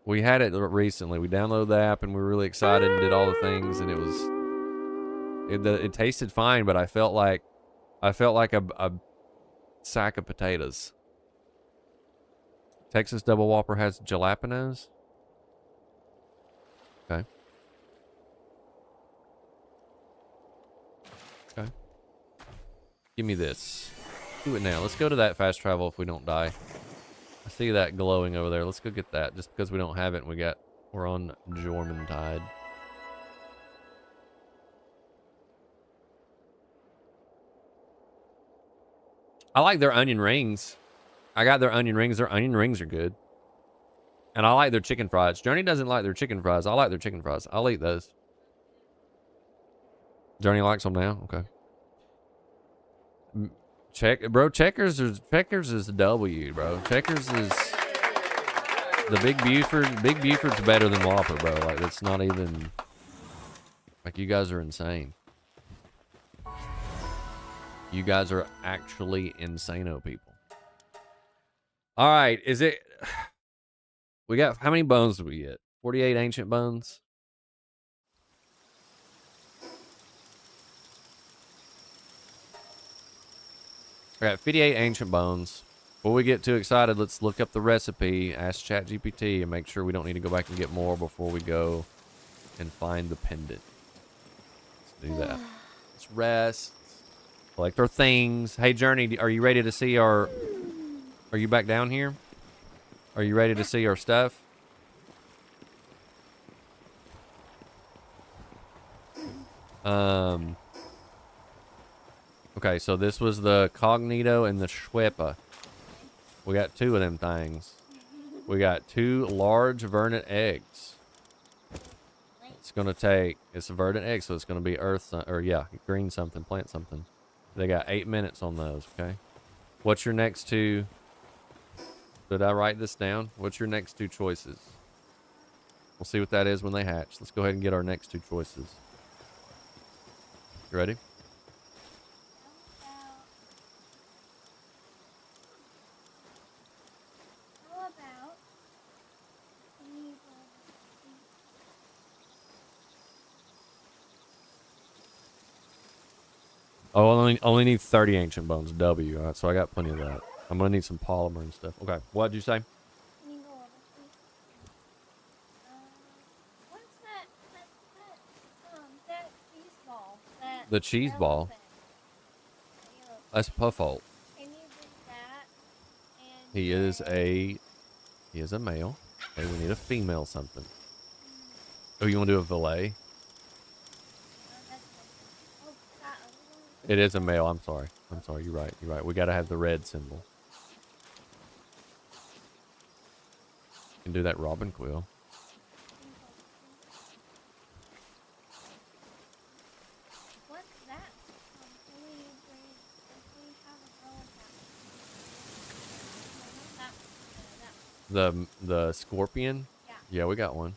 Speaker 2: We had it recently. We downloaded the app and we were really excited and did all the things, and it tasted fine, but I felt like a sack of potatoes. Texas double Whopper has jalapenos. Okay. Okay. Give me this. Do it now. Let's go to that fast travel if we don't die. I see that glowing over there. Let's go get that. Just because we don't have it, we're on Jorman Tide. I like their onion rings. I got their onion rings. Their onion rings are good. And I like their chicken fries. Journey doesn't like their chicken fries. I like their chicken fries. I'll eat those. Journey likes them now? Okay. Checkers is W, bro. Checkers is the Big Buford. Big Buford's better than Whopper, bro. Like, it's not even... Like, you guys are insane. You guys are actually insano people. All right, is it... We got... How many bones did we get? 48 ancient bones? I got 58 ancient bones. Before we get too excited, let's look up the recipe, ask ChatGPT, and make sure we don't need to go back and get more before we go and find the pendant. do that. Let's rest. Collect our things. Hey, Journey, are you ready to see our... Are you back down here? Are you ready to see our stuff? Okay, so this was the Cognito and the Schweppe. We got 2 of them things. We got 2 large verdant eggs. It's gonna take, it's a verdant egg, so it's gonna be earth, or yeah, green something, plant something. They got 8 minutes on those, okay? What's your next 2? Did I write this down? What's your next 2 choices? We'll see what that is when they hatch. Let's go ahead and get our next 2 choices. You ready?
Speaker 3: How about
Speaker 2: Oh, I only need 30 ancient bones. W. All right, so I got plenty of that. I'm gonna need some polymer and stuff. Okay, what'd you say?
Speaker 3: can you go over, please? What's that cheese ball?
Speaker 2: The cheese ball.
Speaker 3: That yellow
Speaker 2: That's Puffolt.
Speaker 3: Can you bring that? And
Speaker 2: He is a male. Hey, we need a female something. Oh, you want to do a valet?
Speaker 3: that's oh, that other one.
Speaker 2: It is a male. I'm sorry. I'm sorry. You're right. You're right. We gotta have the red symbol. You can do that robin quill.
Speaker 3: What's that? Can we bring? If we have a girl attack? No, not that.
Speaker 2: The scorpion?
Speaker 3: Yeah.
Speaker 2: Yeah, we got one.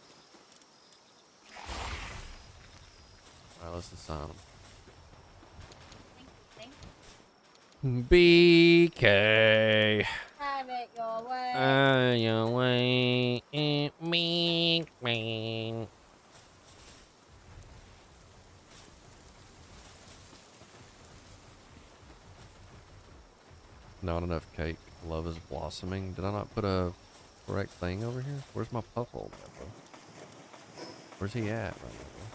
Speaker 2: Alright, let's assign them.
Speaker 3: Thank
Speaker 2: BK.
Speaker 3: Have it your way.
Speaker 2: Your way. Me. Not enough cake. Love is blossoming. Did I not put a correct thing over here? Where's my Puffold at, bro? Where's he at right now, bro?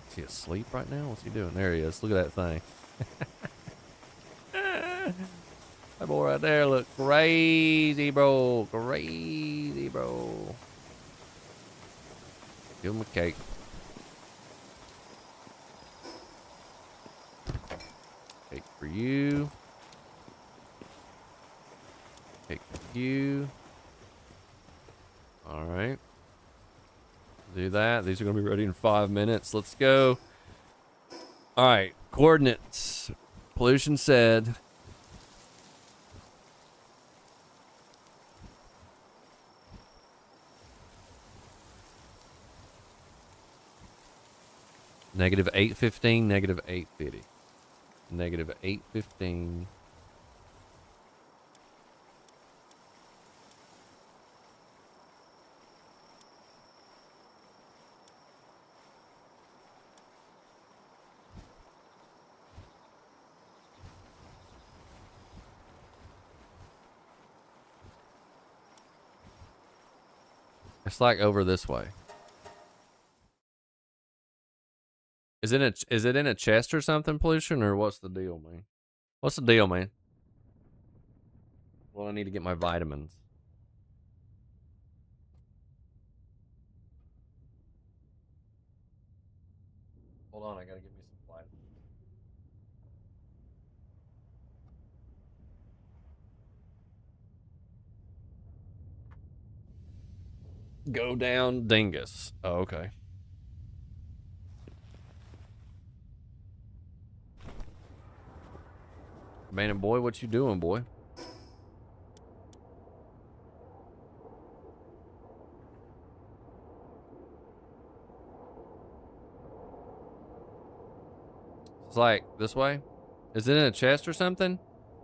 Speaker 2: Is he asleep right now? What's he doing? There he is. Look at that thing. That boy right there look crazy, bro. Crazy, bro. Give him a cake. Cake for you. Cake for you. All right. Do that. These are going to be ready in 5 minutes. Let's go. All right. Coordinates. Pollution said. Negative 815, negative 850. Negative 815. It's like over this way. Is it in a chest or something, pollution, or what's the deal, man? What's the deal, man? Well, I need to get my vitamins. Hold on, I gotta get me some vitamins. Go down, dingus. Oh, okay. Man and boy, what you doing, boy? It's like this way. Is it in a chest or something?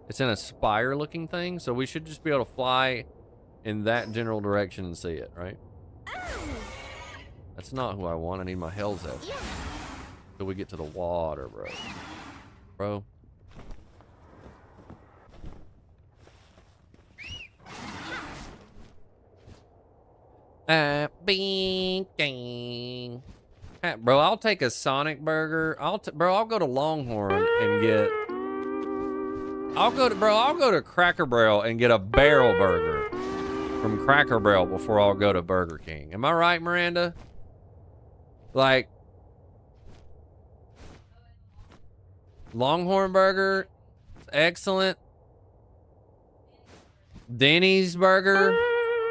Speaker 2: It's in a spire looking thing, so we should just be able to fly in that general direction and see it, right? That's not who I want. I need my hell's out. Till we get to the water, bro. Bro. Binking. Bro, I'll take a Sonic burger. Bro, I'll go to Longhorn and get. I'll go to Cracker Barrel and get a barrel burger from Cracker Barrel before I'll go to Burger King. Am I right, Miranda? Like, Longhorn burger, excellent. Denny's burger,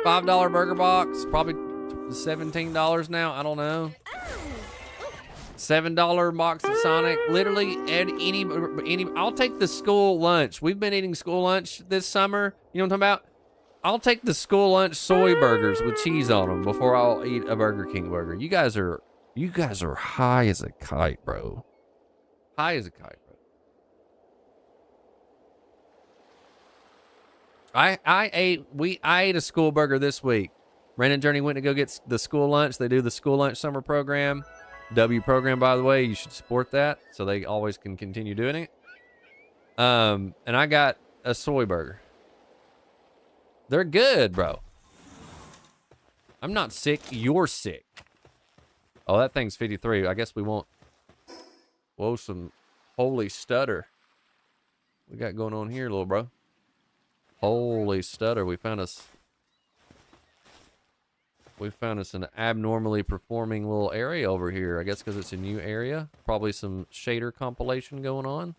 Speaker 2: $5 burger box, probably $17 now. I don't know. $7 box of Sonic. Literally, any. I'll take the school lunch. We've been eating school lunch this summer. You know what I'm talking about? I'll take the school lunch soy burgers with cheese on them before I'll eat a Burger King burger. You guys are high as a kite, bro. High as a kite, bro. I ate a school burger this week. Brandon and Journey went to go get the school lunch. They do the school lunch summer program. W program, by the way. You should support that so they always can continue doing it. And I got a soy burger. They're good, bro. I'm not sick. You're sick. Oh, that thing's 53. I guess we won't. Whoa, some holy stutter. We got going on here, little bro. Holy stutter. We found us an abnormally performing little area over here. I guess because it's a new area. Probably some shader compilation going on.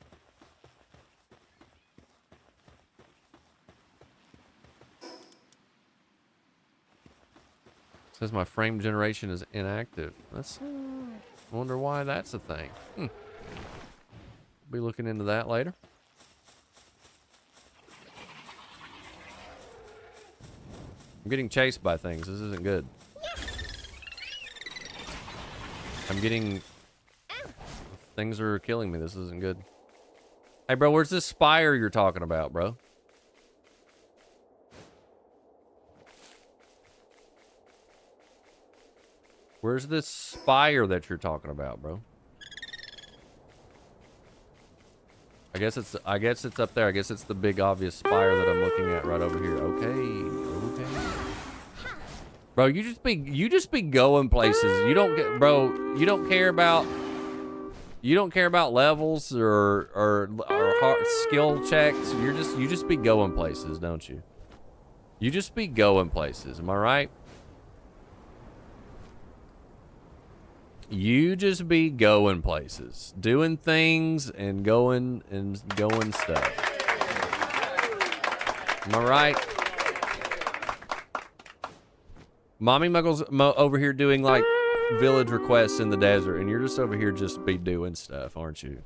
Speaker 2: Says my frame generation is inactive. That's. Wonder why that's a thing. Be looking into that later. I'm getting chased by things. This isn't good. I'm getting... Things are killing me. This isn't good. Hey, bro, where's this spire you're talking about, bro? Where's this spire that you're talking about, bro? I guess it's up there. I guess it's the big obvious spire that I'm looking at right over here. Okay. Bro, you just be going places. You don't get, bro, you don't care about levels or hard skill checks. You just be going places, don't you? You just be going places. Am I right? You just be going places, doing things and going stuff. Am I right? Mommy Muggle's over here doing like village requests in the desert, and you're just over here just be doing stuff, aren't you?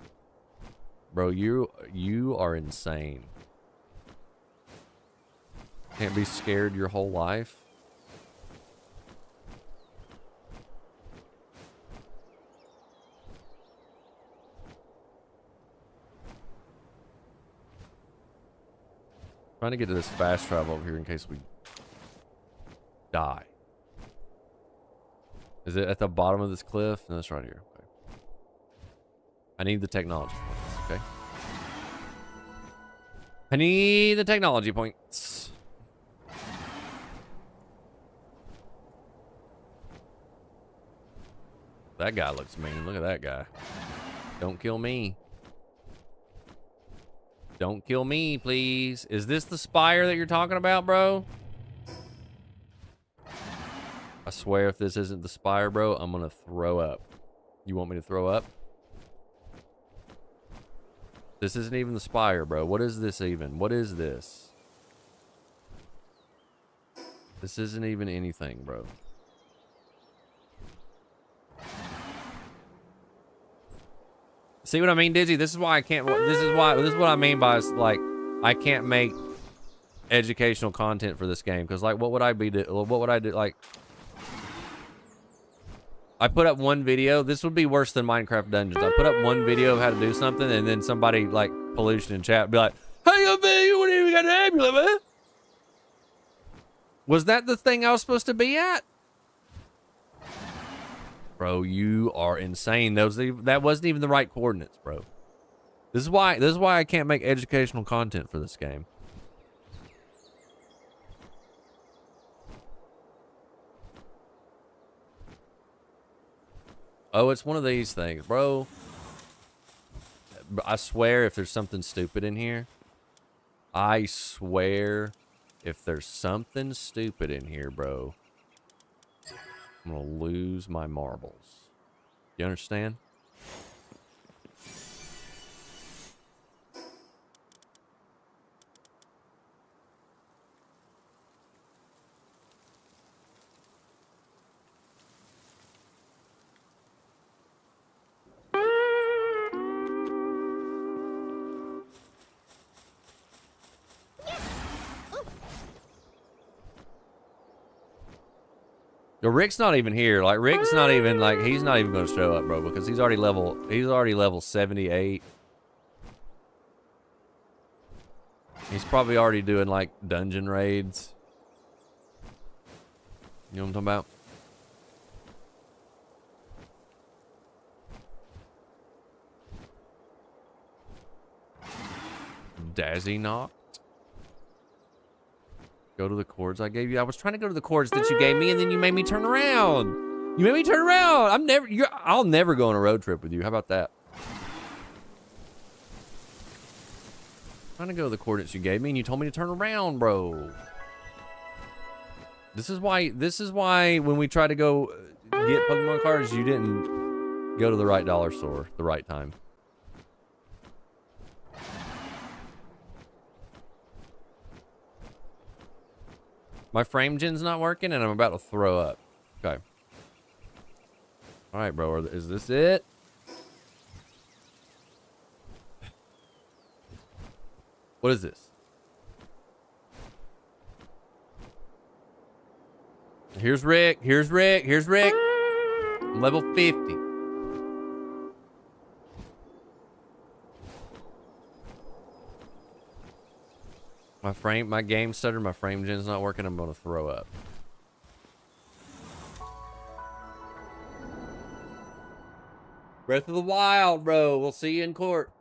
Speaker 2: Bro, you are insane. Can't be scared your whole life. Trying to get to this fast travel over here in case we die. Is it at the bottom of this cliff? No, it's right here. Okay. I need the technology points, okay? I need the technology points. That guy looks mean. Look at that guy. Don't kill me. Don't kill me, please. Is this the spire that you're talking about, bro? I swear if this isn't the spire, bro, I'm gonna throw up. You want me to throw up? This isn't even the spire, bro. What is this even? What is this? This isn't even anything, bro. See what I mean, Dizzy? This is why I can't. This is what I mean by like I can't make educational content for this game because like what would I do? Like I put up one video. This would be worse than Minecraft Dungeons. I put up one video of how to do something, and then somebody like pollution in chat would be like, "Hey, you wouldn't even got an amulet, man." Was that the thing I was supposed to be at? Bro, you are insane. That wasn't even the right coordinates, bro. This is why I can't make educational content for this game. Oh, it's one of these things, bro. I swear if there's something stupid in here, I swear if there's something stupid in here, bro, I'm gonna lose my marbles. You understand? Yo, Rick's not even here. Like, Rick's not even, like, he's not even gonna show up, bro, because he's already level 78. He's probably already doing, like, dungeon raids. You know what I'm talking about? Dazzy knocked. Go to the chords I gave you. I was trying to go to the chords that you gave me, and then you made me turn around. You made me turn around. I'll never go on a road trip with you. How about that? Trying to go to the coordinates you gave me, and you told me to turn around, bro. This is why when we try to go get Pokemon cards, you didn't go to the right dollar store the right time. My frame gen's not working, and I'm about to throw up. Okay. All right, bro. Is this it? What is this? Here's Rick. Here's Rick. Here's Rick. I'm level 50. My game stuttered. My frame gen's not working. I'm gonna throw up. Breath of the Wild, bro. We'll see you in court.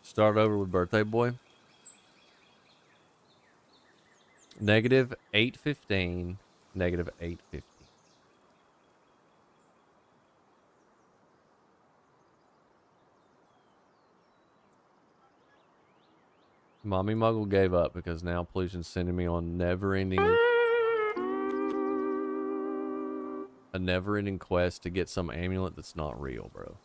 Speaker 2: Start over with Birthday Boy. Negative 815. Negative 850. Mommy Muggle gave up because now Pollution's sending me on a never-ending quest to get some amulet that's not real, bro.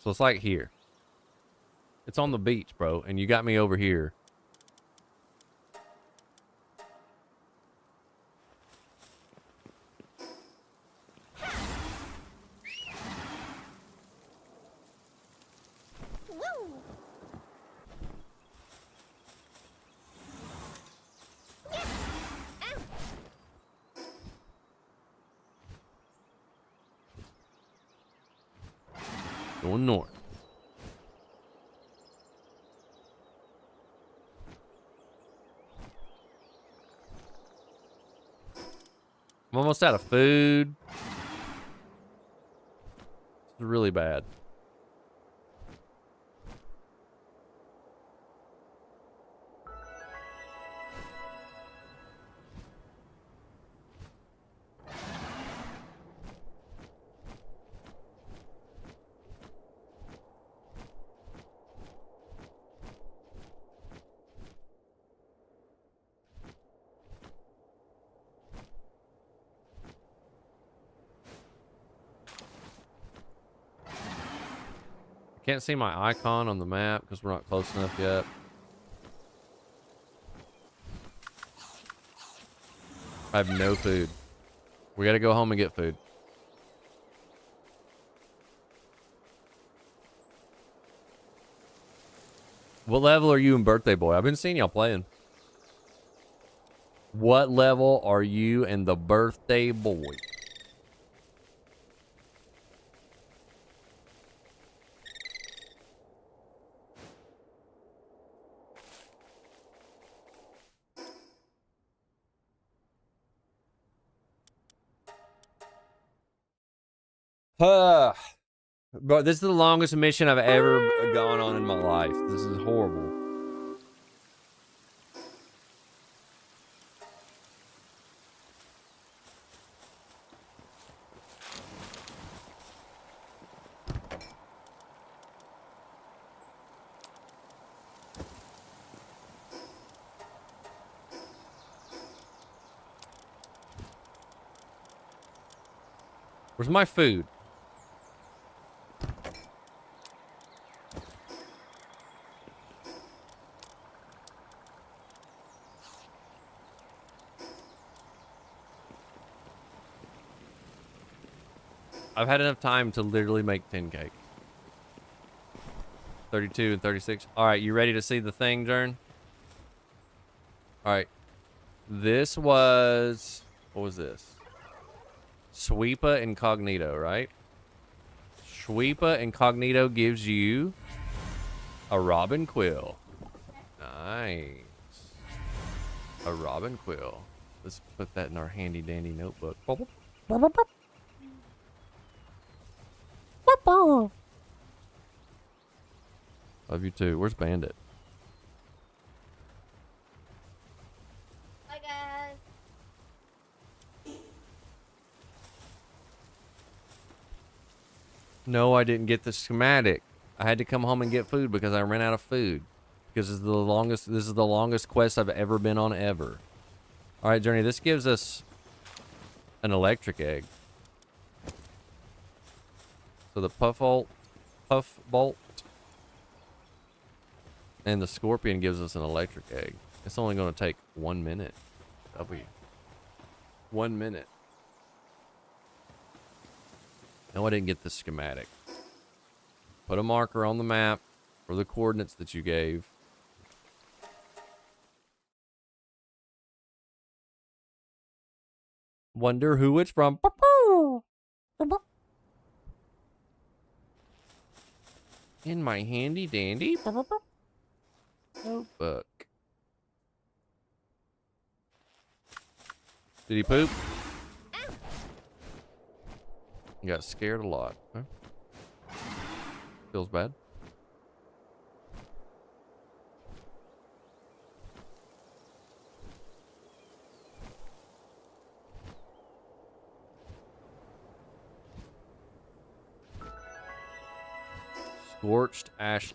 Speaker 2: So it's like here. It's on the beach, bro, and you got me over here. Going north. I'm almost out of food. It's really bad. Can't see my icon on the map because we're not close enough yet. I have no food. We gotta go home and get food. What level are you in Birthday Boy? I've been seeing y'all playing. What level are you in the Birthday Boy? Bro, this is the longest mission I've ever gone on in my life. This is horrible. Where's my food? I've had enough time to literally make 10 cakes. 32 and 36. All right, you ready to see the thing, Jern? All right. This was... What was this? Sweepa Incognito, right? Sweepa Incognito gives you a Robin Quill. Nice. A Robin Quill. Let's put that in our handy dandy notebook. Love you too. Where's Bandit?
Speaker 3: Bye, guys.
Speaker 2: No, I didn't get the schematic. I had to come home and get food because I ran out of food. Because this is the longest quest I've ever been on ever. All right, Journey, this gives us an electric egg. So the puff bolt, and the scorpion gives us an electric egg. It's only going to take 1 minute. W. 1 minute. No, I didn't get the schematic. Put a marker on the map for the coordinates that you gave. Wonder who it's from. In my handy dandy notebook. Did he poop? You got scared a lot. Huh? Feels bad. Scorched ash.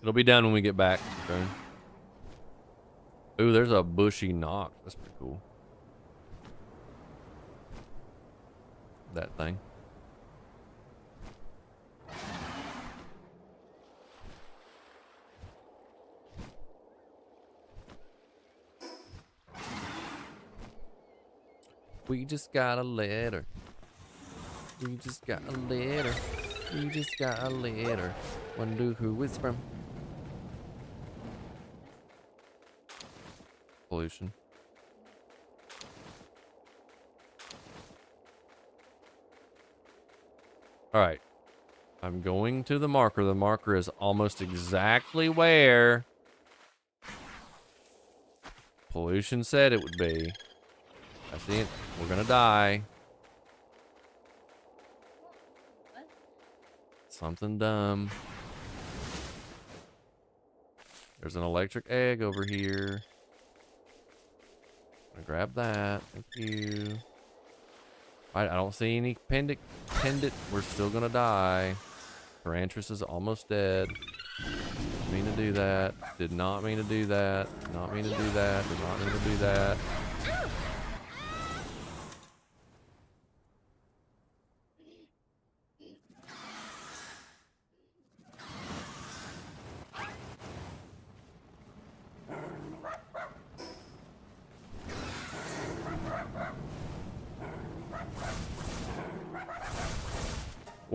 Speaker 2: It'll be done when we get back. Okay. Ooh, there's a bushy knock. That's pretty cool. That thing. We just got a letter. We just got a letter. We just got a letter. Wonder who it's from. Pollution. All right. I'm going to the marker. The marker is almost exactly where Pollution said it would be. I see it. We're gonna die.
Speaker 3: What?
Speaker 2: Something dumb. There's an electric egg over here. I'm gonna grab that. Thank you. I don't see any pendant. We're still gonna die. Tarantras is almost dead. Didn't mean to do that. Did not mean to do that. Did not mean to do that. Did not mean to do that.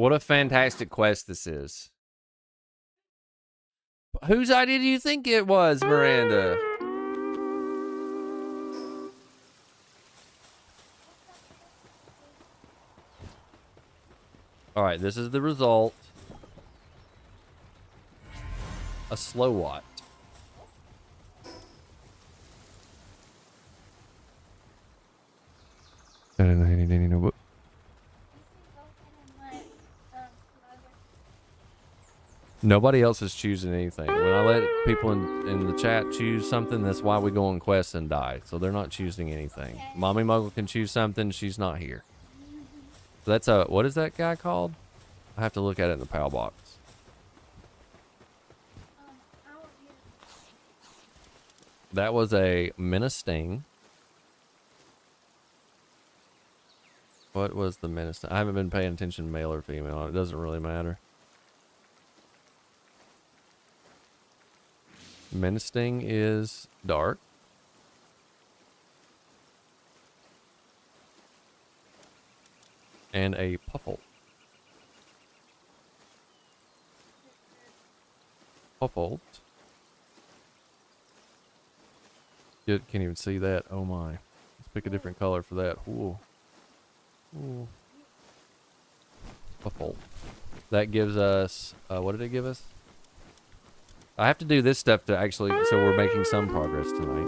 Speaker 2: What a fantastic quest this is. Whose idea do you think it was, Miranda? All right, this is the result. A slow watt. Nobody else is choosing anything. When I let people in the chat choose something, that's why we go on quests and die. So they're not choosing anything.
Speaker 3: Okay.
Speaker 2: Mommy Muggle can choose something. She's not here. So that's a, what is that guy called? I have to look at it in the PAL box.
Speaker 3: I want you to
Speaker 2: That was a Menace Sting. What was the Menace? I haven't been paying attention male or female. It doesn't really matter. Menacing is dark. And a Puffle. Puffle. You can't even see that. Oh my. Let's pick a different color for that. Ooh. Ooh. Puffle. That gives us, what did it give us? I have to do this stuff to actually, so we're making some progress tonight.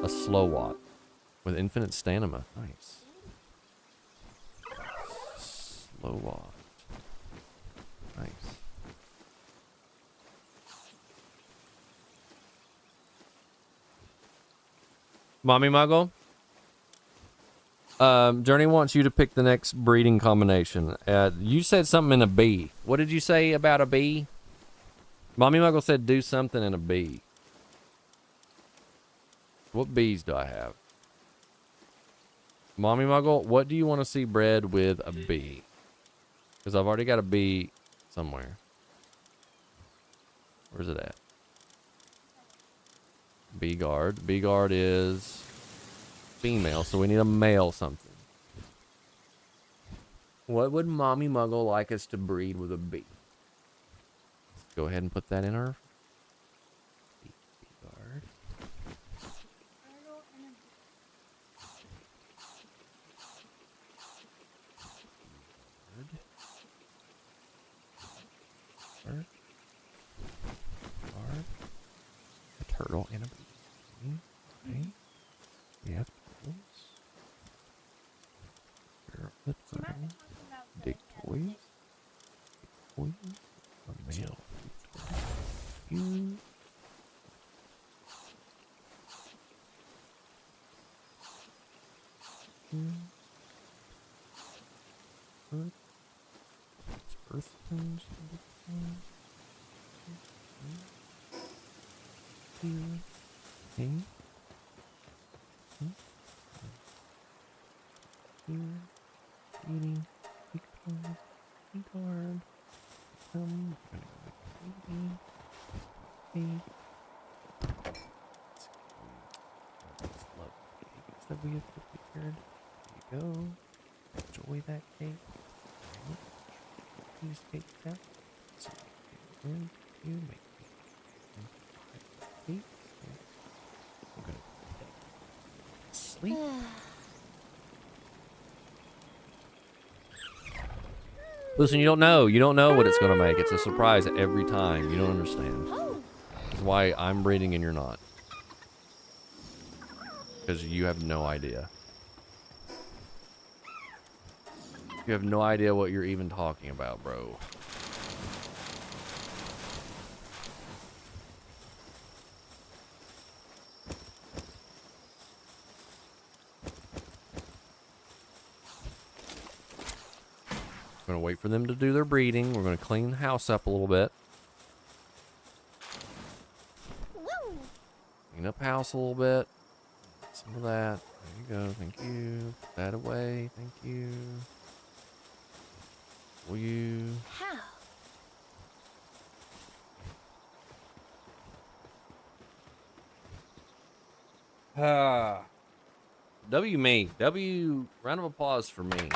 Speaker 2: A slow watt with infinite stamina. Nice. Slow watt. Nice. Mommy Muggle? Journey wants you to pick the next breeding combination. You said something in a bee. What did you say about a bee? Mommy Muggle said do something in a bee. What bees do I have? Mommy Muggle, what do you want to see bred with a bee? Because I've already got a bee somewhere. Where's it at? Bee guard. Bee guard is female, so we need a male something. What would Mommy Muggle like us to breed with a bee? Let's go ahead and put that in our bee guard. Guard. A turtle and a bee. Okay. We have turtles. Where are the turtles? Dig toys. Toys. A male. You. Earth. It's earth tones. Okay. Eating. Big guard. That we have prepared. There you go. Enjoy that cake. Please take that. So you make cake. We're gonna sleep. Listen, you don't know. You don't know what it's gonna make. It's a surprise every time. You don't understand. That's why I'm breeding and you're not. Because you have no idea. You have no idea what you're even talking about, bro. We're gonna wait for them to do their breeding. We're gonna clean the house up a little bit. Clean up house a little bit. Some of that. There you go. Thank you. Put that away. Thank you. Will you?
Speaker 3: How?
Speaker 2: W me. W. Round of applause for me.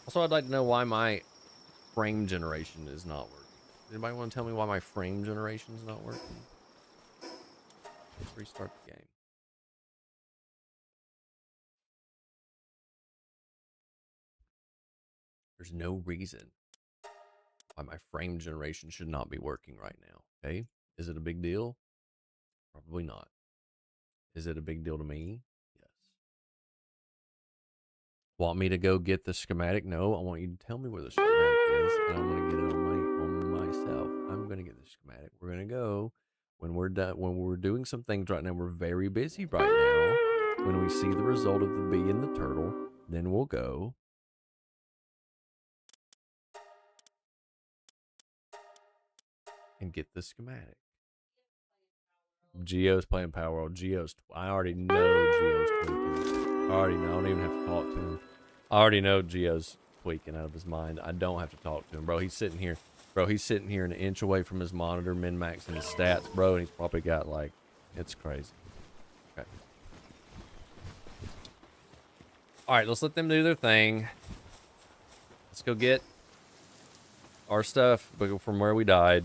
Speaker 2: Also, I'd like to know why my frame generation is not working. Anybody want to tell me why my frame generation is not working? Let's restart the game. There's no reason why my frame generation should not be working right now. Okay. Is it a big deal? Probably not. Is it a big deal to me? Yes. Want me to go get the schematic? No, I want you to tell me where the schematic is, and I'm gonna get it on myself. I'm gonna get the schematic. We're gonna go when we're done. When we're doing some things right now, we're very busy right now. When we see the result of the bee and the turtle, then we'll go. And get the schematic. Geo's playing Palworld. I already know Geo's tweaking. I already know. I don't even have to talk to him. I already know Geo's tweaking out of his mind. I don't have to talk to him, bro. He's sitting here. Bro, he's sitting here an inch away from his monitor, min-maxing his stats, bro, and he's probably got, like, it's crazy. Okay. All right, let's let them do their thing. Let's go get our stuff from where we died.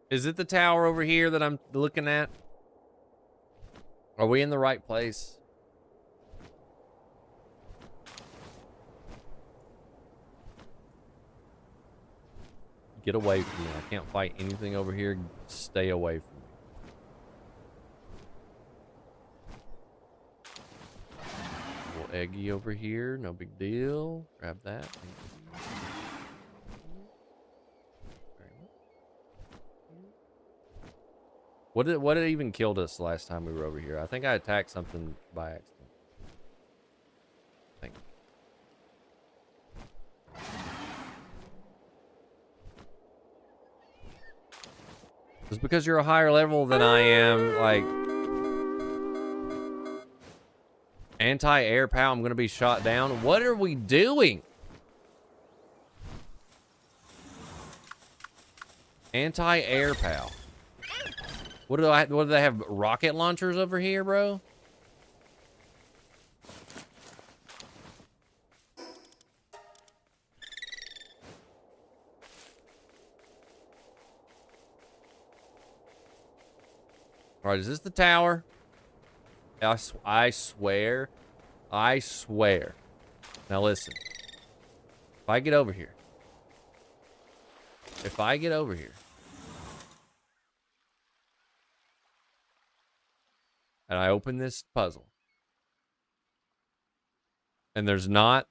Speaker 2: Is it the tower over here that I'm looking at? Are we in the right place? Get away from me. I can't fight anything over here. Stay away from me. A little eggy over here. No big deal. Grab that. What did even killed us last time we were over here? I think I attacked something by accident. I think. Just because you're a higher level than I am, like anti-air power, I'm gonna be shot down. What are we doing? Anti-air power. What do they have? Rocket launchers over here, bro? All right, is this the tower? I swear. I swear. Now listen. If I get over here. And I open this puzzle. And there's not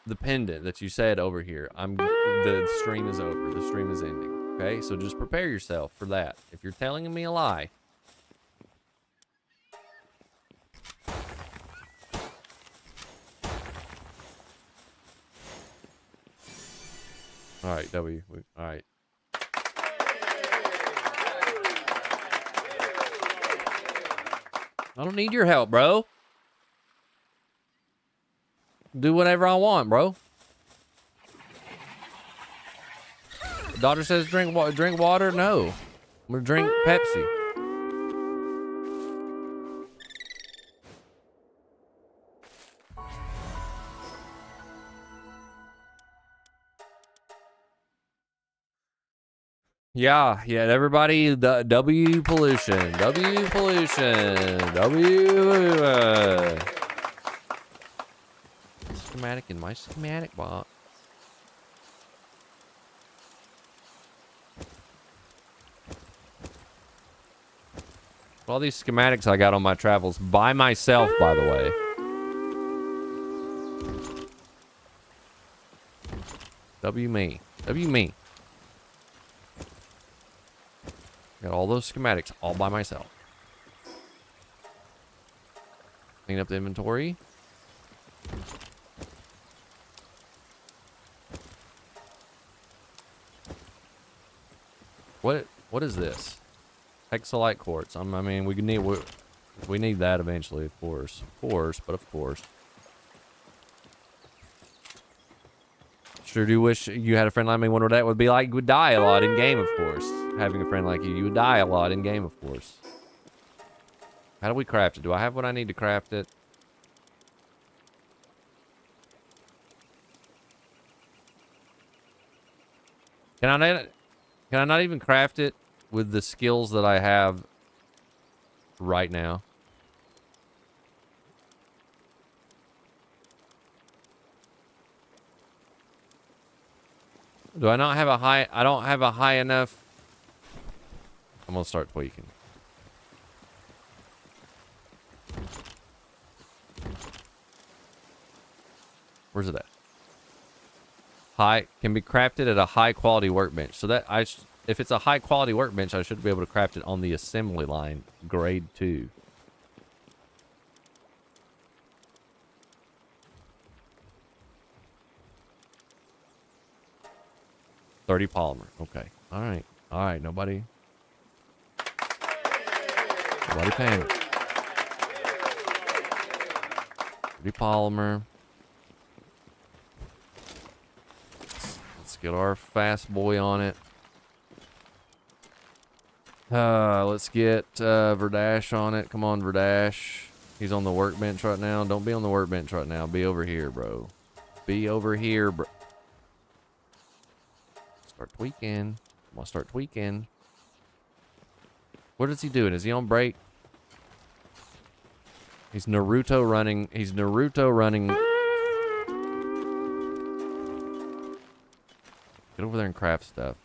Speaker 2: the pendant that you said over here. The stream is over. The stream is ending. Okay? So just prepare yourself for that. If you're telling me a lie. All right, W. All right. I don't need your help, bro. Do whatever I want, bro. The doctor says drink water. No, I'm gonna drink Pepsi. Yeah. Everybody, W pollution. Schematic in my schematic box. All these schematics I got on my travels by myself, by the way. W me. W me. Got all those schematics all by myself. Clean up the inventory. What is this? Hexalite quartz. I mean, we need that eventually, of course. But of course. Sure do wish you had a friend like me. Wonder what that would be like. You would die a lot in game, of course. Having a friend like you would die a lot in game, of course. How do we craft it? Do I have what I need to craft it? Can I not even craft it with the skills that I have right now? Do I not have a high... I don't have a high enough... I'm gonna start tweaking. Where's it at? High... Can be crafted at a high quality workbench. So that I... If it's a high quality workbench, I should be able to craft it on the assembly line. Grade 2. $30 polymer. Okay. All right. All right. Nobody panic. 30 polymer. Let's get our fast boy on it. Let's get Verdash on it. Come on, Verdash. He's on the workbench right now. Don't be on the workbench right now. Be over here, bro. Be over here, bro. Start tweaking. I'm gonna start tweaking. What is he doing? Is he on break? He's Naruto running. He's Naruto running. Get over there and craft stuff.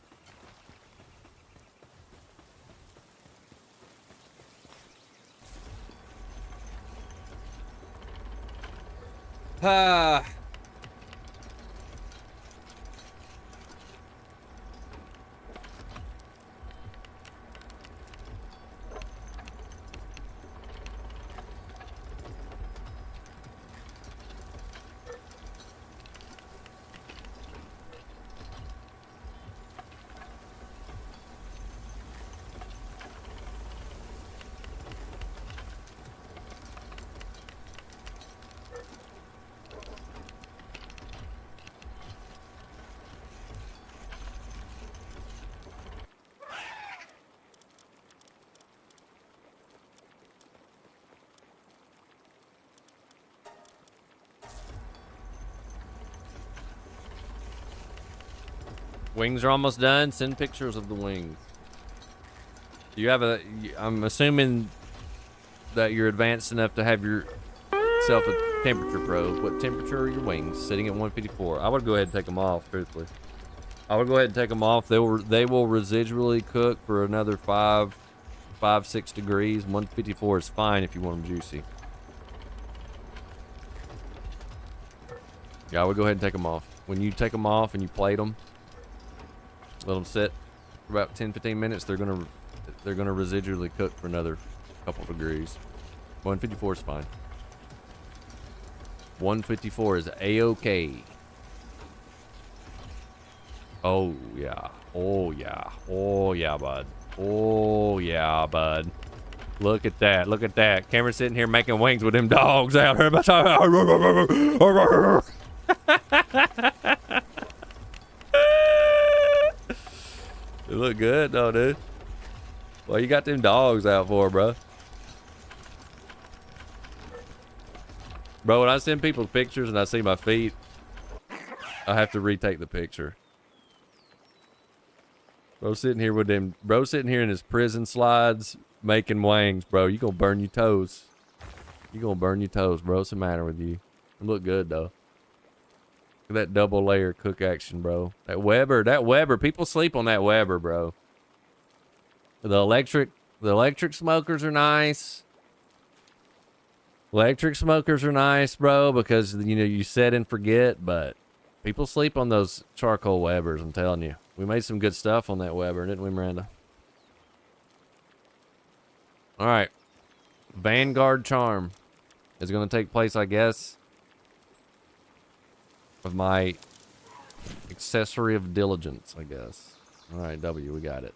Speaker 2: Wings are almost done. Send pictures of the wings. You have a... I'm assuming that you're advanced enough to have yourself a temperature probe. What temperature are your wings? Sitting at 154. I would go ahead and take them off, truthfully. I would go ahead and take them off. They will residually cook for another 6 degrees. 154 is fine if you want them juicy. Yeah, I would go ahead and take them off. When you take them off and you plate them, let them sit for about 10-15 minutes. They're gonna residually cook for another couple degrees. 154 is fine. 154 is a-okay. Oh yeah. Oh yeah. Oh yeah, bud. Oh yeah, bud. Look at that. Look at that. Cameron's sitting here making wings with them dogs out here. It look good though, dude. What you got them dogs out for, bro? Bro, when I send people pictures and I see my feet, I have to retake the picture. Bro sitting here with them, bro sitting here in his prison slides making wings, bro. You gonna burn your toes. You gonna burn your toes, bro. What's the matter with you? They look good though. Look at that double layer cook action, bro. That Weber, people sleep on that Weber, bro. The electric The electric smokers are nice. Electric smokers are nice, bro, because, you know, you set and forget, but people sleep on those charcoal Webers, I'm telling you. We made some good stuff on that Weber, didn't we, Miranda? All right. Vanguard Charm is going to take place, I guess, of my accessory of diligence, I guess. All right, W, we got it.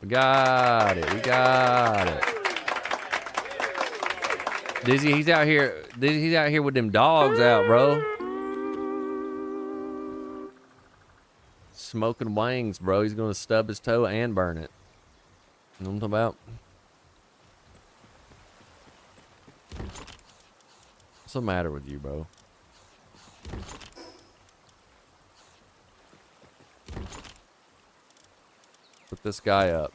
Speaker 2: We got it. We got it. Dizzy, he's out here. He's out here with them dogs out, bro. Smoking wings, bro. He's gonna stub his toe and burn it. You know what I'm talking about? What's the matter with you, bro? Put this guy up.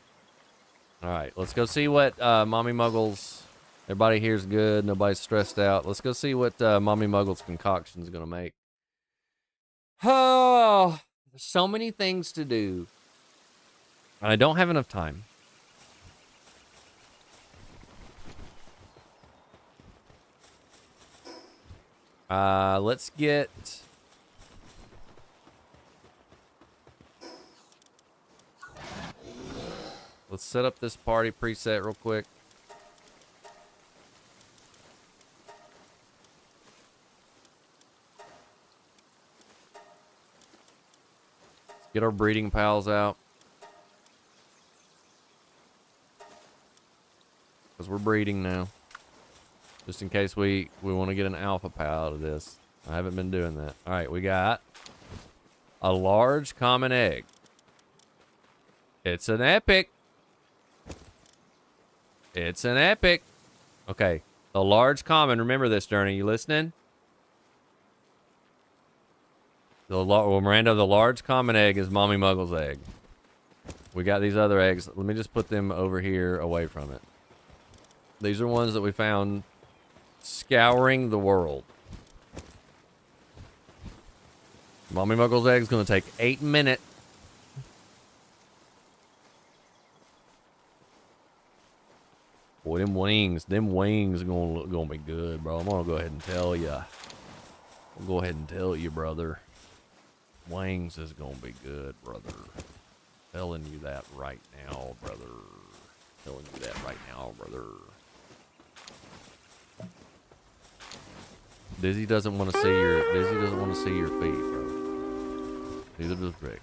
Speaker 2: All right, let's go see what Mommy Muggles. Everybody here's good. Nobody's stressed out. Let's go see what Mommy Muggles concoction is gonna make. Oh, there's so many things to do. I don't have enough time. Let's get. Let's set up this party preset real quick. Let's get our breeding pals out. Because we're breeding now. Just in case we want to get an alpha pal out of this. I haven't been doing that. All right, we got a large common egg. It's an epic. It's an epic. Okay, the large common. Remember this, Journey. You listening? Miranda, the large common egg is Mommy Muggle's egg. We got these other eggs. Let me just put them over here away from it. These are ones that we found scouring the world. Mommy Muggle's egg is going to take 8 minutes. Boy, them wings are gonna be good, bro. I'm gonna go ahead and tell you. I'll go ahead and tell you, brother. Wings is gonna be good, brother. Telling you that right now, brother. Telling you that right now, brother. Dizzy doesn't want to see your feet, bro. Neither does Rick.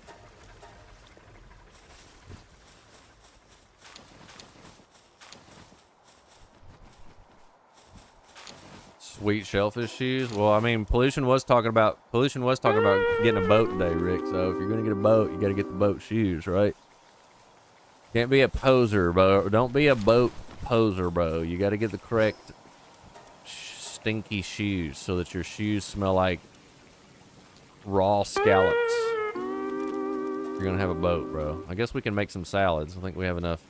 Speaker 2: Sweet shellfish shoes. Well, I mean, pollution was talking about getting a boat today, Rick. So if you're gonna get a boat, you got to get the boat shoes, right? Can't be a poser, bro. Don't be a boat poser, bro. You got to get the correct stinky shoes so that your shoes smell like raw scallops. You're gonna have a boat, bro. I guess we can make some salads. I think we have enough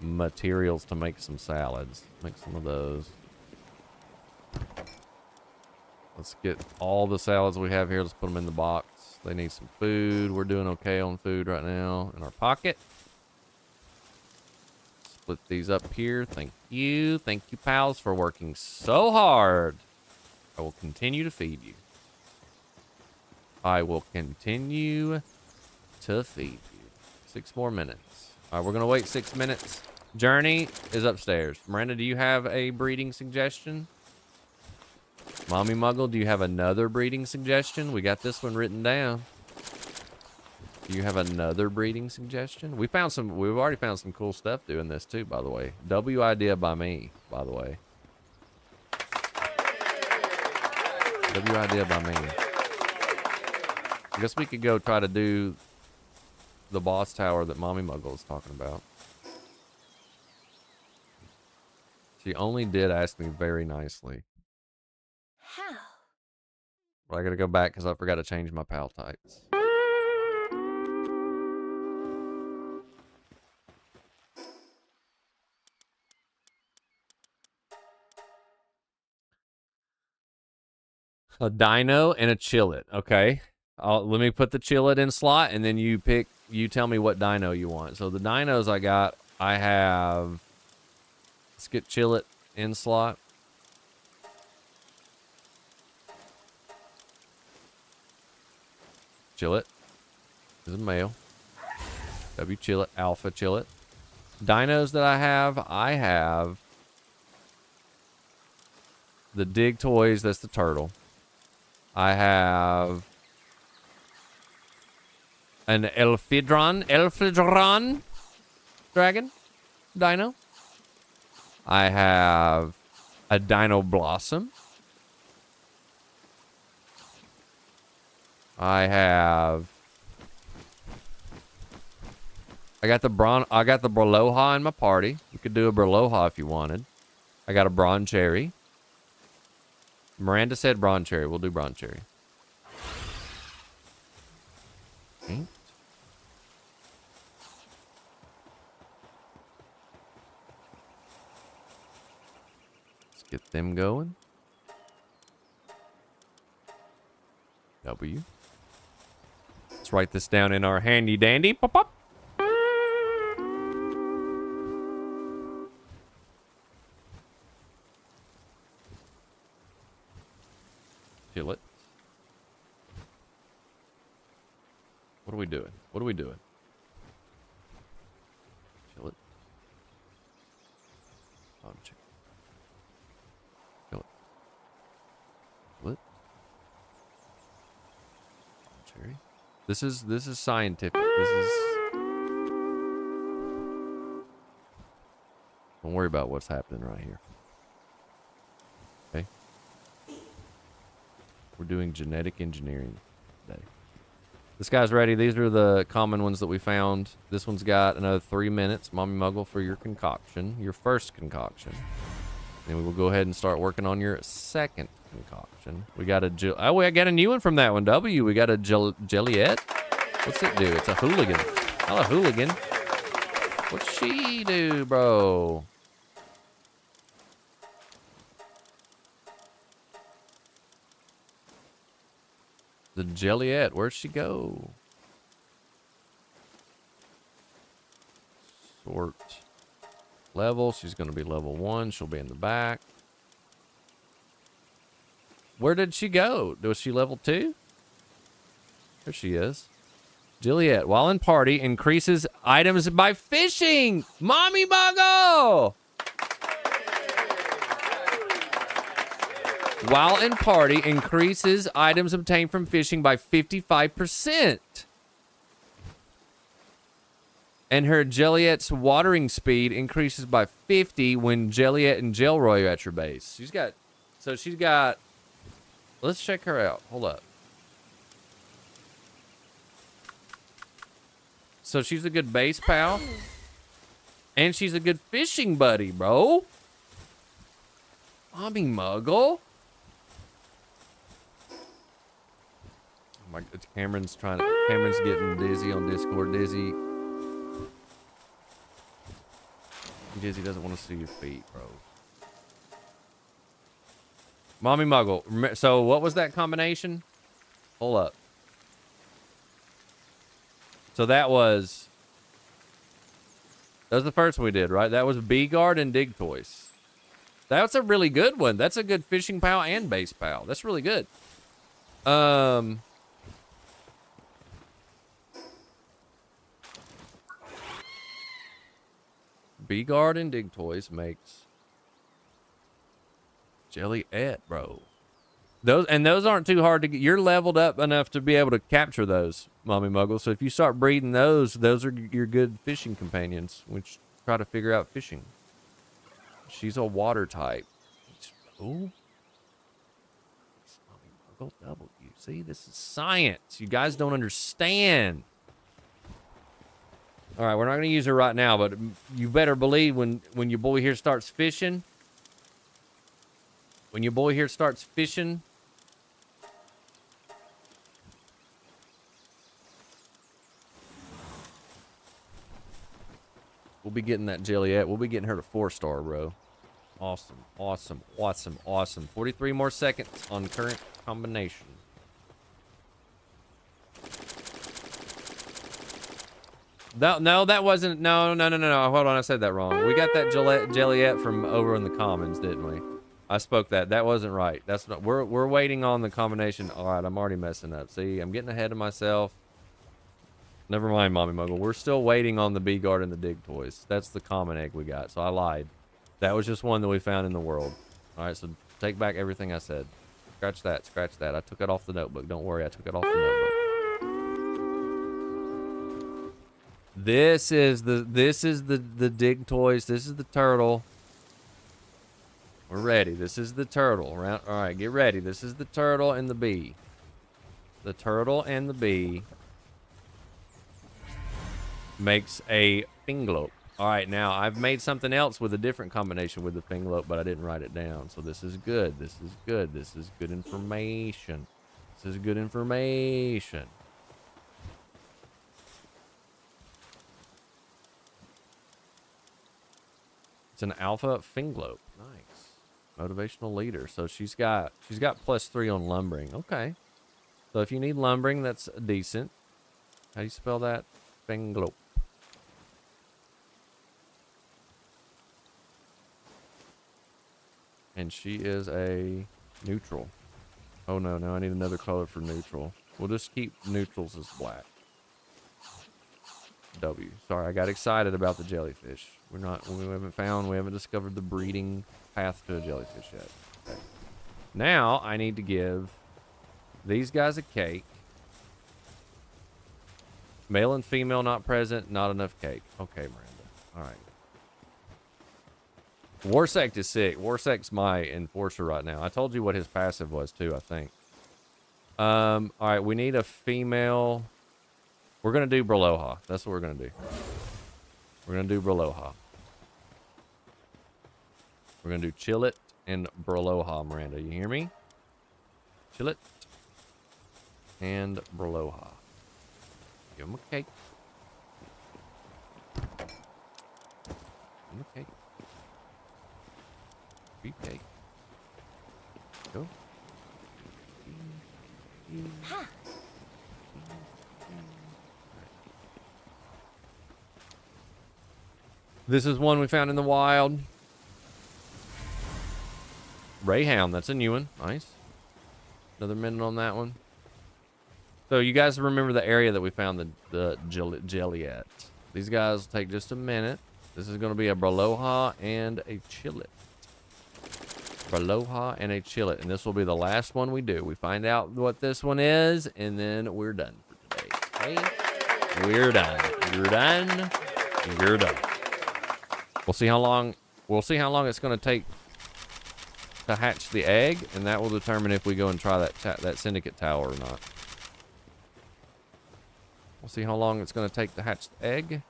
Speaker 2: materials to make some salads. Make some of those. Let's get all the salads we have here. Let's put them in the box. They need some food. We're doing okay on food right now in our pocket. Split these up here. Thank you. Thank you, pals, for working so hard. I will continue to feed you. I will continue to feed you. 6 more minutes. All right, we're going to wait 6 minutes. Journey is upstairs. Miranda, do you have a breeding suggestion? Mommy Muggle, do you have another breeding suggestion? We got this one written down. Do you have another breeding suggestion? We've already found some cool stuff doing this too, by the way. W idea by me, by the way. W idea by me. I guess we could go try to do the boss tower that Mommy Muggle is talking about. She only did ask me very nicely.
Speaker 3: How?
Speaker 2: But I gotta go back because I forgot to change my pal types. A dino and a chillet. Okay. Let me put the chillet in slot and then you tell me what dino you want. So the dinos I got I have... Let's get Chillet in slot. Chillet is a male. W Chillet, Alpha Chillet. Dinos that I have the Dig Toys, that's the turtle. I have an Elphidron dragon dino. I have a Dino Blossom. I got the Berloha in my party. You could do a Berloha if you wanted. I got a Bron Cherry. Miranda said Bron Cherry. We'll do Bron Cherry. Okay. Let's get them going. W. Let's write this down in our handy dandy. Pop, pop. Kill it. What are we doing? What are we doing? Kill it. Kill it. Kill it. Cherry. This is scientific. Don't worry about what's happening right here. Okay. We're doing genetic engineering today. This guy's ready. These are the common ones that we found. This one's got another 3 minutes, Mommy Muggle, for your concoction, your first concoction. Then we will go ahead and start working on your second concoction. We got I got a new one from that one. W. We got a Jelliet. What's it do? It's a hooligan. Not a hooligan. What's she do, bro? The Jelliet, where'd she go? Sort level. She's going to be level 1. She'll be in the back. Where did she go? Was she level 2? There she is. Jelliet, while in party, increases items by fishing. Mommy Muggle! While in party, increases items obtained from fishing by 55%. And her Jelliet's watering speed increases by 50 when Jelliet and Jelroy are at your base. She's got... Let's check her out. Hold up. So she's a good base pal. And she's a good fishing buddy, bro. Mommy Muggle. Cameron's getting dizzy on Discord. Dizzy doesn't want to see your feet, bro. Mommy Muggle. So what was that combination? Hold up. So that was the first one we did, right? That was B-Guard and Dig Toys. That's a really good one. That's a good fishing pal and base pal. That's really good. B-Guard and Dig Toys makes Jelliet, bro. Those aren't too hard to get. You're leveled up enough to be able to capture those, Mommy Muggle. So if you start breeding those are your good fishing companions, which try to figure out fishing. She's a water type. Ooh. Mommy Muggle W. See, this is science. You guys don't understand. All right, we're not going to use her right now, but you better believe when your boy here starts fishing. When your boy here starts fishing. We'll be getting that Jelliet. We'll be getting her to 4-star, bro. Awesome, awesome, awesome, awesome. 43 more seconds on current combination. No, that wasn't. No. Hold on, I said that wrong. We got that Jelliet from over in the Commons, didn't we? I spoke that. That wasn't right. That's not. We're waiting on the combination. All right, I'm already messing up. See, I'm getting ahead of myself. Never mind, Mommy Muggle. We're still waiting on the Bee Guard and the Dig Toys. That's the common egg we got. So I lied. That was just one that we found in the world. All right, so take back everything I said. Scratch that. Scratch that. I took it off the notebook. Don't worry, I took it off the notebook. This is the Dig Toys. This is the turtle. We're ready. This is the turtle. All right, get ready. This is the turtle and the bee. The turtle and the bee makes a Finglope. All right, now I've made something else with a different combination with the Finglope, but I didn't write it down. So this is good. This is good. This is good information. This is good information. It's an alpha Finglope. Nice. Motivational leader. So she's got +3 on lumbering. Okay. So if you need lumbering, that's decent. How do you spell that? Finglope. And she is a neutral. Oh no, now I need another color for neutral. We'll just keep neutrals as black. W. Sorry, I got excited about the jellyfish. We haven't discovered the breeding path to a jellyfish yet. Okay. Now I need to give these guys a cake. Male and female not present, not enough cake. Okay, Miranda. All right. Warsect is sick. Warsect's my enforcer right now. I told you what his passive was too, I think. All right, we need a female. We're going to do Braloha. That's what we're going to do. We're going to do Braloha. We're going to do Chillet and Braloha, Miranda. You hear me? Chillet and Braloha. Give him a cake. Give him a cake. Free cake. Go. This is one we found in the wild. Rayhound, that's a new one. Nice. Another minute on that one. So you guys remember the area that we found the jelly at. These guys take just a minute. This is going to be a Braloha and a Chillet. Braloha and a Chillet. And this will be the last one we do. We find out what this one is, and then we're done for today. Okay? We're done. You're done. You're done. We'll see how long it's going to take to hatch the egg, and that will determine if we go and try that syndicate tower or not. We'll see how long it's going to take to hatch the egg, and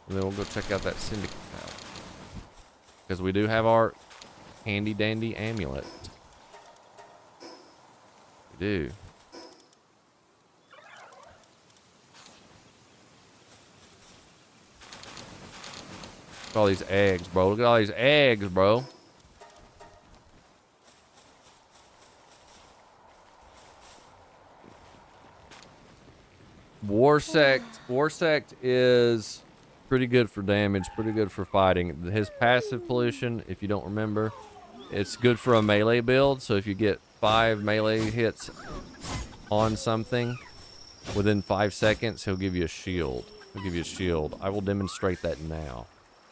Speaker 2: then we'll go check out that syndicate tower. Because we do have our handy dandy amulet. We do. Look at all these eggs, bro. Look at all these eggs, bro. Warsect is pretty good for damage, pretty good for fighting. His passive pollution, if you don't remember, it's good for a melee build. So if you get 5 melee hits on something within 5 seconds, he'll give you a shield. He'll give you a shield. I will demonstrate that now.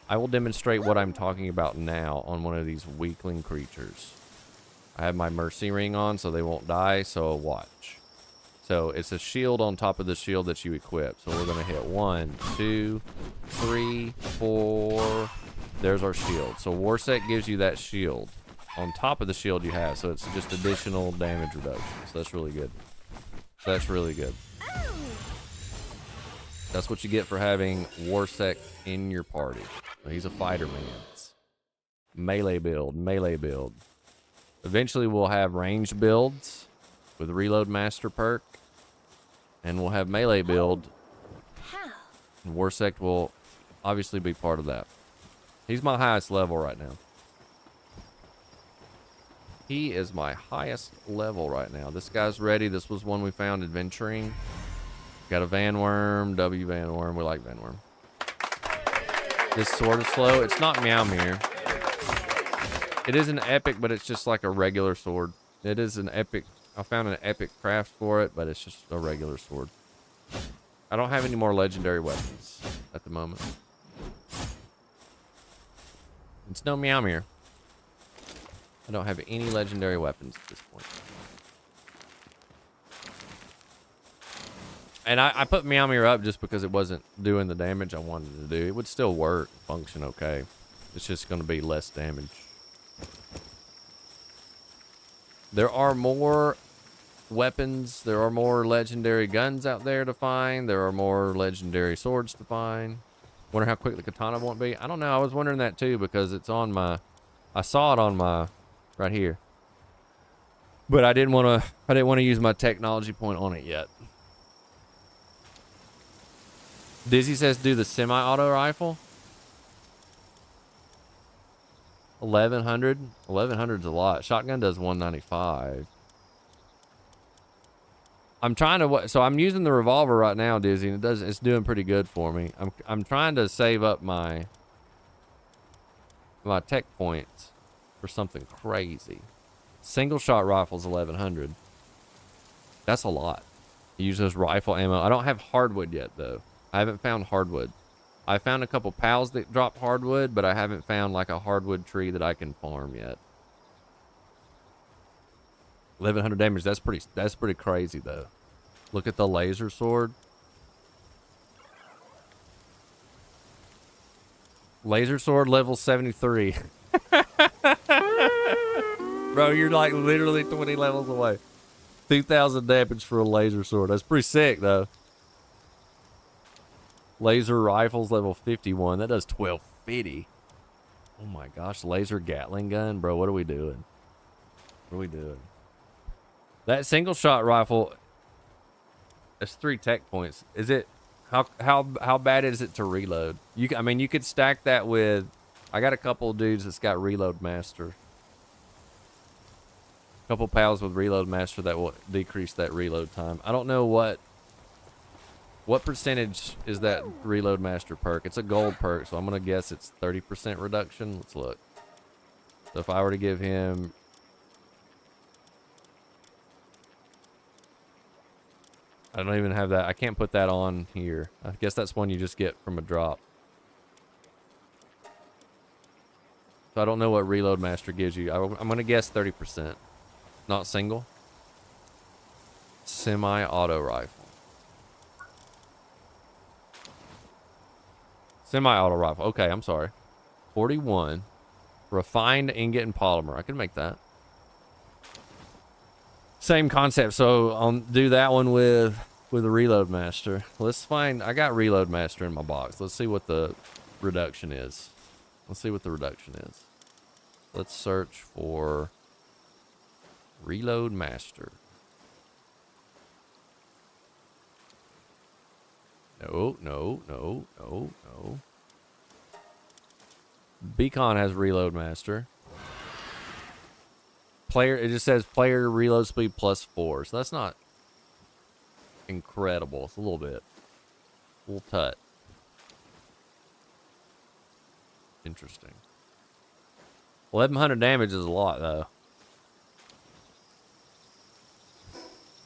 Speaker 2: I will demonstrate what I'm talking about now on one of these weakling creatures. I have my mercy ring on so they won't die, so watch. So it's a shield on top of the shield that you equip. So we're going to hit 1, 2, 3, 4. There's our shield. So Warsect gives you that shield on top of the shield you have. So it's just additional damage reduction. So that's really good. That's really good. That's what you get for having Warsect in your party. He's a fighter man. Melee build, melee build. Eventually we'll have ranged builds with Reload Master perk. And we'll have melee build. And Warsect will obviously be part of that. He's my highest level right now. He is my highest level right now. This guy's ready. This was one we found adventuring. Got a Van Worm, W Van Worm. We like Van Worm. This sword is slow. It's not Meowmere. It is an epic, but it's just like a regular sword. It is an epic. I found an epic craft for it, but it's just a regular sword. I don't have any more legendary weapons at the moment. It's no Meowmere. I don't have any legendary weapons at this point. And I put Meowmere up just because it wasn't doing the damage I wanted to do. It would still work, function okay. It's just going to be less damage. There are more weapons. There are more legendary guns out there to find. There are more legendary swords to find. Wonder how quick the katana won't be. I don't know. I was wondering that too because it's on my... I saw it on my... right here. But I didn't want to use my technology point on it yet. Dizzy says do the semi-auto rifle. 1100. 1100's a lot. Shotgun does 195. I'm trying to so I'm using the revolver right now, Dizzy, and it's doing pretty good for me. I'm trying to save up my tech points for something crazy. Single shot rifle's 1100. That's a lot. Use those rifle ammo. I don't have hardwood yet though. I haven't found hardwood. I found a couple pals that drop hardwood, but I haven't found like a hardwood tree that I can farm yet. 1100 damage. That's pretty crazy though. Look at the laser sword. Laser sword level 73. Bro, you're like literally 20 levels away. 2000 damage for a laser sword. That's pretty sick though. Laser rifles level 51. That does 1250. Oh my gosh, laser Gatling gun, bro. What are we doing? What are we doing? That single shot rifle. That's 3 tech points. Is it? How bad is it to reload? I mean, you could stack that with. I got a couple of dudes that's got reload master. A couple pals with reload master that will decrease that reload time. I don't know what percentage is that reload master perk. It's a gold perk, so I'm gonna guess it's 30% reduction. Let's look. So if I were to give him, I don't even have that. I can't put that on here. I guess that's one you just get from a drop. So I don't know what reload master gives you. I'm gonna guess 30%. Not single. Semi-auto rifle. Semi-auto rifle. Okay, I'm sorry. 41. Refined ingot and polymer. I can make that. Same concept. So I'll do that one with the reload master. Let's find. I got reload master in my box. Let's see what the reduction is. Let's see what the reduction is. Let's search for reload master. No. Beacon has reload master. Player, it just says player reload speed +4. So that's not incredible. It's a little bit. A little tut. Interesting. 1100 damage is a lot though.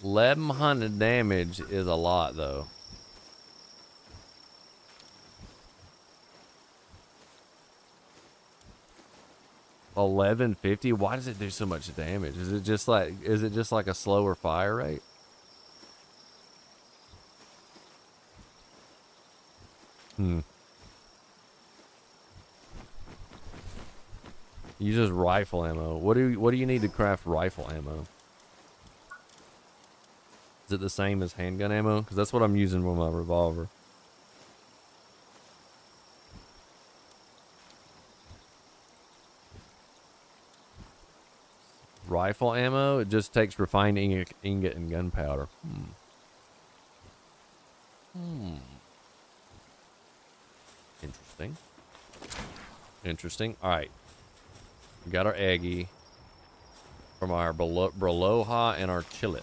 Speaker 2: 1100 damage is a lot though. 1150. Why does it do so much damage? Is it just like a slower fire rate? Uses rifle ammo. What do you need to craft rifle ammo? Is it the same as handgun ammo? Because that's what I'm using with my revolver. Rifle ammo, it just takes refined ingot and gunpowder. Interesting. All right. We got our Eggy from our Braloha and our Chillet.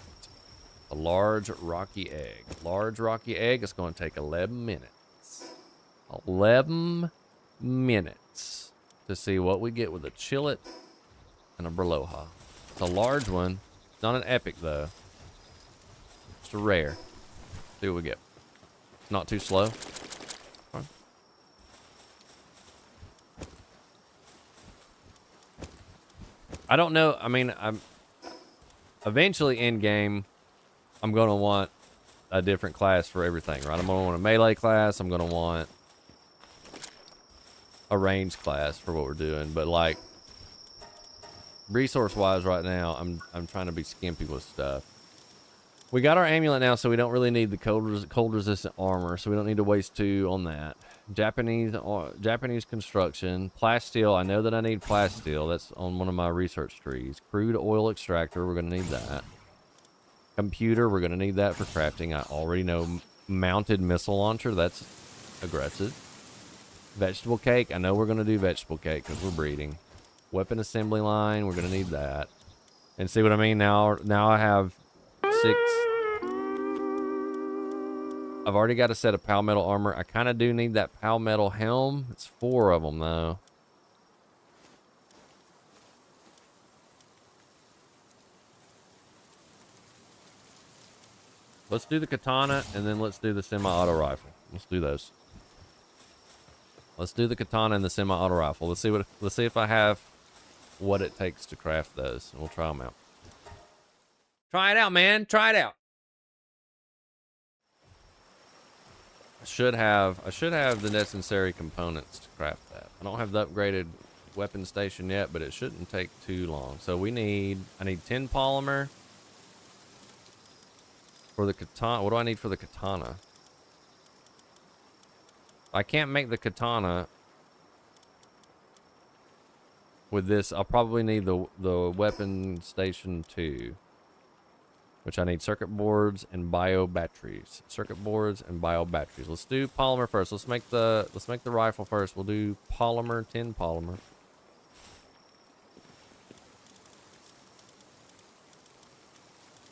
Speaker 2: A large rocky egg. Large rocky egg is going to take 11 minutes. 11 minutes to see what we get with a chillet and a berloha. It's a large one. It's not an epic, though. It's a rare. See what we get. It's not too slow. Fine. I don't know. I mean, I'm eventually in game. I'm going to want a different class for everything, right? I'm going to want a melee class. I'm going to want a range class for what we're doing. But like resource-wise right now, I'm trying to be skimpy with stuff. We got our amulet now, so we don't really need the cold-resistant armor, so we don't need to waste 2 on that. Japanese construction. Plasteel. I know that I need plasteel. That's on one of my research trees. Crude oil extractor. We're going to need that. Computer. We're going to need that for crafting. I already know mounted missile launcher. That's aggressive. Vegetable cake. I know we're going to do vegetable cake because we're breeding. Weapon assembly line. We're going to need that. And see what I mean? Now I have 6. I've already got a set of palmetto armor. I kind of do need that palmetto helm. It's 4 of them, though. Let's do the katana, and then let's do the semi-auto rifle. Let's do those. Let's do the katana and the semi-auto rifle. Let's see if I have what it takes to craft those, and we'll try them out. Try it out, man. Try it out. I should have the necessary components to craft that. I don't have the upgraded weapon station yet, but it shouldn't take too long. So I need 10 polymer for the katana. What do I need for the katana? I can't make the katana with this. I'll probably need the weapon station 2. Which I need circuit boards and bio batteries. Circuit boards and bio batteries. Let's do polymer first. Let's make the rifle first. We'll do polymer, 10 polymer.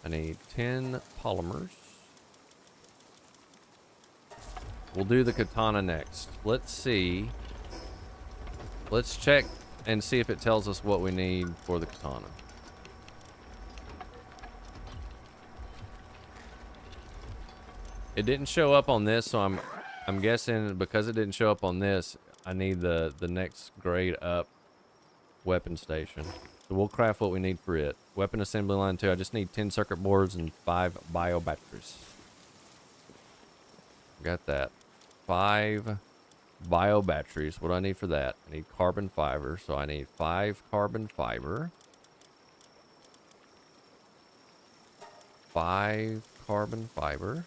Speaker 2: I need 10 polymers. We'll do the katana next. Let's see. Let's check and see if it tells us what we need for the katana. It didn't show up on this, so I'm guessing because it didn't show up on this, I need the next grade up weapon station. So we'll craft what we need for it. Weapon assembly line 2. I just need 10 circuit boards and 5 bio batteries. Got that. 5 bio batteries. What do I need for that? I need carbon fiber, so I need 5 carbon fiber. 5 carbon fiber.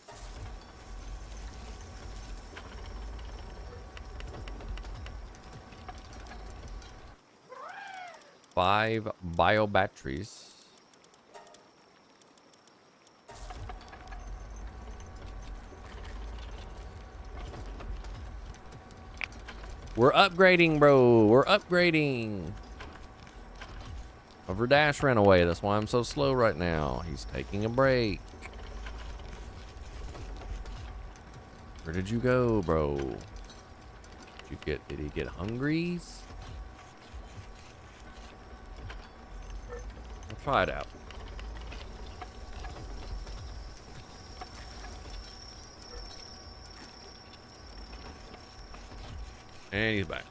Speaker 2: 5 bio batteries. We're upgrading, bro. We're upgrading. Overdash ran away. That's why I'm so slow right now. He's taking a break. Where did you go, bro? Did he get hungry? Try it out. And he's back.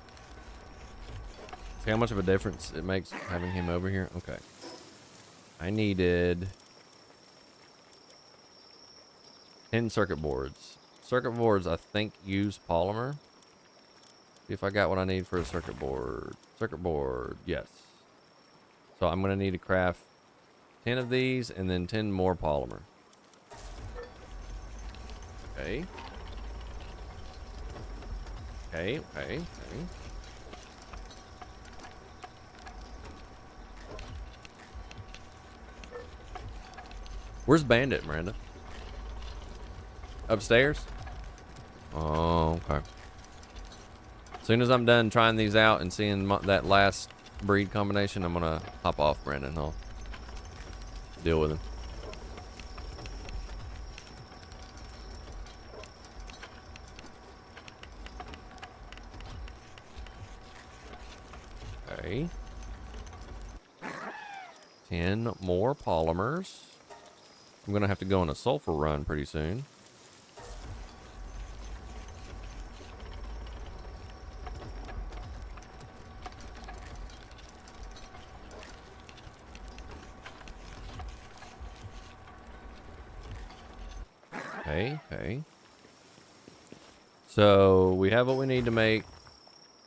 Speaker 2: See how much of a difference it makes having him over here? Okay. I needed 10 circuit boards. Circuit boards, I think, use polymer. See if I got what I need for a circuit board. Circuit board, yes. So I'm going to need to craft 10 of these and then 10 more polymer. Okay. Okay. Where's Bandit, Miranda? Upstairs? Oh, okay. As soon as I'm done trying these out and seeing that last breed combination, I'm gonna hop off Brandon. I'll deal with him. Okay. 10 more polymers. I'm gonna have to go on a sulfur run pretty soon. Okay. So we have what we need to make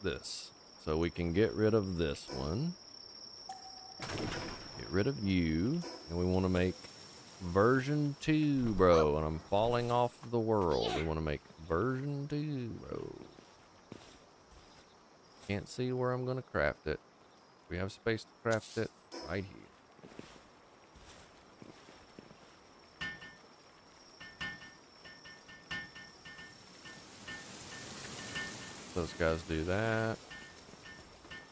Speaker 2: this. So we can get rid of this one. Get rid of you. And we want to make version 2, bro. And I'm falling off the world. We want to make version 2, bro. Can't see where I'm going to craft it. We have space to craft it right here. Those guys do that.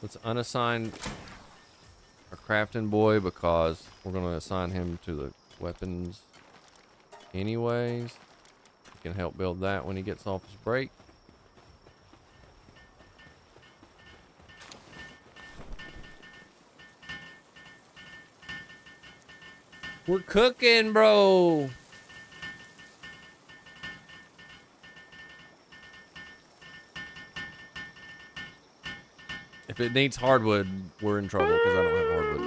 Speaker 2: Let's unassign our crafting boy because we're going to assign him to the weapons anyways. He can help build that when he gets off his break. We're cooking, bro. If it needs hardwood, we're in trouble because I don't have hardwood.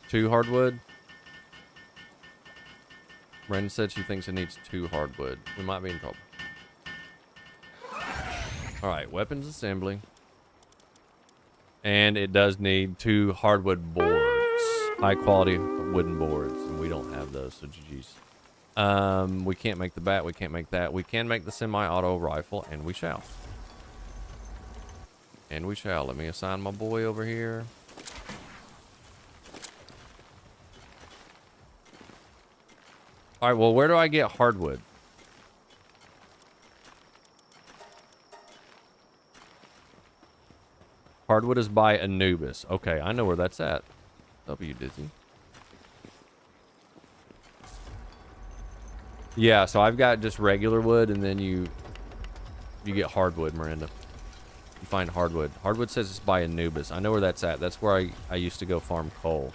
Speaker 2: Two hardwood. Brenda said she thinks it needs 2 hardwood. We might be in trouble. Alright, weapons assembly. And it does need 2 hardwood boards. High quality wooden boards. And we don't have those, so GG's. We can't make the bat, we can't make that. We can make the semi-auto rifle, and we shall. And we shall. Let me assign my boy over here. Alright, well, where do I get hardwood? Hardwood is by Anubis. Okay, I know where that's at. W, Dizzy. Yeah, so I've got just regular wood, and then you get hardwood, Miranda. You find hardwood. Hardwood says it's by Anubis. I know where that's at. That's where I used to go farm coal.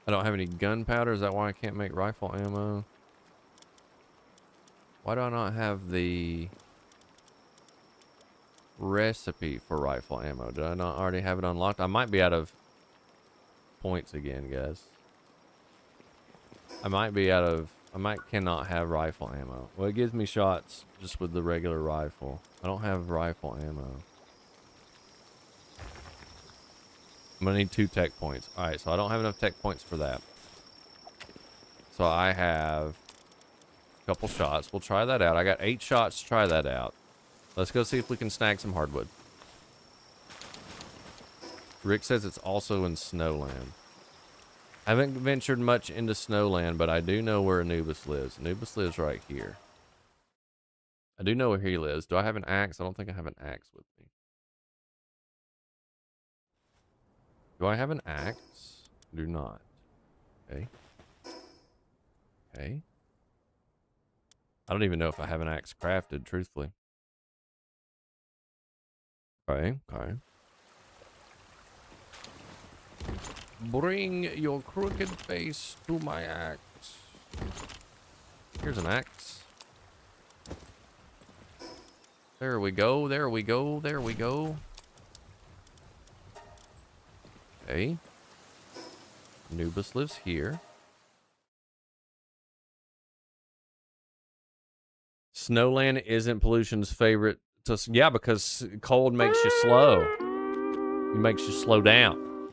Speaker 2: I don't have any gunpowder. Is that why I can't make rifle ammo? Why do I not have the recipe for rifle ammo? Did I not already have it unlocked? I might be out of points again, guys. I cannot have rifle ammo. Well, it gives me shots just with the regular rifle. I don't have rifle ammo. I'm gonna need 2 tech points. Alright, so I don't have enough tech points for that. So I have a couple shots. We'll try that out. I got 8 shots to try that out. Let's go see if we can snag some hardwood. Rick says it's also in Snowland. I haven't ventured much into Snowland, but I do know where Anubis lives. Anubis lives right here. I do know where he lives. Do I have an axe? I don't think I have an axe with me. Do I have an axe? Do not. Okay. Okay. I don't even know if I have an axe crafted, truthfully. Okay, okay. Bring your crooked face to my axe. Here's an axe. There we go, there we go, there we go. Okay. Anubis lives here. Snowland isn't pollution's favorite. Yeah, because cold makes you slow. It makes you slow down.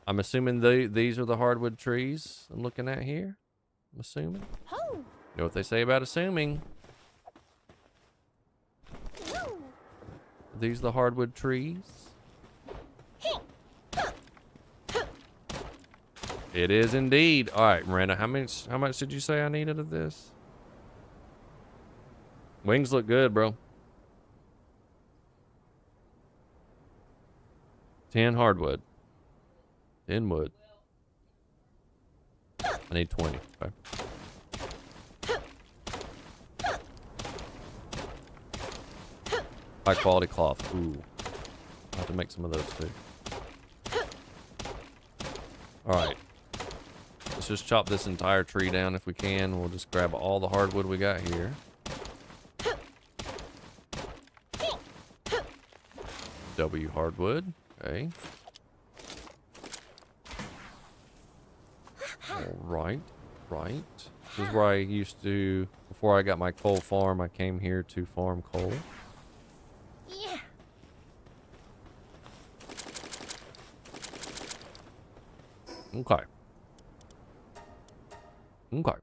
Speaker 2: I'm assuming these are the hardwood trees I'm looking at here. I'm assuming. You know what they say about assuming. Are these the hardwood trees? It is indeed. All right, Miranda, how much did you say I needed of this? Wings look good, bro. 10 hardwood. 10 wood. I need 20. Okay. High quality cloth. Ooh. I'll have to make some of those too. Alright. Let's just chop this entire tree down if we can. We'll just grab all the hardwood we got here. W hardwood. Okay. Alright. Right. This is where I used to, before I got my coal farm, I came here to farm coal.
Speaker 3: Yeah.
Speaker 2: Okay. Okay.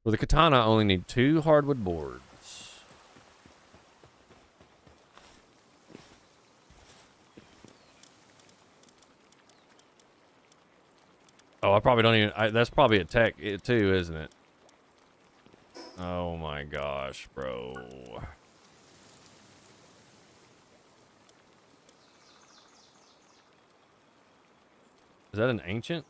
Speaker 2: For the katana, I only need 2 hardwood boards. Oh, I probably don't even... that's probably a tech too, isn't it? Oh my gosh, bro. Is that an ancient?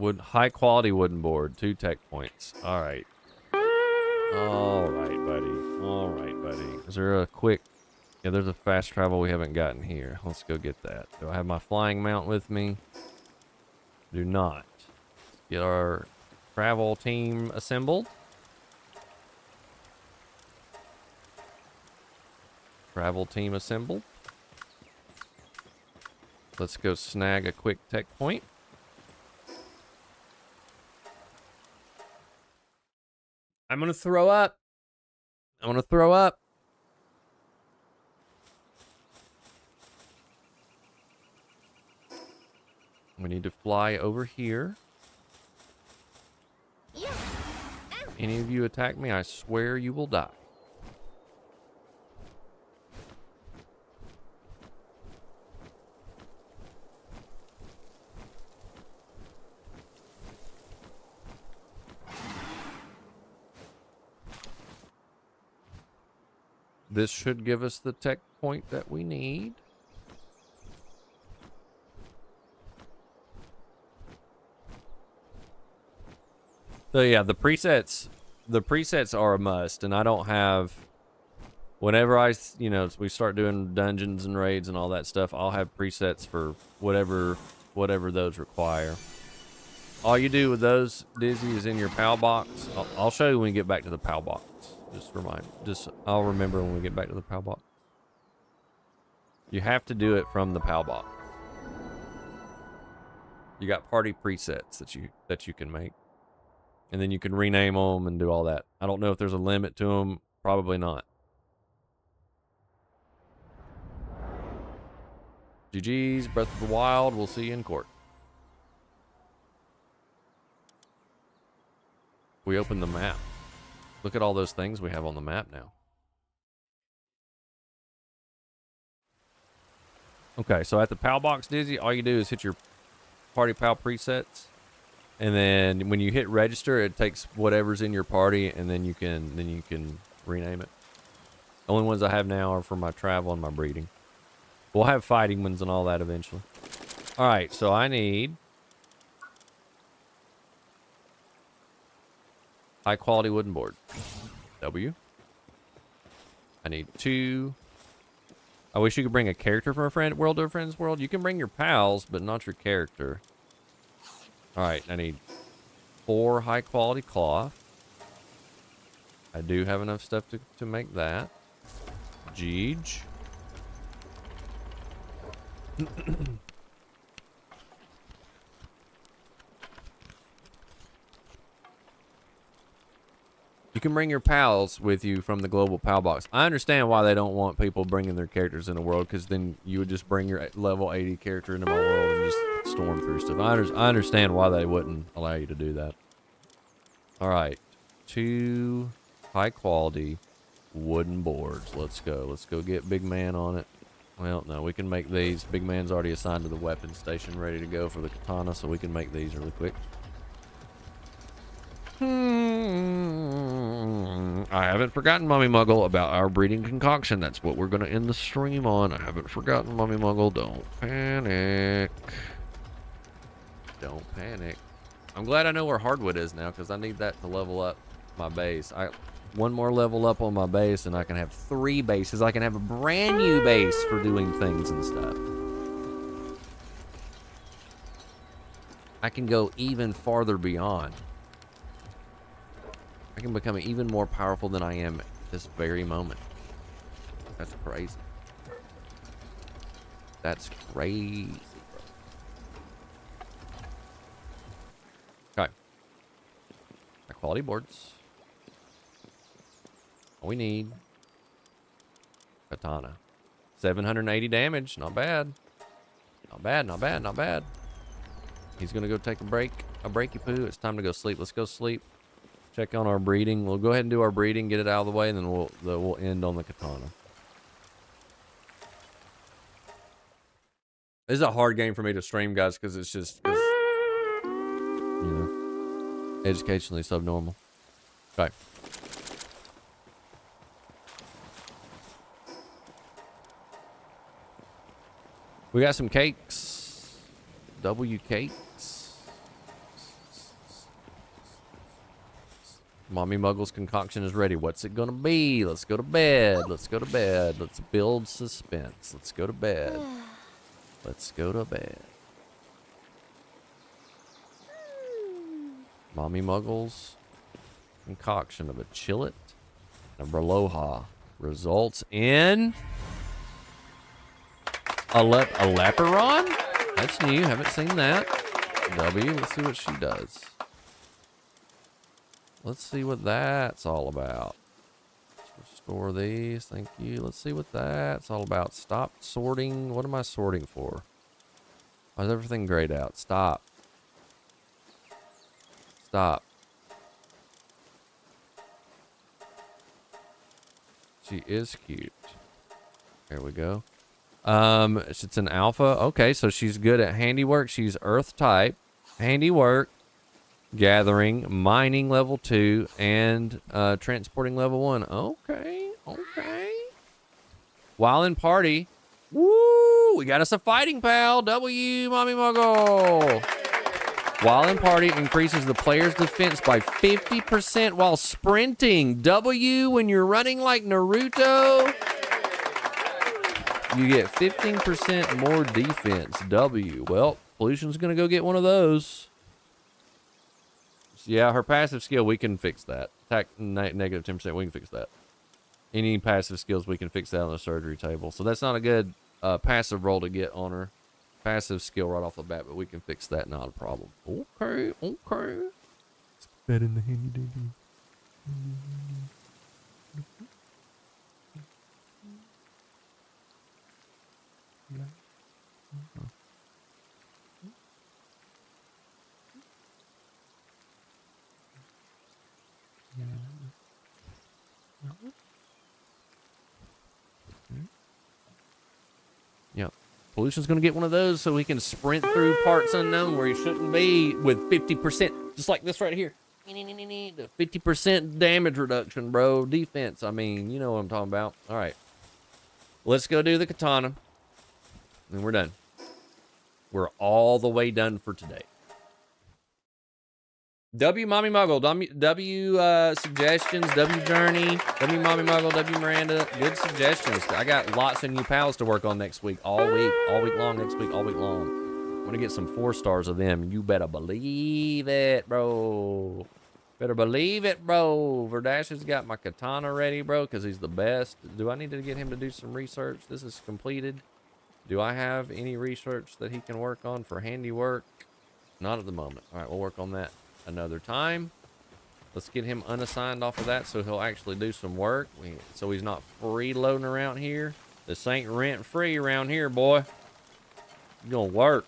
Speaker 2: High quality wooden board, 2 tech points. All right. All right, buddy. All right, buddy. Is there a quick... Yeah, there's a fast travel we haven't gotten here. Let's go get that. Do I have my flying mount with me? Do not. Let's get our travel team assembled. Travel team assembled. Let's go snag a quick tech point. I'm gonna throw up. I'm gonna throw up. We need to fly over here. Any of you attack me, I swear you will die. This should give us the tech point that we need. So yeah, the presets are a must, and I don't have, whenever we start doing dungeons and raids and all that stuff, I'll have presets for whatever those require. All you do with those, Dizzy, is in your PAL box. I'll show you when we get back to the PAL box. I'll remember when we get back to the PAL box. You have to do it from the PAL box. You got party presets that you can make. And then you can rename them and do all that. I don't know if there's a limit to them. Probably not. GG's, Breath of the Wild. We'll see you in court. We open the map. Look at all those things we have on the map now. Okay, so at the PAL box, Dizzy, all you do is hit your party PAL presets. And then when you hit register, it takes whatever's in your party, and then you can rename it. The only ones I have now are for my travel and my breeding. We'll have fighting ones and all that eventually. All right, so I need high quality wooden board. W. I need 2. I wish you could bring a character from a friend world to a friend's world. You can bring your pals, but not your character. All right, I need 4 high quality cloth. I do have enough stuff to make that. Jeej. You can bring your pals with you from the global pal box. I understand why they don't want people bringing their characters in the world, because then you would just bring your level 80 character into my world and just storm through stuff. I understand why they wouldn't allow you to do that. All right, 2 high quality wooden boards. Let's go. Let's go get Big Man on it. Well, no, we can make these. Big Man's already assigned to the weapon station, ready to go for the katana, so we can make these really quick. I haven't forgotten, Mommy Muggle, about our breeding concoction. That's what we're going to end the stream on. I haven't forgotten, Mommy Muggle. Don't panic. Don't panic. I'm glad I know where hardwood is now, because I need that to level up my base. One more level up on my base, and I can have 3 bases. I can have a brand new base for doing things and stuff. I can go even farther beyond. I can become even more powerful than I am at this very moment. That's crazy. That's crazy, bro. Okay. High quality boards. All we need. Katana. 780 damage. Not bad. Not bad, not bad, not bad. He's gonna go take a break. A breaky poo. It's time to go sleep. Let's go sleep. Check on our breeding. We'll go ahead and do our breeding, get it out of the way, and then we'll end on the katana. This is a hard game for me to stream, guys, because it's just, you know, educationally subnormal. Okay. We got some cakes. W cakes. Mommy Muggle's concoction is ready. What's it gonna be? Let's go to bed. Let's go to bed. Let's build suspense. Let's go to bed. Let's go to bed. Mommy Muggle's concoction of a chillet and a Berloha results in a Leperon? That's new. Haven't seen that. W. Let's see what she does. Let's see what that's all about. Let's restore these. Thank you. Let's see what that's all about. Stop sorting. What am I sorting for? Why is everything grayed out? Stop. Stop. She is cute. There we go. It's an alpha. Okay, so she's good at handiwork. She's earth type. Handiwork. Gathering, mining level 2, and transporting level 1. Okay, okay. While in party, woo! We got us a fighting pal. W, Mommy Muggle. While in party, increases the player's defense by 50% while sprinting. W, when you're running like Naruto, you get 15% more defense. W. Well, Pollution's gonna go get one of those. Yeah, her passive skill, we can fix that. Attack negative 10%, we can fix that. Any passive skills, we can fix that on the surgery table. So that's not a good passive roll to get on her. Passive skill right off the bat, but we can fix that, not a problem. Okay, okay. Let's put that in the handy dandy. Yep. Pollution's gonna get one of those so he can sprint through parts unknown where he shouldn't be with 50%, just like this right here. 50% damage reduction, bro. Defense, I mean, you know what I'm talking about. All right. Let's go do the katana. And we're done. We're all the way done for today. W Mommy Muggle, W suggestions, W Journey, W Mommy Muggle, W Miranda. Good suggestions. I got lots of new pals to work on next week, all week long, next week, all week long. I'm gonna get some 4 stars of them. You better believe it, bro. Better believe it, bro. Verdash has got my katana ready, bro, because he's the best. Do I need to get him to do some research? This is completed. Do I have any research that he can work on for handiwork? Not at the moment. All right, we'll work on that another time. Let's get him unassigned off of that so he'll actually do some work. So he's not freeloading around here. This ain't rent-free around here, boy. You gonna work.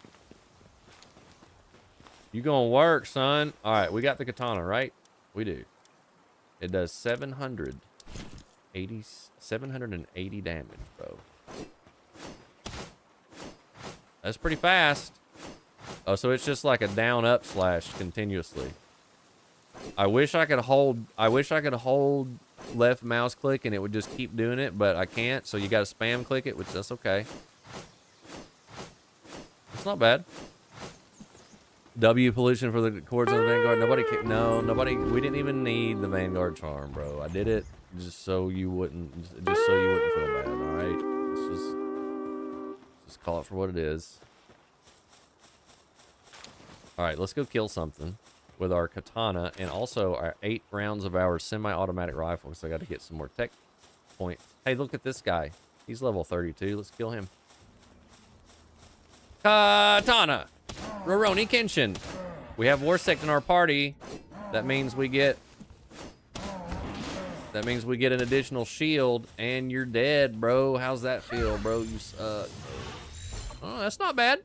Speaker 2: You gonna work, son. All right, we got the katana, right? We do. It does 780 damage, bro. That's pretty fast. Oh, so it's just like a down-up slash continuously. I wish I could hold left mouse click and it would just keep doing it, but I can't, so you gotta spam click it, which that's okay. It's not bad. W pollution for the cords of the Vanguard. Nobody, we didn't even need the Vanguard charm, bro. I did it just so you wouldn't feel bad, alright? Let's just call it for what it is. Alright, let's go kill something with our katana and also our 8 rounds of our semi-automatic rifle, so I got to get some more tech points. Hey, look at this guy. He's level 32. Let's kill him. Katana! Roroni Kenshin. We have Warsect in our party. That means we get an additional shield, and you're dead, bro. How's that feel, bro? You suck. Oh, that's not bad.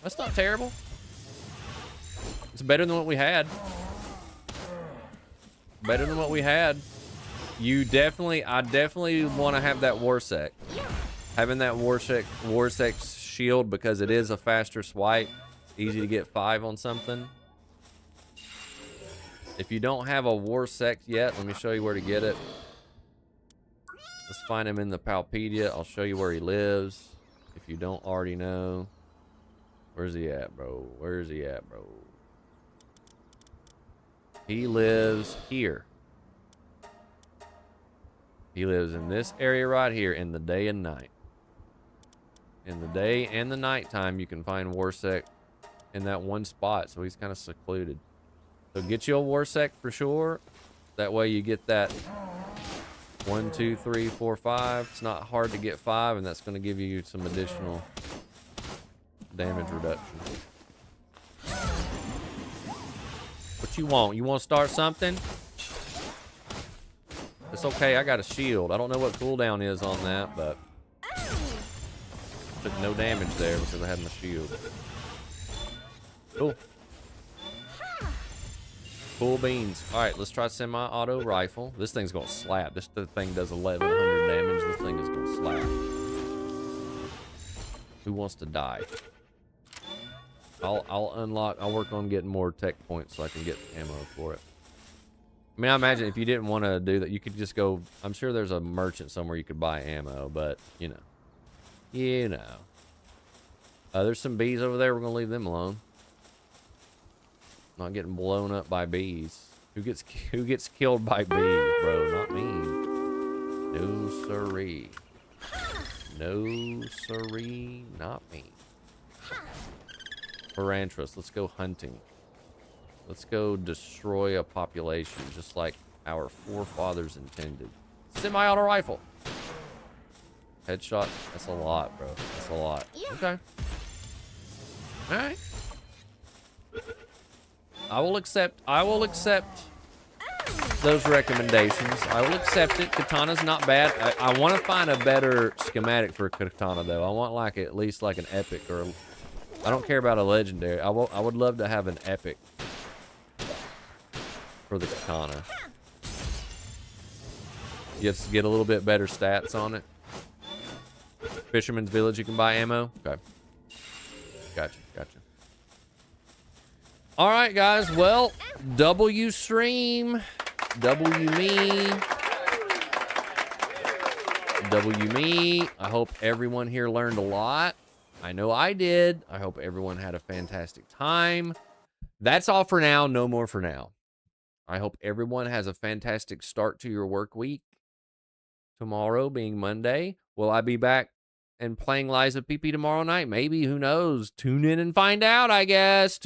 Speaker 2: That's not terrible. It's better than what we had. Better than what we had. I definitely want to have that Warsec. Having that Warsec shield, because it is a faster swipe. It's easy to get 5 on something. If you don't have a Warsec yet, let me show you where to get it. Let's find him in the Palpedia. I'll show you where he lives. If you don't already know. Where's he at, bro? Where's he at, bro? He lives here. He lives in this area right here in the day and night. In the day and the nighttime, you can find Warsec in that one spot, so he's kind of secluded. So get you a Warsec for sure. That way you get that 1, 2, 3, 4, 5. It's not hard to get 5, and that's going to give you some additional damage reduction. What you want? You want to start something? It's okay, I got a shield. I don't know what cooldown is on that, but took no damage there because I had my shield. Cool. Cool beans. Alright, let's try semi-auto rifle. This thing's gonna slap. This thing does 1100 damage. This thing is gonna slap. Who wants to die? I'll work on getting more tech points so I can get ammo for it. I mean, I imagine if you didn't want to do that, you could just go. I'm sure there's a merchant somewhere you could buy ammo, but you know. There's some bees over there. We're gonna leave them alone. Not getting blown up by bees. Who gets killed by bees, bro? Not me. No siree. No siree. Not me. Parantras. Let's go hunting. Let's go destroy a population just like our forefathers intended. Semi-auto rifle. Headshot. That's a lot, bro. That's a lot. Okay. Alright. I will accept those recommendations. I will accept it. Katana's not bad. I want to find a better schematic for a katana though. I want like at least like an epic, or I don't care about a legendary. I would love to have an epic for the katana. Just get a little bit better stats on it. Fisherman's Village, you can buy ammo. Okay. Gotcha. All right, guys. Well, W stream, W me. I hope everyone here learned a lot. I know I did. I hope everyone had a fantastic time. That's all for now. No more for now. I hope everyone has a fantastic start to your work week. Tomorrow being Monday, will I be back and playing Liza PP tomorrow night? Maybe, who knows? Tune in and find out, I guess.